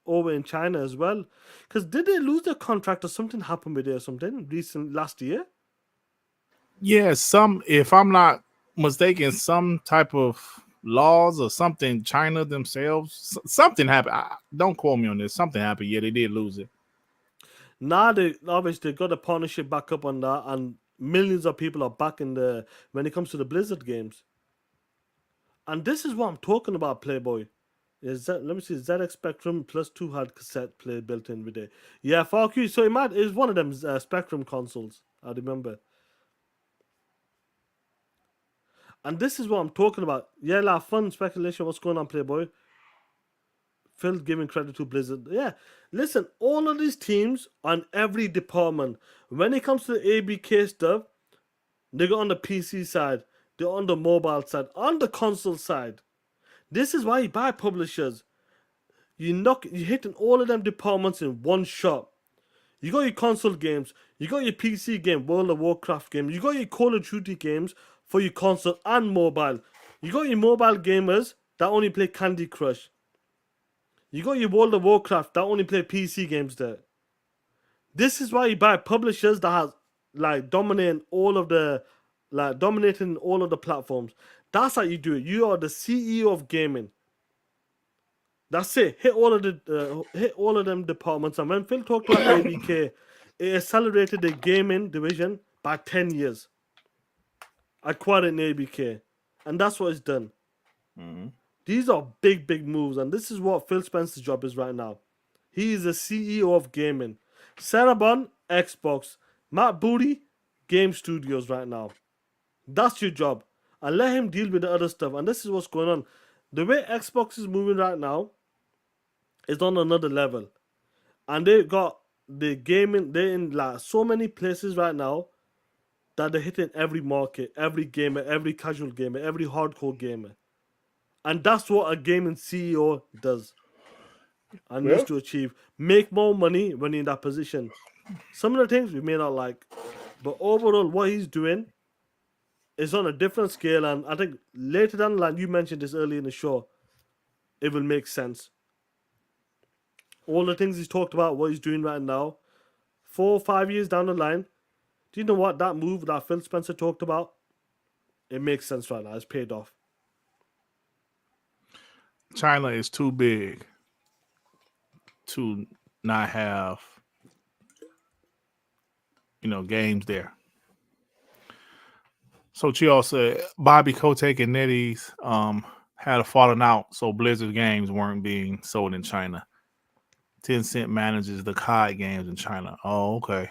over in China as well. Because did they lose their contract or something happened with it or something last year? Yeah, if I'm not mistaken, some type of laws or something, China themselves, something happened. Don't quote me on this. Something happened. Yeah, they did lose it. Now they obviously got a partnership back up on that, and millions of people are back when it comes to the Blizzard games. And this is what I'm talking about, Playboy. Let me see, ZX Spectrum plus 2 had cassette play built in with it. Yeah, fuck you. So it's one of them Spectrum consoles, I remember. And this is what I'm talking about. Yeah, like fun speculation. What's going on, Playboy? Phil giving credit to Blizzard. Yeah, listen, all of these teams on every department, when it comes to the ABK stuff, they go on the PC side, they're on the mobile side, on the console side. This is why you buy publishers. You're hitting all of them departments in one shot. You got your console games, you got your PC game, World of Warcraft games, you got your Call of Duty games for your console and mobile. You got your mobile gamers that only play Candy Crush. You got your World of Warcraft that only play PC games there. This is why you buy publishers that has dominating all of the platforms. That's how you do it. You are the CEO of gaming. That's it. Hit all of them departments. And when Phil talked about ABK, it accelerated the gaming division by 10 years. Acquiring ABK, and that's what it's done. These are big, big moves, and this is what Phil Spencer's job is right now. He is the CEO of gaming. Sarabon, Xbox. Matt Booty, Game Studios right now. That's your job. And let him deal with the other stuff. And this is what's going on. The way Xbox is moving right now is on another level. And they got the gaming, they're in like so many places right now that they're hitting every market, every gamer, every casual gamer, every hardcore gamer. And that's what a gaming CEO does and needs to achieve. Make more money when you're in that position. Some of the things we may not like, but overall, what he's doing is on a different scale. And I think later down the line, you mentioned this earlier in the show, it will make sense. All the things he's talked about, what he's doing right now, 4 or 5 years down the line, do you know what? That move that Phil Spencer talked about, it makes sense right now. It's paid off. China is too big to not have, games there. So Chio said Bobby Kotick and NetEase had a falling out, so Blizzard games weren't being sold in China. Tencent manages the COD games in China. Oh, okay.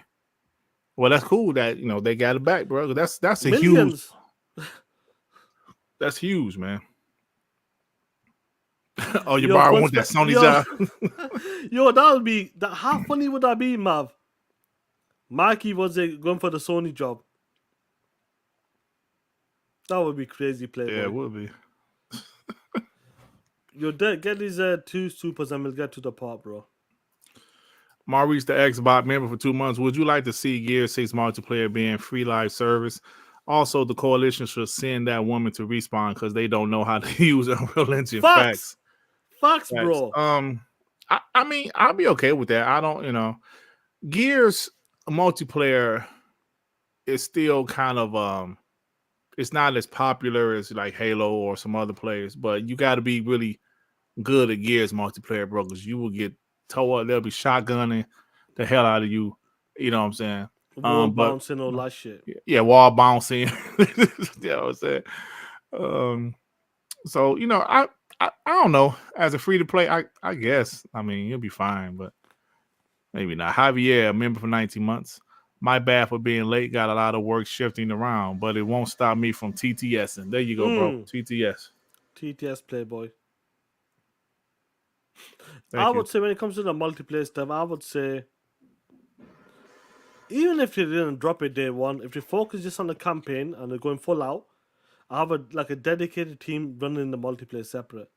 Well, that's cool that they got it back, bro. That's a Millions. huge. That's huge, man. Oh, your Yo, bar Phil want that Spen- Sony Yo. job. Yo, that'll be that. How funny would that be, Mav? Mikey was going for the Sony job. That would be crazy, Playboy. Yeah, it would be. Yo, get these 2 supers and we'll get to the part, bro. Maurice, the Xbox member for 2 months. Would you like to see Gear 6 multiplayer being free live service? Also, the coalition should send that woman to Respawn because they don't know how to use Unreal Engine. Facts, bro. I mean, I'll be okay with that. I don't, Gears multiplayer is still kind of it's not as popular as like Halo or some other players, but you got to be really good at Gears multiplayer, bro, because you will get towed up. They'll be shotgunning the hell out of you. You know what I'm saying? Wall bouncing, all that shit. Yeah, wall bouncing. You know what I'm saying? So I don't know. As a free to play, I guess. I mean, you'll be fine, but maybe not. Javier, a member for 19 months. My bad for being late. Got a lot of work shifting around, but it won't stop me from TTS. And there you go, bro. TTS Playboy. Thank I you. would say when it comes to the multiplayer stuff, I would say even if you didn't drop it day one, if you focus just on the campaign and they're going full out, I have a dedicated team running the multiplayer separate.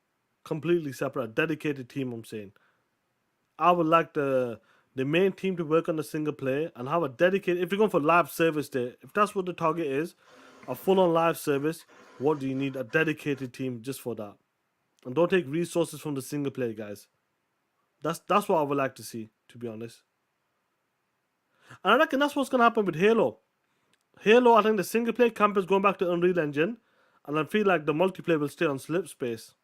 Completely separate. A dedicated team, I'm saying. I would like the main team to work on the single player and have a dedicated, if you're going for live service there, if that's what the target is, a full-on live service, what do you need? A dedicated team just for that. And don't take resources from the single player, guys. That's what I would like to see, to be honest. And I reckon that's what's going to happen with Halo. Halo, I think the single player camp is going back to Unreal Engine, and I feel like the multiplayer will stay on Slipspace.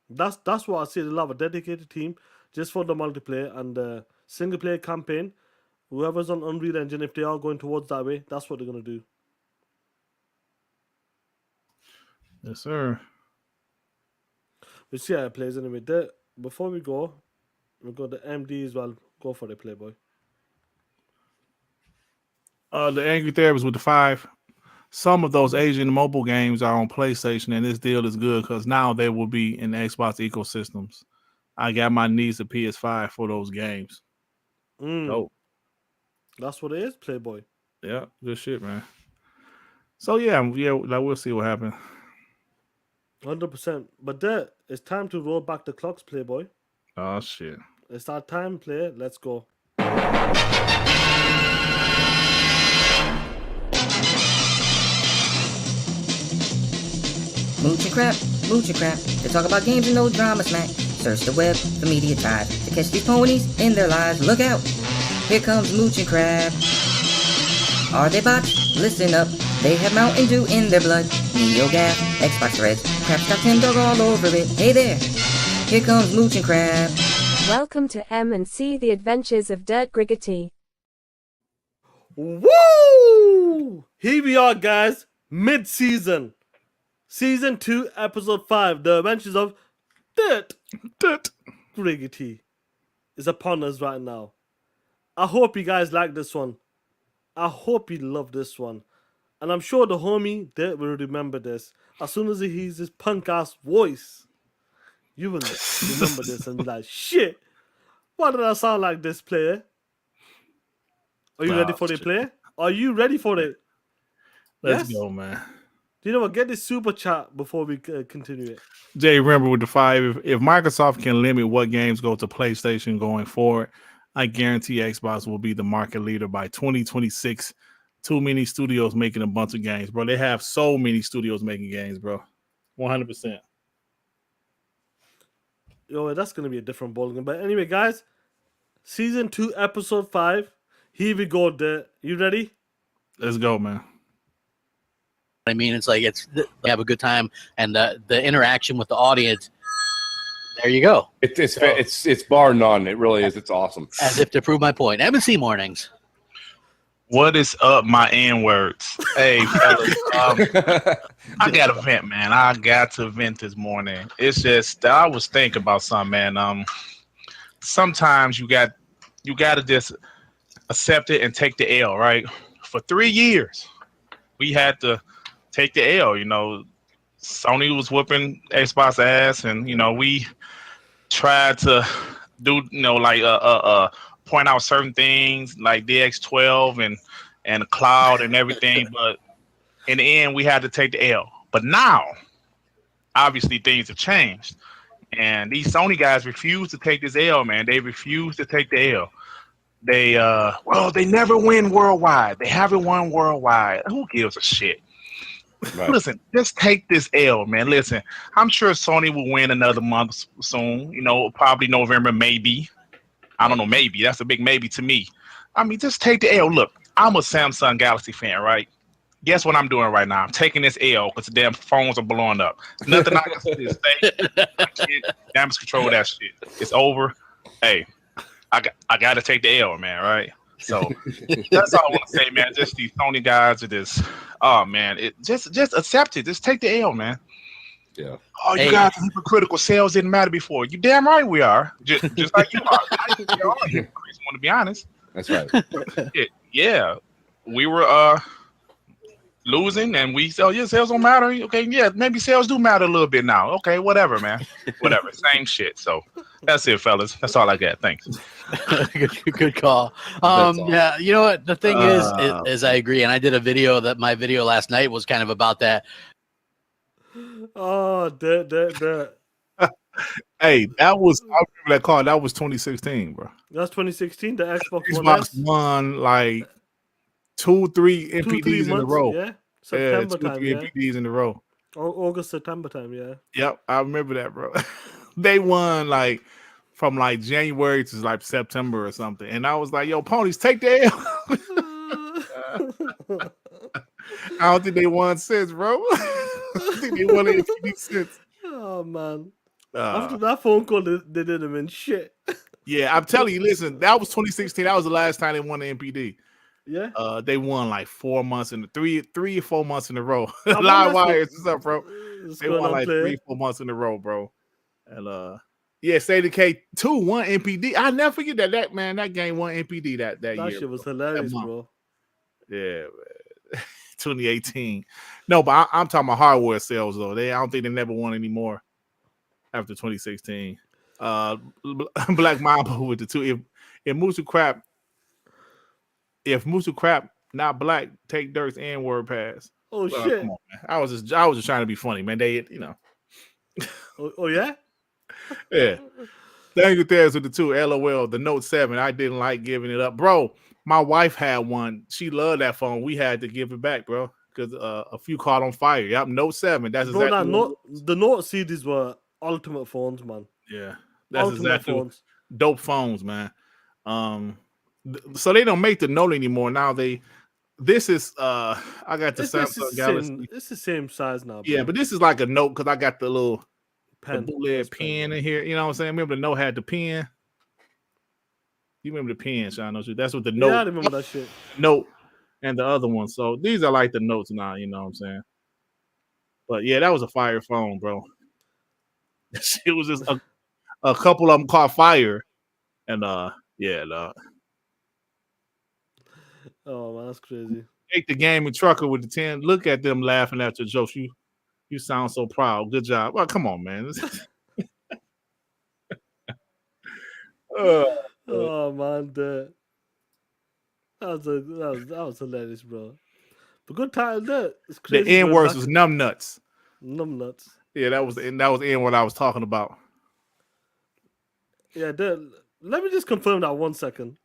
That's what I see. They'll have a dedicated team just for the multiplayer and the single player campaign. Whoever's on Unreal Engine, if they are going towards that way, that's what they're going to do. Yes, sir. We'll see how it plays anyway. Before we go, we'll go to MD as well. Go for it, Playboy. The Angry Therapist with the 5. Some of those Asian mobile games are on PlayStation, and this deal is good because now they will be in the Xbox ecosystems. I got my niece a PS5 for those games. Dope. That's what it is, Playboy. Yeah, good shit, man. So yeah, like we'll see what happens. 100%. But it's time to roll back the clocks, Playboy. Oh shit. It's our time, play. Let's go. Mooch and crap. They talk about games and no drama smack. Search the web for media tribe to catch these ponies in their lives. Look out! Here comes Mooch and Crab. Are they bots? Listen up. They have Mountain Dew in their blood. NeoGaf, Xbox Threads. Crap's got 10 dog all over it. Hey there! Here comes Mooch and Crab. Welcome to M&C The Adventures of Dirt Griggity. Woo! Here we are, guys. Mid-season. Season 2, Episode 5, The Adventures of Dirt. Griggity is upon us right now. I hope you guys like this one. I hope you love this one. And I'm sure the homie Dirt will remember this. As soon as he hears his punk ass voice, you will remember this and be like, shit, why did I sound like this, player? Are you ready for the player? Are you ready for it? Let's go, man. Do you know what? Get this super chat before we continue it. Jay, remember with the 5, if Microsoft can limit what games go to PlayStation going forward, I guarantee Xbox will be the market leader by 2026. Too many studios making a bunch of games, bro. They have so many studios making games, bro. 100%. Yo, that's going to be a different ballgame. But anyway, guys, Season 2, Episode 5. Here we go. You ready? Let's go, man. I mean, it's like they have a good time, and the interaction with the audience. There you go. It's bar none. It really is. It's awesome. As if to prove my point. M&C mornings. What is up, my N-words? Hey, fellas, I got to vent, man. I got to vent this morning. It's just I was thinking about something, man. Sometimes you got to just accept it and take the L, right? For 3 years, we had to take the L. You know, Sony was whooping Xbox ass, and you know we tried to do, you know, like point out certain things like DX12 and the cloud and everything, but in the end we had to take the L. But now, obviously, things have changed, and these Sony guys refuse to take this L, man. They refuse to take the L. They they never win worldwide. They haven't won worldwide. Who gives a shit? Right. Listen, just take this L, man. Listen, I'm sure Sony will win another month soon. You know, probably November, maybe. I don't know, maybe. That's a big maybe to me. I mean, just take the L. Look, I'm a Samsung Galaxy fan, right? Guess what I'm doing right now? I'm taking this L because the damn phones are blowing up. Nothing I can say is damage control that shit. It's over. Hey, I got to take the L, man, right? So that's all I want to say, man. Just these Sony guys are just, oh man, just accept it. Just take the L, man. Yeah. Oh, you guys are hypocritical. Sales didn't matter before. You damn right we are. Just like you are. I think we are hypocrites, want to be honest. That's right. Yeah. We were losing, and we sell. Yeah, sales don't matter. Okay, yeah, maybe sales do matter a little bit now. Okay, whatever, man. Whatever. Same shit. So that's it, fellas. That's all I got. Thanks. Good call. Yeah, you know what? The thing is I agree, and I did a video my video last night was kind of about that. Oh, that. Hey, I remember that call. That was 2016, bro. That's 2016. The Xbox won like 2-3 MPDs in a row. Yeah, September time. 2-3 MPDs in a row. August, September time. Yeah. Yep, I remember that, bro. They won like from like January to like September or something, and I was like, "Yo, ponies, take the L." I don't think they won since, bro. I think they won MPD since. Oh man. After that phone call, they didn't win shit. Yeah, I'm telling you, listen, that was 2016. That was the last time they won the MPD. Yeah. They won like 4 months in 3 or 4 months in a row. Live wires, what's up, bro? They won like 3 or 4 months in a row, bro. And yeah, State of K2 won MPD. I never forget that man. That game won MPD that year. That shit was hilarious, bro. Yeah, man. 2018. No, but I'm talking about hardware sales though. I don't think they never won anymore after 2016. Black Mamba with the 2. If Musu Crap not black, take Dirk's N-word pass. Oh shit! Come on, man. I was just trying to be funny, man. They, you know. Oh yeah. Yeah. Thank you, Taz, with the 2. LOL. The Note 7. I didn't like giving it up, bro. My wife had one. She loved that phone. We had to give it back, bro, because a few caught on fire. Yep, Note 7. That's bro, exactly the Note series were ultimate phones, man. Yeah, that's ultimate exactly phones. Dope phones, man. So they don't make the Note anymore. Now this is I got the Samsung Galaxy. It's the same size now. Bro. Yeah, but this is like a Note because I got the little pen, bootleg pen in here. You know what I'm saying? Remember the Note had the pen. You remember the pen, Sean? Don't you? That's what the Note. Yeah, I remember that shit. Note and the other one. So these are like the Notes now. You know what I'm saying? But yeah, that was a fire phone, bro. It was just a couple of them caught fire, and yeah, Oh man, that's crazy. take the game and trucker with the 10. Look at them laughing at your jokes. You sound so proud. Good job. Well, come on, man. Oh man, that was hilarious, bro. But good title, that it's crazy. The N words was numb nuts. Numb nuts. Yeah, that was the N word I was talking about. Yeah, let me just confirm that 1 second.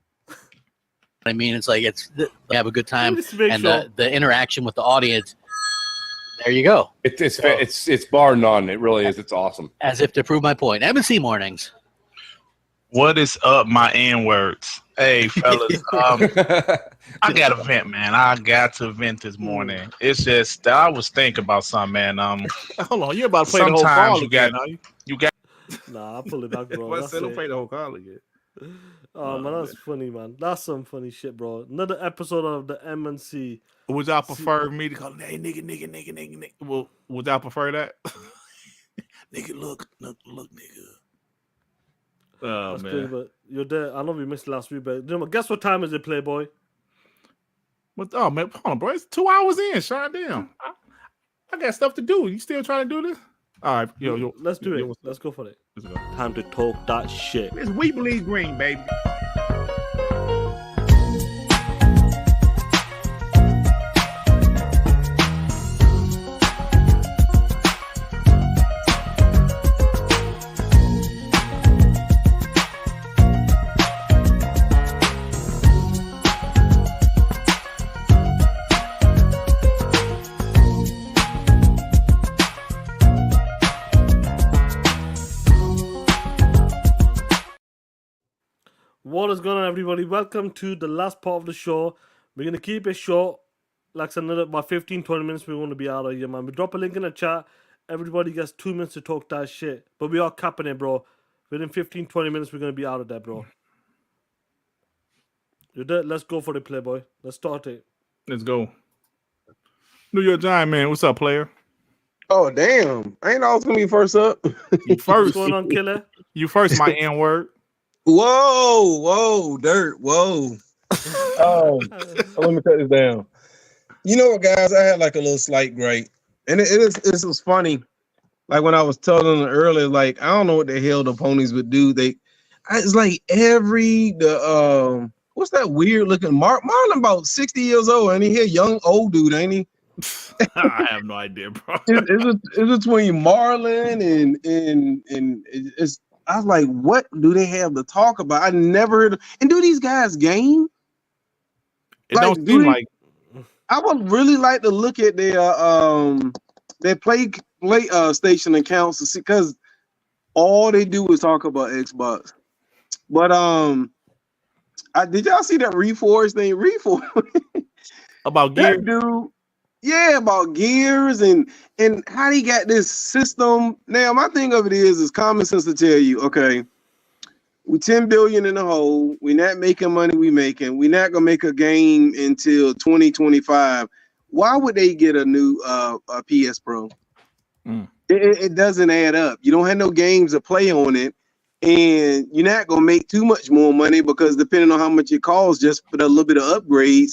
I mean, it's like they have a good time, Let me just make and sure. the interaction with the audience. There you go. It's bar none. It really is. It's awesome. As if to prove my point. M&C mornings. What is up, my N words? Hey, fellas. I got to vent, man. I got to vent this morning. It's just that I was thinking about something, man. Hold on, you're about to play the whole sometimes call again, are you? you got. Nah, I'll pull it back, bro. Well, That's don't it. play the whole call again. Oh man, that's funny, man. That's some funny shit, bro. Another episode of the M&C. Would y'all prefer me to call hey nigga? Well, would y'all prefer that? Nigga, look, nigga. Oh That's man. crazy, but you're there. I know we missed last week, but guess what time is it, Playboy? Oh man, hold on, bro. It's 2 hours in, Sean. Damn. I got stuff to do. You still trying to do this? All right, yo. Let's do it. Let's go for it. Time to talk that shit. It's We Believe Green, baby. What is going on, everybody? Welcome to the last part of the show. We're going to keep it short. Like I said, another about 15-20 minutes we want to be out of here, man. We drop a link in the chat. Everybody gets 2 minutes to talk that shit. But we are capping it, bro. Within 15-20 minutes, we're going to be out of there, bro. You're there? Let's go for the Playboy. Let's start it. Let's go. New York Giant, man. What's up, player? Oh, damn. I ain't always going to be first up. You first. What's going on, Killer? You first, my N-word. Whoa, dirt, whoa. Let me cut this down. You know what, guys? I had like a little slight gripe, and it was funny. Like when I was telling them earlier, like I don't know what the hell the ponies would do. It's like what's that weird looking Marlon about 60 years old, and he a young old dude, ain't he? I have no idea, bro. It's between Marlon and it's. I was like, what do they have to talk about? I never heard of, and do these guys game? It like, don't seem like. I would really like to look at their play station accounts to see, because all they do is talk about Xbox. But did y'all see that Reforge thing? Reforge about Gears, dude. Yeah, about Gears and how he got this system. Now, my thing of it is common sense to tell you, okay, we 10 billion in the hole. We're not making money. We're not gonna make a game until 2025. Why would they get a new a PS Pro? It doesn't add up. You don't have no games to play on it, and you're not gonna make too much more money because depending on how much it costs, just for a little bit of upgrades.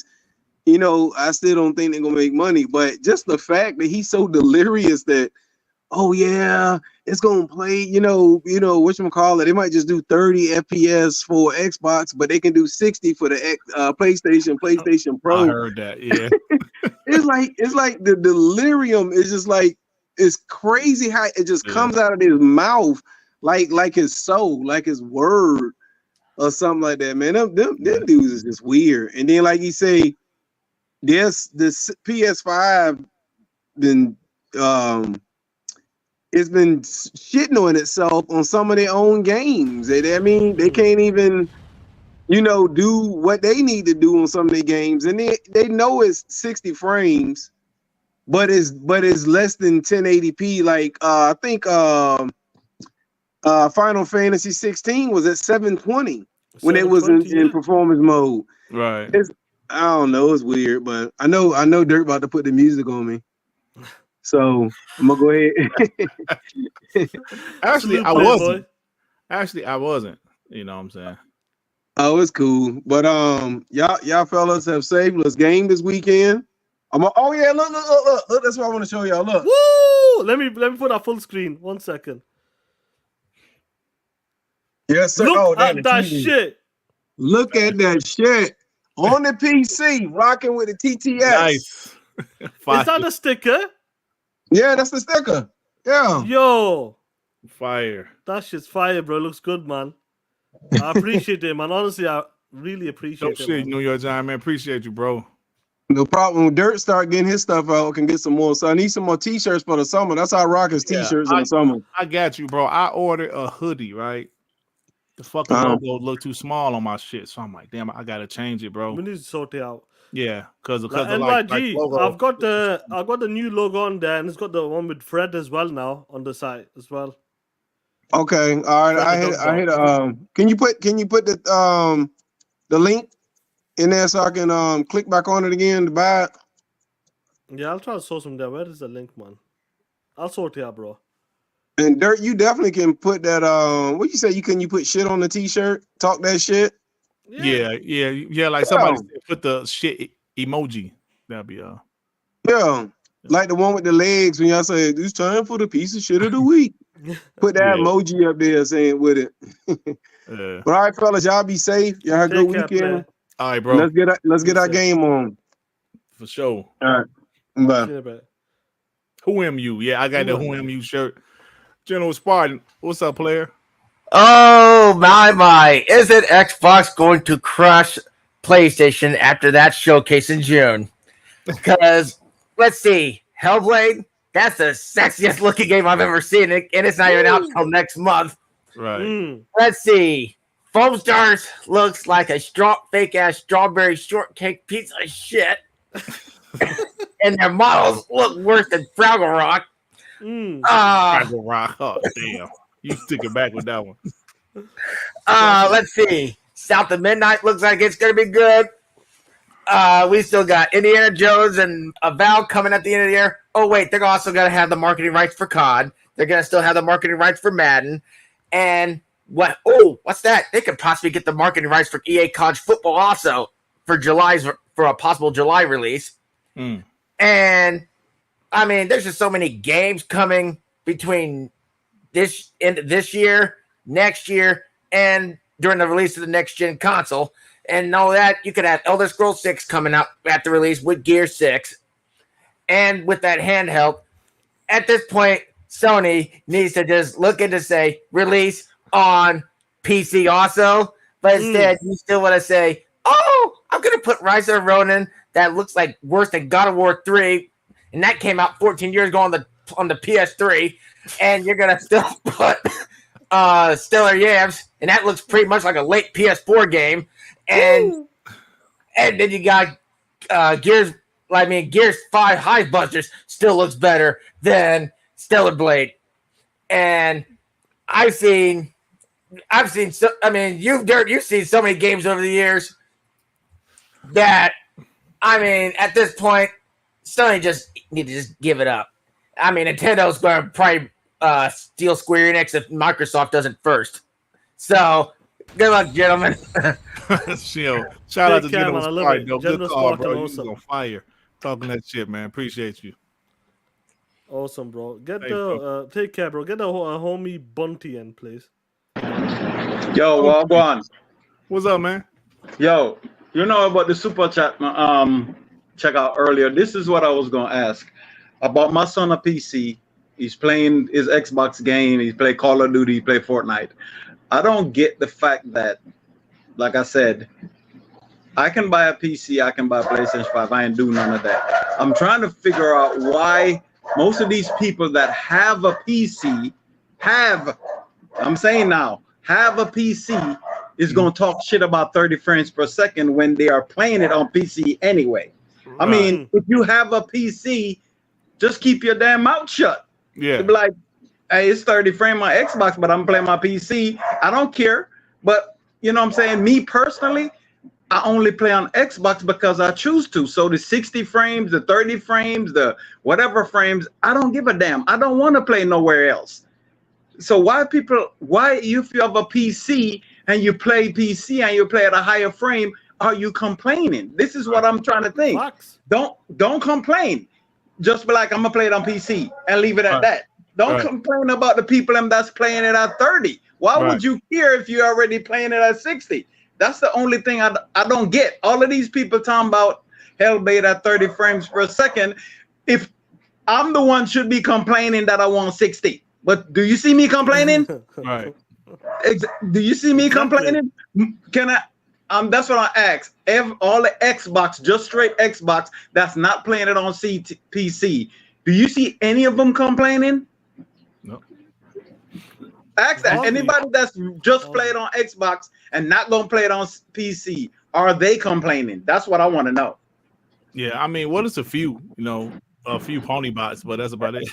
You know, I still don't think they're gonna make money, but just the fact that he's so delirious that, oh yeah, it's gonna play, you know, whatchamacallit, they might just do 30 FPS for Xbox, but they can do 60 for the PlayStation Pro. I heard that, yeah. it's like the delirium is just like, it's crazy how it just comes out of his mouth, like his soul, like his word or something like that, man. Them dudes is just weird. And then like you say, this PS5 been it's been shitting on itself on some of their own games. I mean, they can't even, do what they need to do on some of their games, and they know it's 60 frames, but it's less than 1080p. Like I think Final Fantasy 16 was at 720 when it was in performance mode. Right. I don't know, it's weird, but I know Dirk about to put the music on me. So I'm gonna go ahead. Actually, I Playboy. wasn't. Actually, I wasn't. You know what I'm saying? Oh, it's cool. But y'all fellas have saved game this weekend. Oh yeah, look. That's what I want to show y'all. Look. Woo! Let me put that full screen. 1 second. Yes, sir. Look damn, at that TV. shit. Look at that shit on the PC, rocking with the TTS. Nice. Is that a sticker? Yeah, that's the sticker. Yeah. Yo. Fire. That shit's fire, bro. Looks good, man. I appreciate it, man. Honestly, I really appreciate it. Shit, Man. New York Giant, man. Appreciate you, bro. No problem. When Dirt start getting his stuff out, can get some more. So I need some more t-shirts for the summer. That's how I rock his t-shirts in the summer. I got you, bro. I ordered a hoodie, right? The fucking logo looked too small on my shit, so I'm like, damn, I gotta change it, bro. We need to sort it out. Yeah, because of NYG, logo. I've got the new logo on there, and it's got the one with Fred as well now on the site as well. Okay, all right. I hit. Can you put the link in there so I can click back on it again to buy it? Yeah, I'll try to source them there. Where is the link, man? I'll sort it out, bro. And Dirt, you definitely can put that. What you say? You put shit on the t-shirt? Talk that shit. Yeah. Like somebody said, put the shit emoji. That'd be Yeah, like the one with the legs when y'all say it's time for the piece of shit of the week. Put that emoji up there saying with it. But all right, fellas, y'all be safe. Y'all have a good weekend. All right, bro. Let's get our game on. For sure. All right. Bye. Who am you? Yeah, I got the Who am you shirt. General Spartan, what's up, player? Oh my! Isn't Xbox going to crush PlayStation after that showcase in June? Because let's see, Hellblade, that's the sexiest looking game I've ever seen, and it's not even out until next month. Right. Let's see, Formstars looks like a fake ass strawberry shortcake piece of shit, and their models look worse than Fraggle Rock. Fraggle Rock. Oh damn! You stick it back with that one. Let's see. South of Midnight looks like it's gonna be good. We still got Indiana Jones and Avowed coming at the end of the year. Oh wait, they're also gonna have the marketing rights for COD. They're gonna still have the marketing rights for Madden. And what? Oh, what's that? They could possibly get the marketing rights for EA College Football also for a possible July release. And I mean, there's just so many games coming between this year, next year, and during the release of the next gen console. And all that, you could have Elder Scrolls 6 coming out at the release with Gear 6. And with that handheld, at this point, Sony needs to just look into say release on PC also. But instead, you still want to say, oh, I'm going to put Rise of Ronin that looks like worse than God of War 3. And that came out 14 years ago on the PS3. And you're going to still put Stellar Yams. And that looks pretty much like a late PS4 game. And then you got Gears 5 Hive Busters still looks better than Stellar Blade. And you've seen so many games over the years that, I mean, at this point, Sony just need to just give it up. I mean, Nintendo's going to probably steal Square Enix if Microsoft doesn't first. So, good luck, gentlemen. Shout out to General Spartan. Good call, bro. You on fire. Talking that shit, man. Appreciate you. Awesome, bro. Take care, bro. Get the homie Bunty in, please. Yo, Wagwan. What's up, man? Yo, you know about the super chat check out earlier. This is what I was gonna ask about my son on PC. He's playing his Xbox game. He play Call of Duty. He play Fortnite. I don't get the fact that, like I said, I can buy a PC, I can buy a PlayStation 5. I ain't do none of that. I'm trying to figure out why most of these people that have a PC have a PC is going to talk shit about 30 frames per second when they are playing it on PC anyway. Right. I mean, if you have a PC, just keep your damn mouth shut. Yeah. Be like, hey, it's 30 frame on Xbox, but I'm playing my PC. I don't care. But you know what I'm saying? Me personally, I only play on Xbox because I choose to. So the 60 frames, the 30 frames, the whatever frames, I don't give a damn. I don't want to play nowhere else. So why if you have a PC and you play PC and you play at a higher frame, are you complaining? This is what I'm trying to think. Don't complain. Just be like, I'm gonna play it on PC and leave it at that. Don't complain about the people that's playing it at 30. Why would you care if you're already playing it at 60? That's the only thing I don't get. All of these people talking about Hellblade at 30 frames per second. If I'm the one should be complaining that I want 60. But do you see me complaining? Right. Do you see me complaining? Can I? That's what I ask. All the Xbox, just straight Xbox, that's not playing it on PC. Do you see any of them complaining? No. Ask that. Anybody that's just played on Xbox and not gonna play it on PC, are they complaining? That's what I want to know. Yeah, I mean, what is a few pony bots, but that's about it.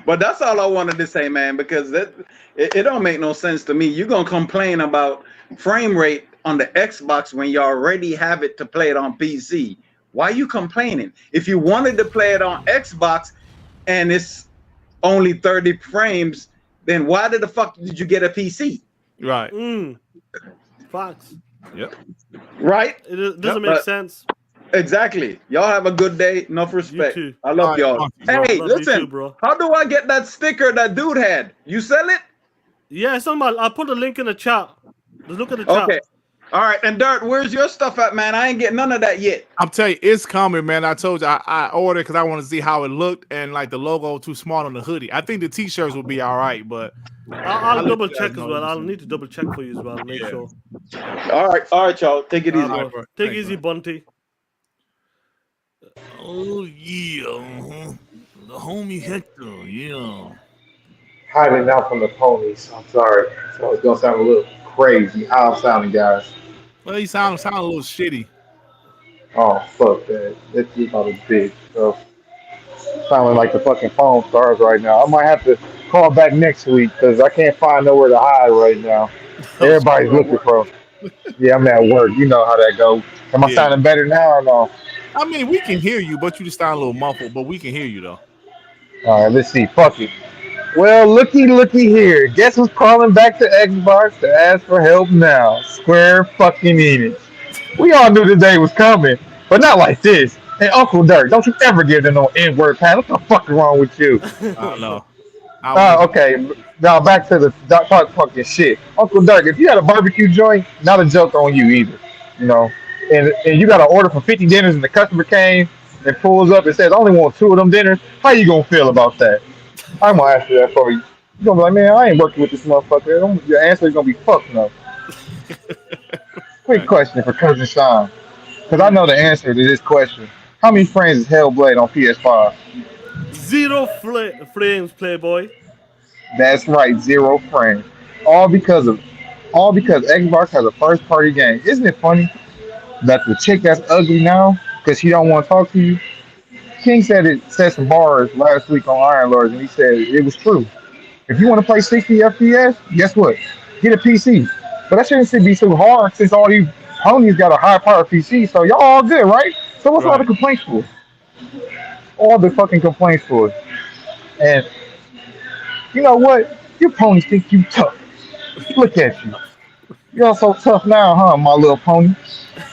But that's all I wanted to say, man, because it don't make no sense to me. You're gonna complain about frame rate on the Xbox when you already have it to play it on PC. Why are you complaining? If you wanted to play it on Xbox and it's only 30 frames, then why the fuck did you get a PC? Right. Facts. Yep. Right? It doesn't make sense. Exactly. Y'all have a good day. Enough respect. I love y'all. Hey, Love listen. you too, bro. How do I get that sticker that dude had? You sell it? Yeah, it's on my. I put a link in the chat. Just look at the chat. Okay. All right. And Dirt, where's your stuff at, man? I ain't getting none of that yet. I'm telling you, it's coming, man. I told you I ordered because I want to see how it looked, and like the logo too small on the hoodie. I think the t-shirts will be all right, but I'll double check as well. I'll need to double check for you as well. Make sure. All right, y'all. Take it easy. Bro. Take it easy, Bunty. Oh yeah, the homie Hector, yeah. Hiding out from the ponies. I'm sorry. So it's gonna sound a little crazy. How I'm sounding, guys. Well, he sound a little shitty. Oh fuck that. That's about as big. So sounding like the fucking Formstars right now. I might have to call back next week because I can't find nowhere to hide right now. Everybody's looking for. Yeah, I'm at work. You know how that goes. Am I sounding better now or no? I mean, we can hear you, but you just sound a little muffled. But we can hear you though. All right, let's see. Fuck it. Well, looky here. Guess who's calling back to Xbox to ask for help now? Square fucking Enix. We all knew the day was coming, but not like this. Hey, Uncle Dirk, don't you ever give them no N-word pat. What the fuck is wrong with you? I don't know. Okay. Now back to the talk fucking shit. Uncle Dirk, if you had a barbecue joint, not a joke on you either. You know, and you got an order for 50 dinners and the customer came and pulls up and says, I only want 2 of them dinners. How you gonna feel about that? I'm gonna answer that for you. You're gonna be like, man, I ain't working with this motherfucker. Your answer is gonna be fuck no. Quick question for Cousin Sean. Because I know the answer to this question. How many frames is Hellblade on PS5? 0 frames, Playboy. That's right, 0 frames. All because Xbox has a first party game. Isn't it funny that the chick that's ugly now, because she don't want to talk to you? King said some bars last week on Iron Lords, and he said it was true. If you want to play 60 FPS, guess what? Get a PC. But that shouldn't be too hard since all these ponies got a high power PC. So y'all all good, right? So what's all the complaints for? All the fucking complaints for. And you know what? Your ponies think you tough. Look at you. You're so tough now, huh, my little pony?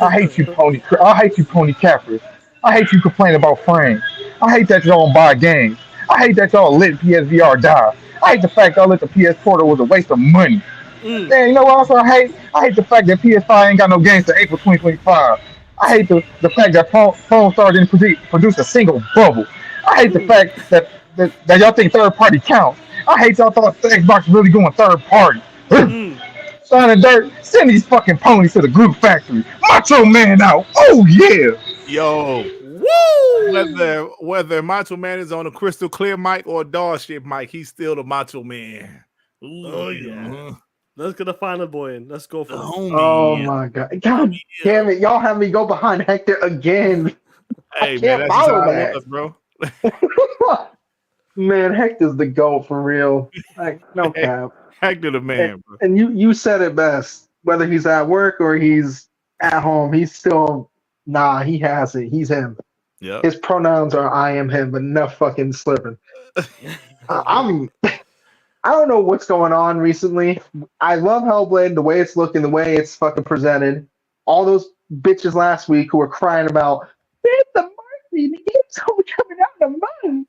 I hate you, pony. I hate you, pony cappers. I hate you complaining about frames. I hate that y'all don't buy games. I hate that y'all let PSVR die. I hate the fact y'all let the PS Portal was a waste of money. Man, you know what else I hate? I hate the fact that PS5 ain't got no games till April 2025. I hate the fact that Formstars didn't produce a single bubble. I hate the fact that y'all think third party counts. I hate y'all thought the Xbox really going third party. Son and Dirt, send these fucking ponies to the group factory. Macho Man out. Oh yeah. Yo. Woo! Whether Macho Man is on a crystal clear mic or a dog shit mic, he's still the Macho Man. Ooh, oh yeah. Let's get the final boy in. Let's go for the homie. Oh my god. God damn it. Y'all have me go behind Hector again. Hey, I can't man, follow that's that. bro. Man, Hector's the GOAT for real. Like, no cap. Hector the man, bro. And you said it best. whether he's at work or he's at home, he's still he has it. He's him. Yep. His pronouns are I am him, but enough fucking slipping. I don't know what's going on recently. I love Hellblade, the way it's looking, the way it's fucking presented. All those bitches last week who were crying about the marketing, the game's only coming out in a month.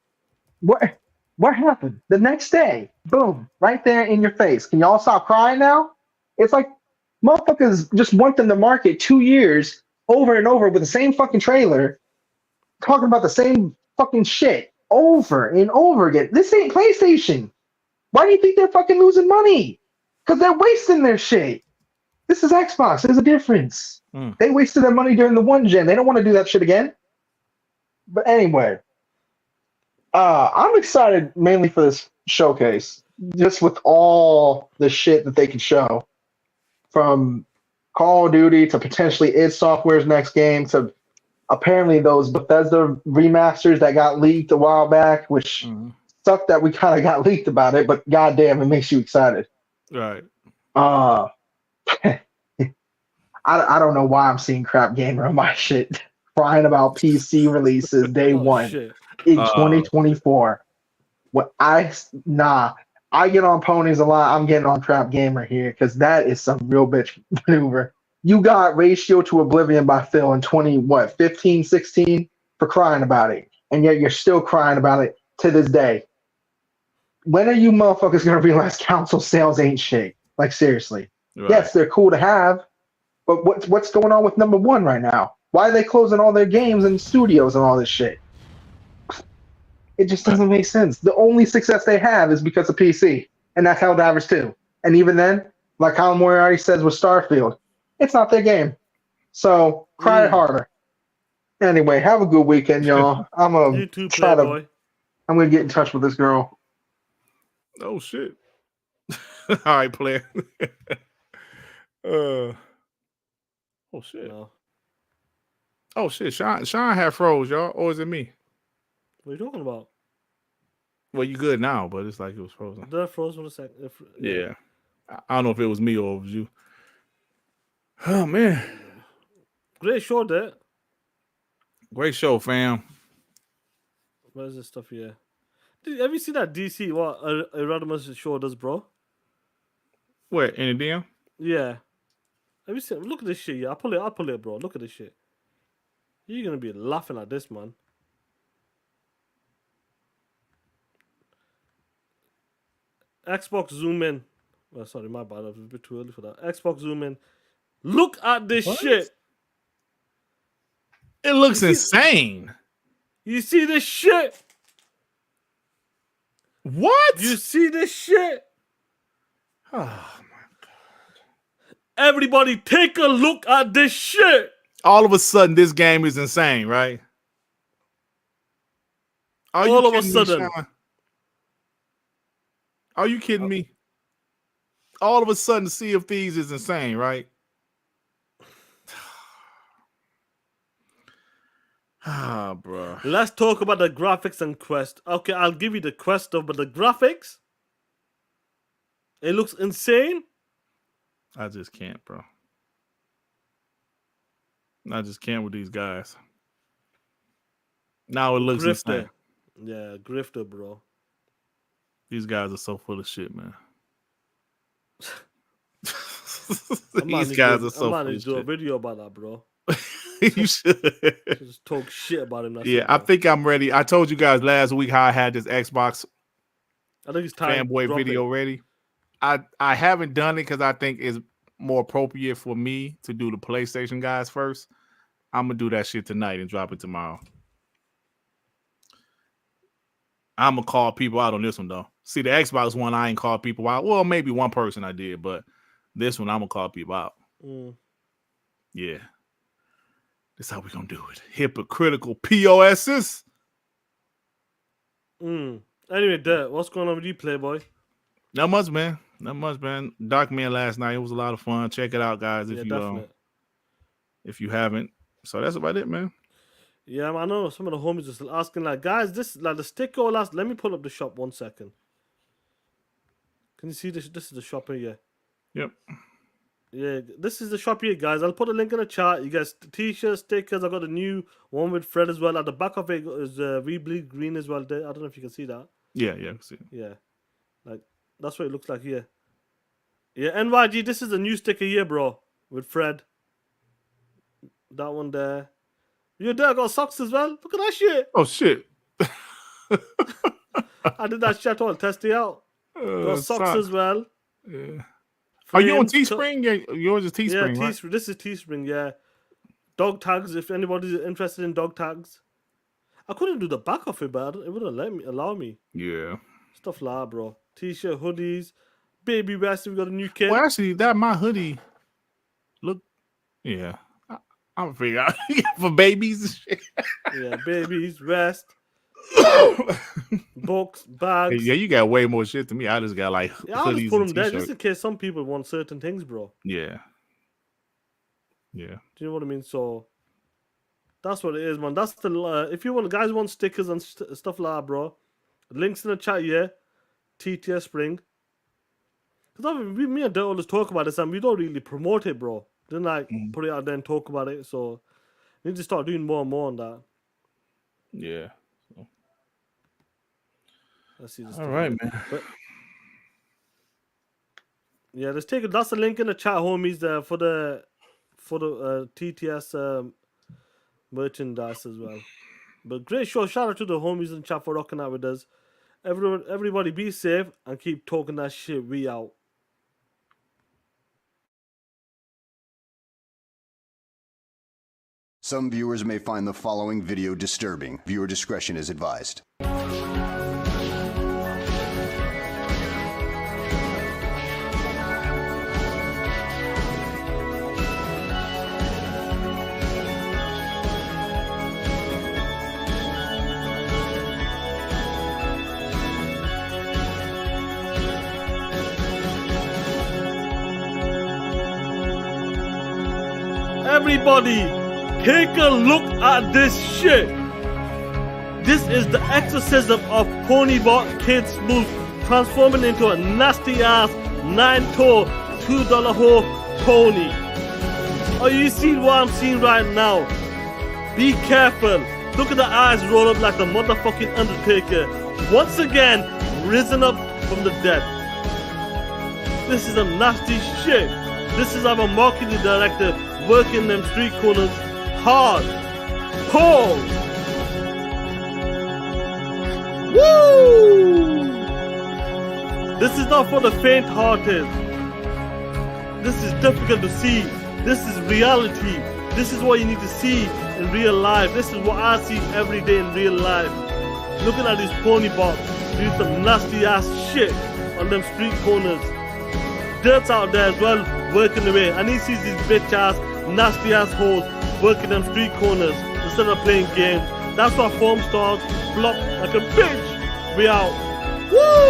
What happened? The next day, boom, right there in your face. Can y'all stop crying now? It's like motherfuckers just want them to market 2 years over and over with the same fucking trailer, talking about the same fucking shit over and over again. This ain't PlayStation. Why do you think they're fucking losing money? Because they're wasting their shit. This is Xbox. There's a difference. They wasted their money during the one gen. They don't want to do that shit again. But anyway, I'm excited mainly for this showcase, just with all the shit that they can show, from Call of Duty to potentially id Software's next game to apparently those Bethesda remasters that got leaked a while back, which sucked that we kind of got leaked about it, but goddamn, it makes you excited. Right. I don't know why I'm seeing Crap Gamer on my shit crying about PC releases day one shit. in 2024. I get on ponies a lot. I'm getting on Crap Gamer here because that is some real bitch maneuver. You got Ratio to Oblivion by Phil in 15, 16 for crying about it, and yet you're still crying about it to this day. When are you motherfuckers gonna realize console sales ain't shit? Like seriously. Right. Yes, they're cool to have, but what's going on with number one right now? Why are they closing all their games and studios and all this shit? It just doesn't make sense. The only success they have is because of PC, and that's Helldivers 2. And even then, like how Moriarty says with Starfield, it's not their game. So cry harder. Anyway, have a good weekend, y'all. I'm gonna try to. Playboy. I'm gonna get in touch with this girl. Oh shit. All right, player. Oh shit. No. Oh shit. Sean had froze, y'all. Or is it me? What are you talking about? Well, you good now, but it's like it was frozen. Did I froze for a second? Yeah. I don't know if it was me or it was you. Oh man. Great show there. Great show, fam. Where's this stuff here? Have you seen that DC what Erasmus showed us, bro? Where, in the DM? Yeah. Have you seen? Look at this shit. Yeah, I'll pull it, bro. Look at this shit. You're gonna be laughing at this, man. Xbox zoom in. Oh, sorry, my bad. I was a bit too early for that. Xbox zoom in. Look at this shit. It looks insane. You see this shit? What? You see this shit? Oh my god. Everybody take a look at this shit. All of a sudden, this game is insane, right? All of a sudden. Are you kidding me? All of a sudden, Sea of Thieves is insane, right? Ah, bro. Let's talk about the graphics and Quest. Okay, I'll give you the Quest stuff, but the graphics, it looks insane. I just can't, bro. I just can't with these guys. Now it looks insane. Yeah, grifter, bro. These guys are so full of shit, man. These guys are so full I'm of to do a shit. video about that, bro. You should. Just talk shit about him. Yeah, I think I'm ready. I told you guys last week how I had this Xbox I think it's time fanboy video ready. I haven't done it because I think it's more appropriate for me to do the PlayStation guys first. I'm gonna do that shit tonight and drop it tomorrow. I'm gonna call people out on this one though. See, the Xbox one, I ain't called people out. Well, maybe one person I did, but this one I'm gonna call people out. Yeah. That's how we gonna do it. Hypocritical POSs. Anyway, Dad, what's going on with you, Playboy? Not much, man. Not much, man. Dark Man last night. It was a lot of fun. Check it out, guys. If you haven't. So that's about it, man. Yeah, I know some of the homies are still asking, like, guys, this like the sticker last. Let me pull up the shop 1 second. Can you see this? This is the shop here. Yep. Yeah, this is the shop here, guys. I'll put a link in the chat. You guys, t-shirts, stickers. I got a new one with Fred as well. At the back of it is We Bleed Green as well. There. I don't know if you can see that. Yeah, I can see it. Yeah, like that's what it looks like here. Yeah, NYG. This is a new sticker here, bro, with Fred. That one there. Your dad got socks as well. Look at that shit. Oh shit. I did that shit all. Test it out. Got socks as well. Yeah. Are you on Frames, Teespring? Yeah, yours is Teespring, yeah, right? This is Teespring, yeah. Dog tags, if anybody's interested in dog tags. I couldn't do the back of it, but it wouldn't allow me. Yeah. Stuff like that, bro. T-shirt, hoodies, baby vest. We got a new kid. Well, actually, that my hoodie. Look, yeah. I'm figure out for babies and shit. Yeah, babies, vest, books, bags. Yeah, you got way more shit than me. I just got like Yeah, I'll just hoodies put them and there t-shirts. just in case some people want certain things, bro. Yeah. Yeah. Do you know what I mean? So that's what it is, man. That's the if you want, guys want stickers and stuff like that, bro. Links in the chat, yeah. TTS Spring. Because me and Dirt always talk about this, and we don't really promote it, bro. Didn't like put it out there and talk about it. So we need to start doing more and more on that. Yeah. Let's see this. All right, man. But, yeah, let's take it. That's the link in the chat, homies. For the TTS merchandise as well. But great show. Shout out to the homies in the chat for rocking out with us. Everybody be safe and keep talking that shit. We out. Some viewers may find the following video disturbing. Viewer discretion is advised. Everybody, take a look at this shit. This is the exorcism of Ponybot Kid Smooth transforming into a nasty ass 9-toe $2 whore pony. Oh, you see what I'm seeing right now? Be careful. Look at the eyes roll up like the motherfucking Undertaker. Once again, risen up from the dead. This is a nasty shit. This is our marketing director working them street corners hard. Pause. Woo! This is not for the faint-hearted. This is difficult to see. This is reality. This is what you need to see in real life. This is what I see every day in real life. Looking at these pony bots doing some nasty ass shit on them street corners. Dirt's out there as well, working away, and he sees these bitch ass, nasty ass hoes working them street corners instead of playing games. That's why Formstars flop like a bitch. We out. Woo!